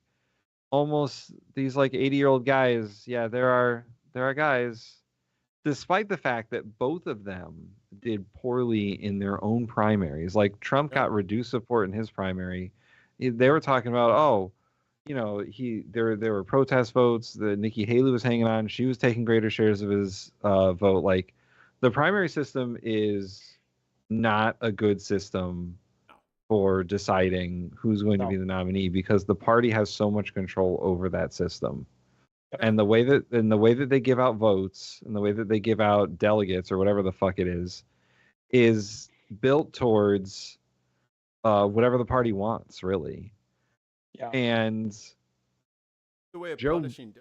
J: 80-year-old guys. Yeah, there are guys, despite the fact that both of them did poorly in their own primaries. Like Trump got reduced support in his primary. They were talking about, there were protest votes. The Nikki Haley was hanging on. She was taking greater shares of his vote. Like, the primary system is not a good system for deciding who's going to be the nominee, because the party has so much control over that system. And the way that they give out votes and the way that they give out delegates or whatever the fuck it is built towards whatever the party wants, really.
C: Yeah.
J: And
A: the way of punishing.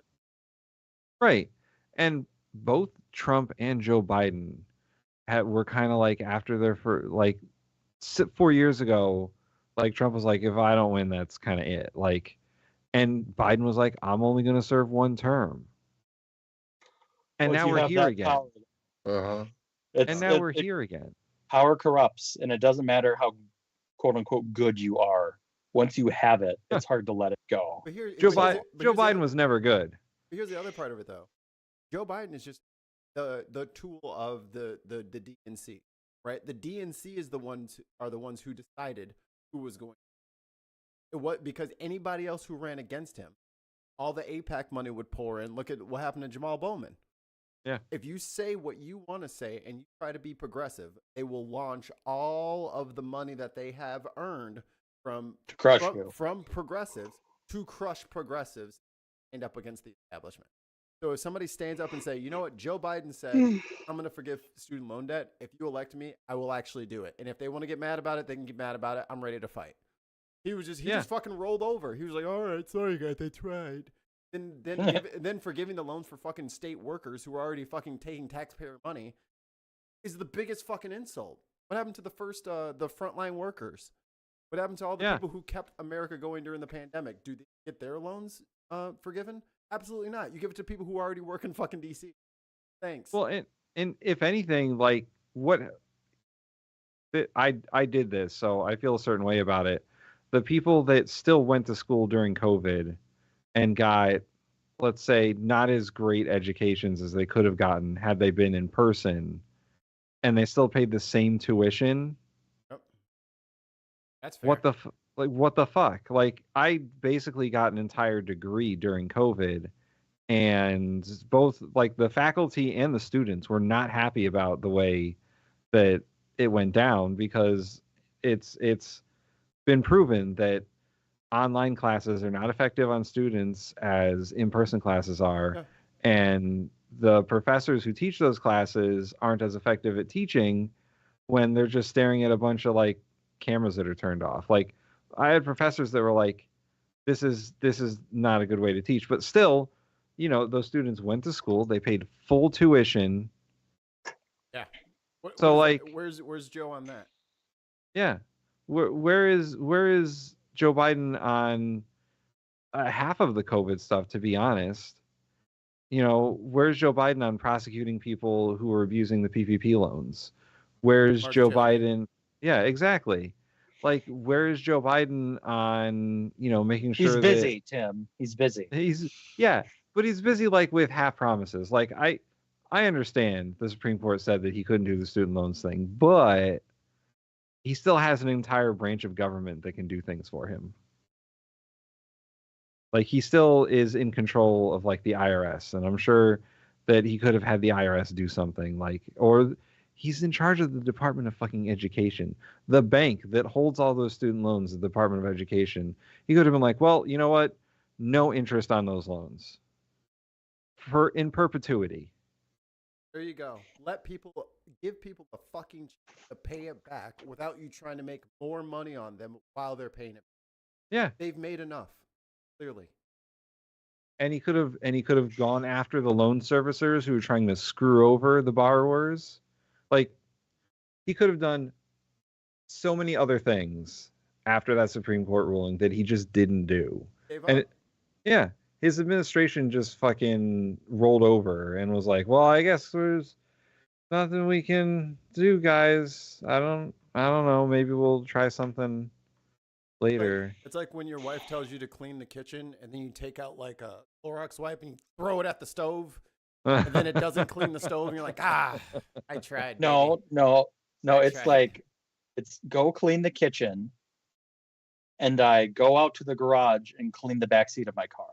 J: Right. And both Trump and Joe Biden were kind of like, after their 4 years ago, like, Trump was like, if I don't win, that's kind of it. Like, and Biden was like, I'm only going to serve one term. And now we're here again.
E: Uh-huh.
J: And now we're here again.
C: Power corrupts, and it doesn't matter how quote unquote good you are. Once you have it, it's hard to let it go.
A: But
J: Joe Biden was never good.
A: But here's the other part of it, though. Joe Biden is just the tool of the DNC, right? The DNC are the ones who decided who was going. Because anybody else who ran against him, all the AIPAC money would pour in. Look at what happened to Jamal Bowman.
J: Yeah.
A: If you say what you want to say and you try to be progressive, they will launch all of the money that they have earned from progressives to crush progressives and up against the establishment. So if somebody stands up and say, you know what, Joe Biden said, I'm going to forgive student loan debt. If you elect me, I will actually do it. And if they want to get mad about it, they can get mad about it. I'm ready to fight. He just fucking rolled over. He was like, all right, sorry guys, they tried. Then forgiving the loans for fucking state workers who are already fucking taking taxpayer money is the biggest fucking insult. What happened to the frontline workers? What happened to all the people who kept America going during the pandemic? Do they get their loans forgiven? Absolutely not. You give it to people who already work in fucking DC. Thanks.
J: Well, and if anything, like, I did this, so I feel a certain way about it. The people that still went to school during COVID and got, let's say, not as great educations as they could have gotten had they been in person, and they still paid the same tuition.
A: Yep. That's fair.
J: What the fuck? Like, I basically got an entire degree during COVID, and both, like, the faculty and the students were not happy about the way that it went down, because it's been proven that online classes are not effective on students as in-person classes are. Yeah. And the professors who teach those classes aren't as effective at teaching when they're just staring at a bunch of, like, cameras that are turned off. Like, I had professors that were like, this is not a good way to teach. But still, those students went to school, they paid full tuition.
A: Yeah. Where's Joe on that?
J: Yeah. Where is Joe Biden on half of the COVID stuff, to be honest? Where's Joe Biden on prosecuting people who are abusing the PPP loans? Where's Joe Biden? Yeah, exactly. Like, where is Joe Biden on, making sure
C: he's busy, Tim. He's busy.
J: But he's busy, like, with half promises. Like, I understand the Supreme Court said that he couldn't do the student loans thing, but he still has an entire branch of government that can do things for him. Like, he still is in control of, like, the IRS, and I'm sure that he could have had the IRS do something, like, or he's in charge of the Department of fucking Education, the bank that holds all those student loans, the Department of Education. He could have been like, well, you know what? No interest on those loans in perpetuity.
A: There you go. Give people the fucking chance to pay it back without you trying to make more money on them while they're paying it.
J: Yeah.
A: They've made enough, clearly.
J: And he could have gone after the loan servicers who were trying to screw over the borrowers. Like, he could have done so many other things after that Supreme Court ruling that he just didn't do. His administration just fucking rolled over and was like, well, I guess there's nothing we can do, guys. I don't know. Maybe we'll try something later.
A: It's like when your wife tells you to clean the kitchen and then you take out, like, a Clorox wipe and you throw it at the stove and then it doesn't clean the stove and you're like, I tried.
C: No. It's like, it's go clean the kitchen and I go out to the garage and clean the backseat of my car.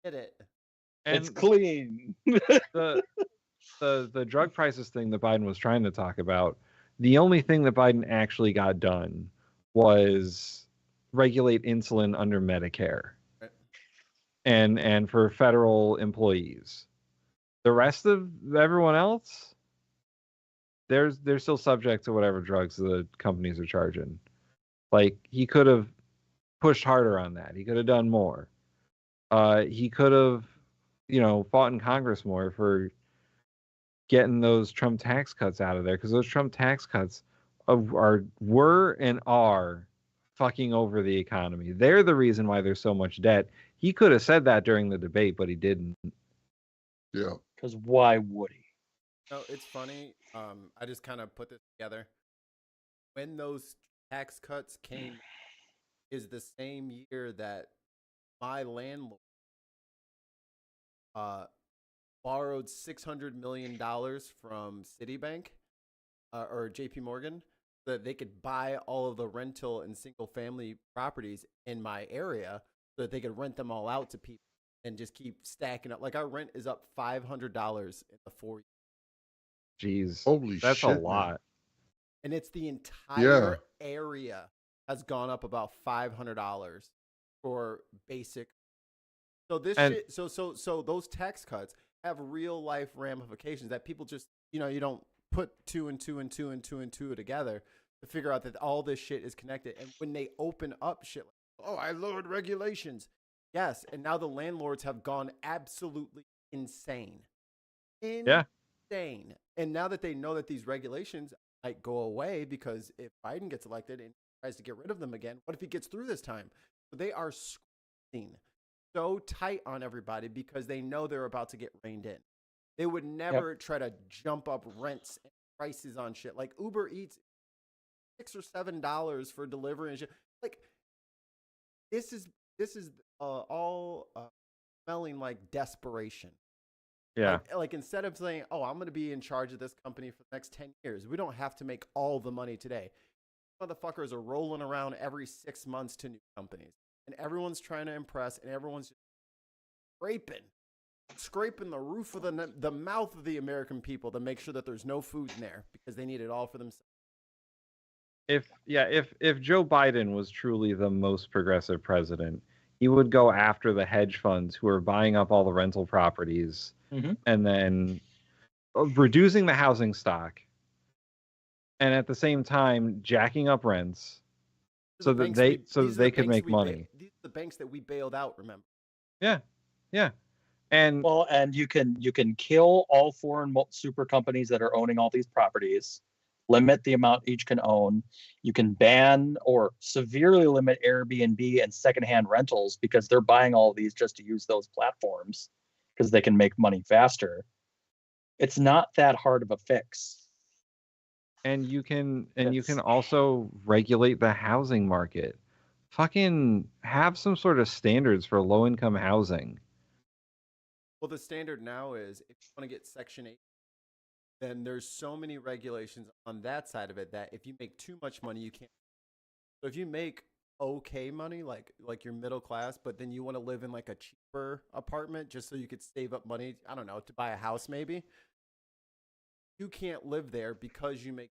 A: Get it.
C: And it's clean.
J: the drug prices thing that Biden was trying to talk about, the only thing that Biden actually got done was regulate insulin under Medicare. Right. And for federal employees. The rest of everyone else, they're still subject to whatever drugs the companies are charging. Like, he could have pushed harder on that. He could have done more. He could have, fought in Congress more for getting those Trump tax cuts out of there, because those Trump tax cuts were and are fucking over the economy. They're the reason why there's so much debt. He could have said that during the debate, but he didn't.
E: Yeah.
C: Because why would he?
A: No, it's funny. I just kind of put this together. When those tax cuts came, is the same year that my landlord borrowed $600 million from Citibank or JP Morgan so that they could buy all of the rental and single family properties in my area so that they could rent them all out to people and just keep stacking up. Like, our rent is up $500 in the 4 years.
J: Jeez.
E: Holy
J: that's
E: shit,
J: a lot.
E: Man.
A: And it's the entire area has gone up about $500 for basic. So this shit, so those tax cuts have real life ramifications that people just, you don't put two and two together to figure out that all this shit is connected. And when they open up shit, like, I lowered regulations. Yes, and now the landlords have gone absolutely insane. Insane. And now that they know that these regulations might go away, because if Biden gets elected and tries to get rid of them again, what if he gets through this time? So they are squeezing so tight on everybody because they know they're about to get reined in. They would never try to jump up rents and prices on shit. Like, Uber Eats, $6 or $7 for delivery and shit. Like, this is all smelling like desperation.
J: Yeah.
A: Like instead of saying, I'm going to be in charge of this company for the next 10 years, we don't have to make all the money today. Motherfuckers are rolling around every 6 months to new companies, and everyone's trying to impress, and everyone's just scraping the roof of the mouth of the American people to make sure that there's no food in there because they need it all for themselves.
J: If Joe Biden was truly the most progressive president, he would go after the hedge funds who are buying up all the rental properties and then reducing the housing stock, and at the same time jacking up rents so that they could make money.
A: These are the banks that we bailed out, remember?
J: Yeah. And
C: you can kill all foreign super companies that are owning all these properties. Limit the amount each can own. You can ban or severely limit Airbnb and secondhand rentals because they're buying all of these just to use those platforms because they can make money faster. It's not that hard of a fix.
J: And you can also regulate the housing market. Fucking have some sort of standards for low-income housing.
A: Well, the standard now is if you want to get Section 8, then there's so many regulations on that side of it that if you make too much money, you can't. So if you make okay money, like you're middle class, but then you want to live in like a cheaper apartment just so you could save up money, I don't know, to buy a house maybe, you can't live there because you make.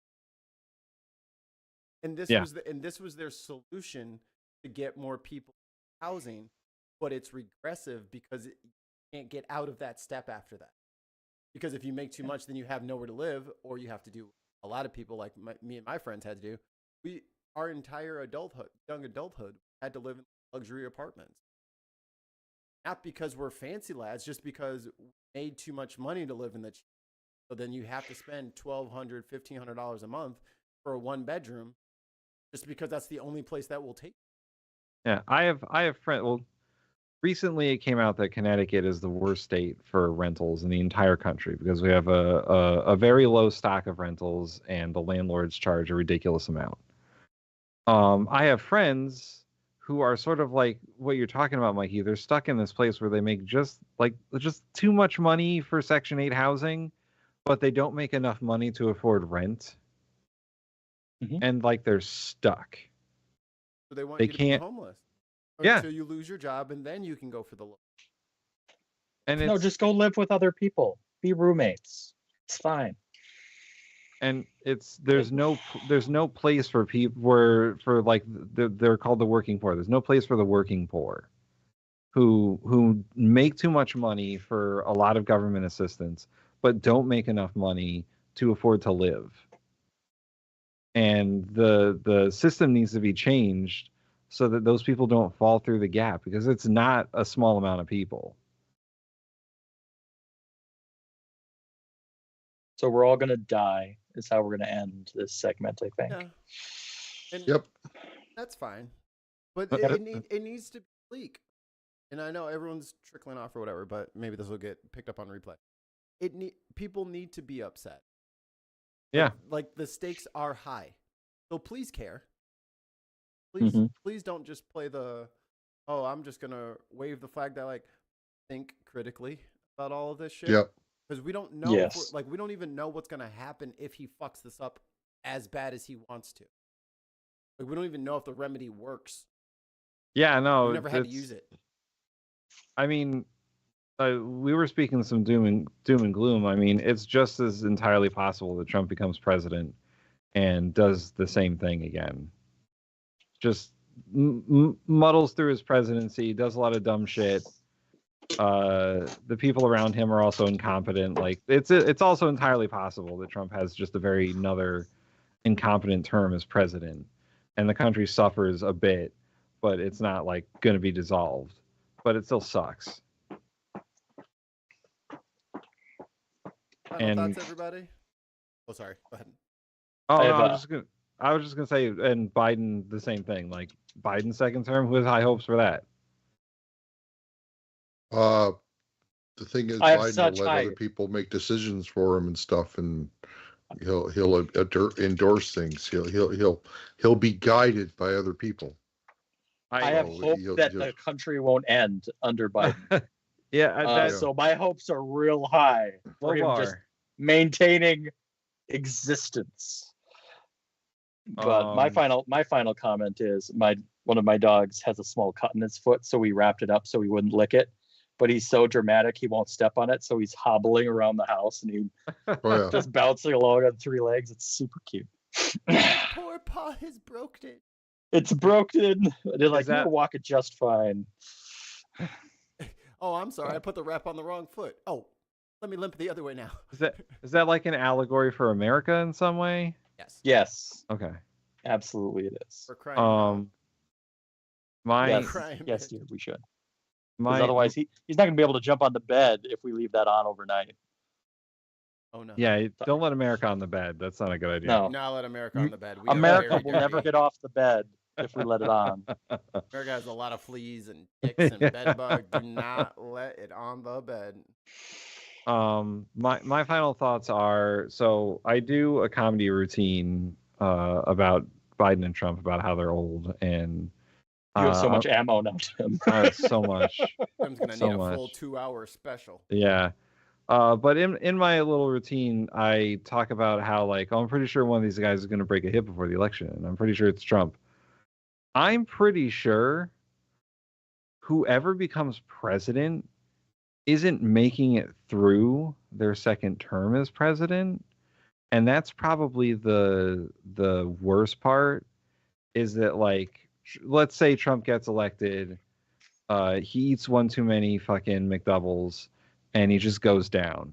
A: And this was their solution to get more people housing, but it's regressive because you can't get out of that step after that. Because if you make too much, then you have nowhere to live, or you have to do a lot of people like me and my friends had to do. Our entire young adulthood, had to live in luxury apartments. Not because we're fancy lads, just because we made too much money to live in the cheap. So then you have to spend $1,200, $1,500 a month for a one bedroom, just because that's the only place that will take.
J: Yeah, I have friends. Well, recently it came out that Connecticut is the worst state for rentals in the entire country because we have a very low stock of rentals and the landlords charge a ridiculous amount. I have friends who are sort of like what you're talking about, Mikey. They're stuck in this place where they make just too much money for Section 8 housing, but they don't make enough money to afford rent. And they're stuck.
A: So they want you to be homeless until you lose your job, and then you can go for the loan.
C: And no, just go live with other people. Be roommates. It's fine.
J: And there's no place for people they're called the working poor. There's no place for the working poor who make too much money for a lot of government assistance, but don't make enough money to afford to live. And the system needs to be changed so that those people don't fall through the gap, because it's not a small amount of people.
C: So we're all going to die is how we're going to end this segment, I think.
A: Yeah. And that's fine. But it needs to be bleak. And I know everyone's trickling off or whatever, but maybe this will get picked up on replay. People need to be upset.
J: Yeah.
A: Like the stakes are high. So please care. Please don't just play I'm just going to wave the flag. That think critically about all of this shit.
E: Yep.
A: Because we don't know, we don't even know what's going to happen if he fucks this up as bad as he wants to. We don't even know if the remedy works.
J: Yeah, no.
A: We never had to use it.
J: I mean, we were speaking some doom and gloom. I mean, it's just as entirely possible that Trump becomes president and does the same thing again. Just muddles through his presidency, does a lot of dumb shit. The people around him are also incompetent. It's also entirely possible that Trump has just another incompetent term as president, and the country suffers a bit, but it's not going to be dissolved. But it still sucks.
A: Final thoughts, everybody? Oh, sorry. Go ahead.
J: Oh, I was just gonna say, and Biden the same thing. Biden's second term, who has high hopes for that?
E: The thing is, Biden will let other people make decisions for him and stuff, and he'll endorse things. He'll be guided by other people.
C: I have hope that the country won't end under Biden. So my hopes are real high for him just maintaining existence. But my final comment is one of my dogs has a small cut in his foot, so we wrapped it up so he wouldn't lick it. But he's so dramatic he won't step on it, so he's hobbling around the house and he just bouncing along on 3 legs. It's super cute.
A: Poor paw has broken it.
C: It's broken. They're you're walking just fine.
A: Oh, I'm sorry. I put the wrap on the wrong foot. Oh, let me limp the other way now.
J: Is that like an allegory for America in some way?
A: Yes.
C: Yes.
J: Okay.
C: Absolutely, it is.
A: We're crying.
C: Yes, dear, we should. Otherwise, he's not going to be able to jump on the bed if we leave that on overnight.
A: Oh no.
J: Yeah, don't let America on the bed. That's not a good idea.
C: No.
A: Not let America on the bed.
C: America will never get off the bed if we let it on.
A: America has a lot of fleas and ticks and bed bugs. Do not let it on the bed.
J: My final thoughts are, so I do a comedy routine about Biden and Trump, about how they're old, and
C: you have so much ammo now, Tim.
J: So much.
A: Tim's gonna need a full 2-hour special.
J: Yeah. But in my little routine, I talk about how I'm pretty sure one of these guys is going to break a hip before the election, and I'm pretty sure it's Trump. I'm pretty sure whoever becomes president isn't making it through their second term as president, and that's probably the worst part. Is that let's say Trump gets elected, he eats one too many fucking McDoubles, and he just goes down.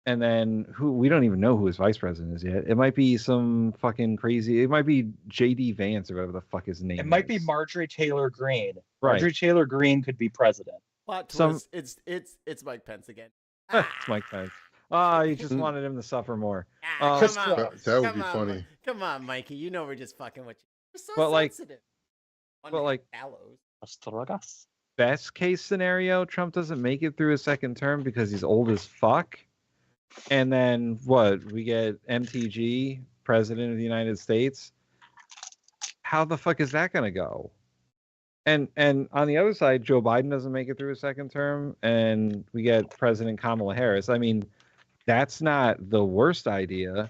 J: And then we don't even know who his vice president is yet. It might be some fucking crazy. It might be J.D. Vance or whatever the fuck his name is.
C: It might be Marjorie Taylor Greene.
J: Right.
C: Marjorie Taylor Greene could be president.
A: Plot twist. It's Mike Pence again.
J: It's Mike Pence. You just wanted him to suffer more.
E: That would be funny.
A: Come on, Mikey. You know we're just fucking with you. You're so sensitive.
C: Astragas.
J: Best case scenario, Trump doesn't make it through his second term because he's old as fuck. And then we get MTG, President of the United States. How the fuck is that going to go? And on the other side, Joe Biden doesn't make it through his second term, and we get President Kamala Harris. I mean, that's not the worst idea.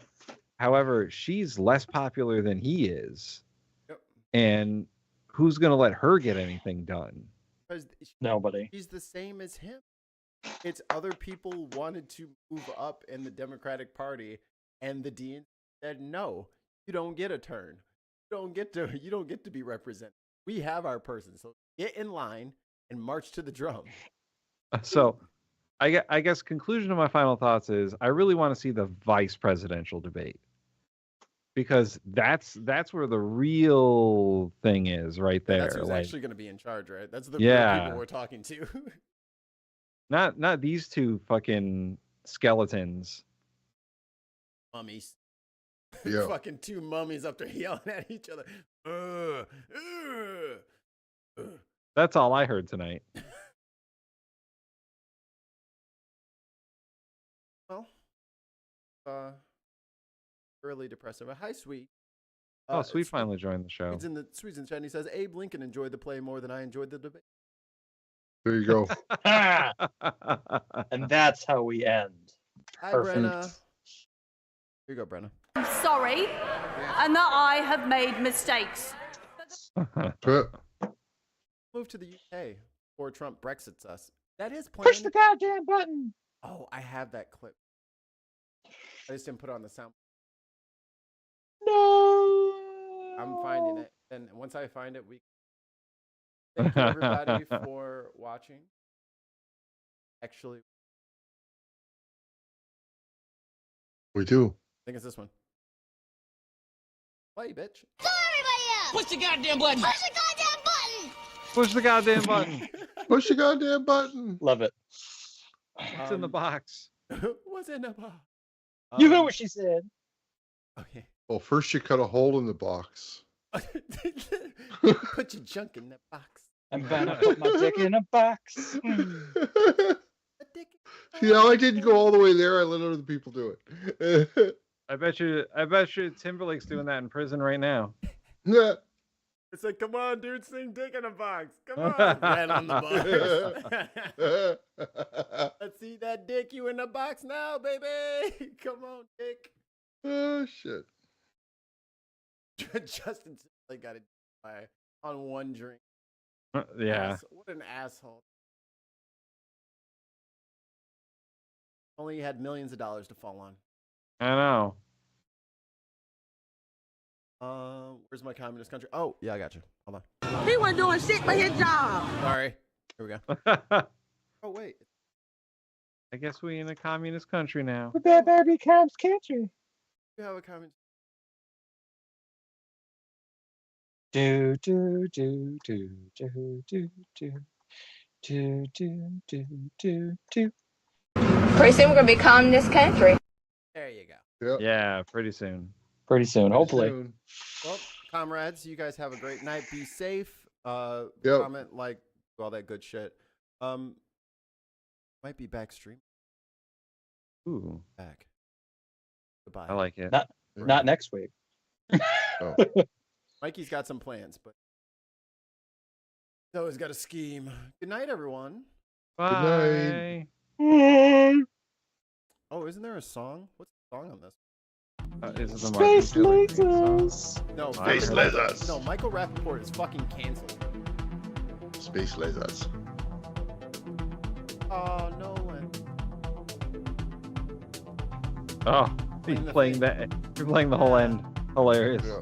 J: However, she's less popular than he is.
A: Yep.
J: And who's going to let her get anything done?
C: Nobody.
A: She's the same as him. It's other people wanted to move up in the Democratic Party, and the dean said, "No, you don't get a turn. You don't get to be represented. We have our person. So get in line and march to the drum."
J: So, I guess conclusion of my final thoughts is I really want to see the vice presidential debate, because that's where the real thing is right there.
A: That's who's actually going to be in charge, right? That's the real people we're talking to.
J: Not these two fucking skeletons.
A: Mummies.
E: Yeah.
A: Fucking two mummies up there yelling at each other.
J: That's all I heard tonight.
A: Well, really depressive. Hi, Sweet.
J: Sweet finally joined the show.
A: Sweet's in the chat, and he says, Abe Lincoln enjoyed the play more than I enjoyed the debate.
E: There you go.
C: And that's how we end.
A: Hi, Brenna. Here you go, Brenna.
P: I'm sorry, and that I have made mistakes.
A: Move to the UK before Trump Brexits us. That is planned.
C: Push the goddamn button.
A: Oh, I have that clip. I just didn't put it on the sound.
C: No.
A: I'm finding it, and once I find it, we. Thank you, everybody, for watching. Actually,
E: we do.
A: I think it's this one. Play, bitch.
P: Push the goddamn button. Push the goddamn button.
J: Push the goddamn button.
E: Push the goddamn button.
C: Love it.
J: It's in the box.
A: What's in the box?
C: You heard what she said.
A: Okay.
E: Well, first you cut a hole in the box.
A: Put your junk in that box.
C: I'm gonna put my dick in a box.
E: Yeah, I didn't go all the way there. I let other people do it.
J: I bet you Timberlake's doing that in prison right now.
E: Yeah.
A: It's like, come on, dude, sing dick in a box. Come on. Right on the box. Let's see that dick you in the box now, baby. Come on, dick.
E: Oh, shit.
A: Justin Timberlake got it on one drink.
J: Yeah.
A: What an asshole. Only had millions of dollars to fall on.
J: I know.
A: Where's my communist country? Oh, yeah, I got you. Hold on.
P: He wasn't doing shit for his job.
A: Sorry. Here we go. Oh, wait.
J: I guess we in a communist country now.
C: But that baby communist country.
A: We have a communist.
C: Do do do do do do do do do do do do.
P: Pretty soon we're gonna be a communist country.
A: There you go.
E: Yep.
J: Yeah, pretty soon.
C: Pretty soon, hopefully.
E: Soon.
A: Well, comrades, you guys have a great night. Be safe.
E: Yep.
A: Comment, like, all that good shit. Might be back stream.
J: Ooh.
A: Back. Goodbye.
J: I like it.
C: Not next week.
E: Oh.
A: Mikey's got some plans, but he's always got a scheme. Good night, everyone.
J: Bye.
E: Good night.
A: Oh, isn't there a song? What's the song on this?
J: Is it the
C: Space lasers.
A: No,
E: Space lasers.
A: No, Michael Rappaport is fucking canceled.
E: Space lasers.
A: Oh, Nolan.
J: Oh, he's playing that. You're playing the whole end. Hilarious.
E: Yeah.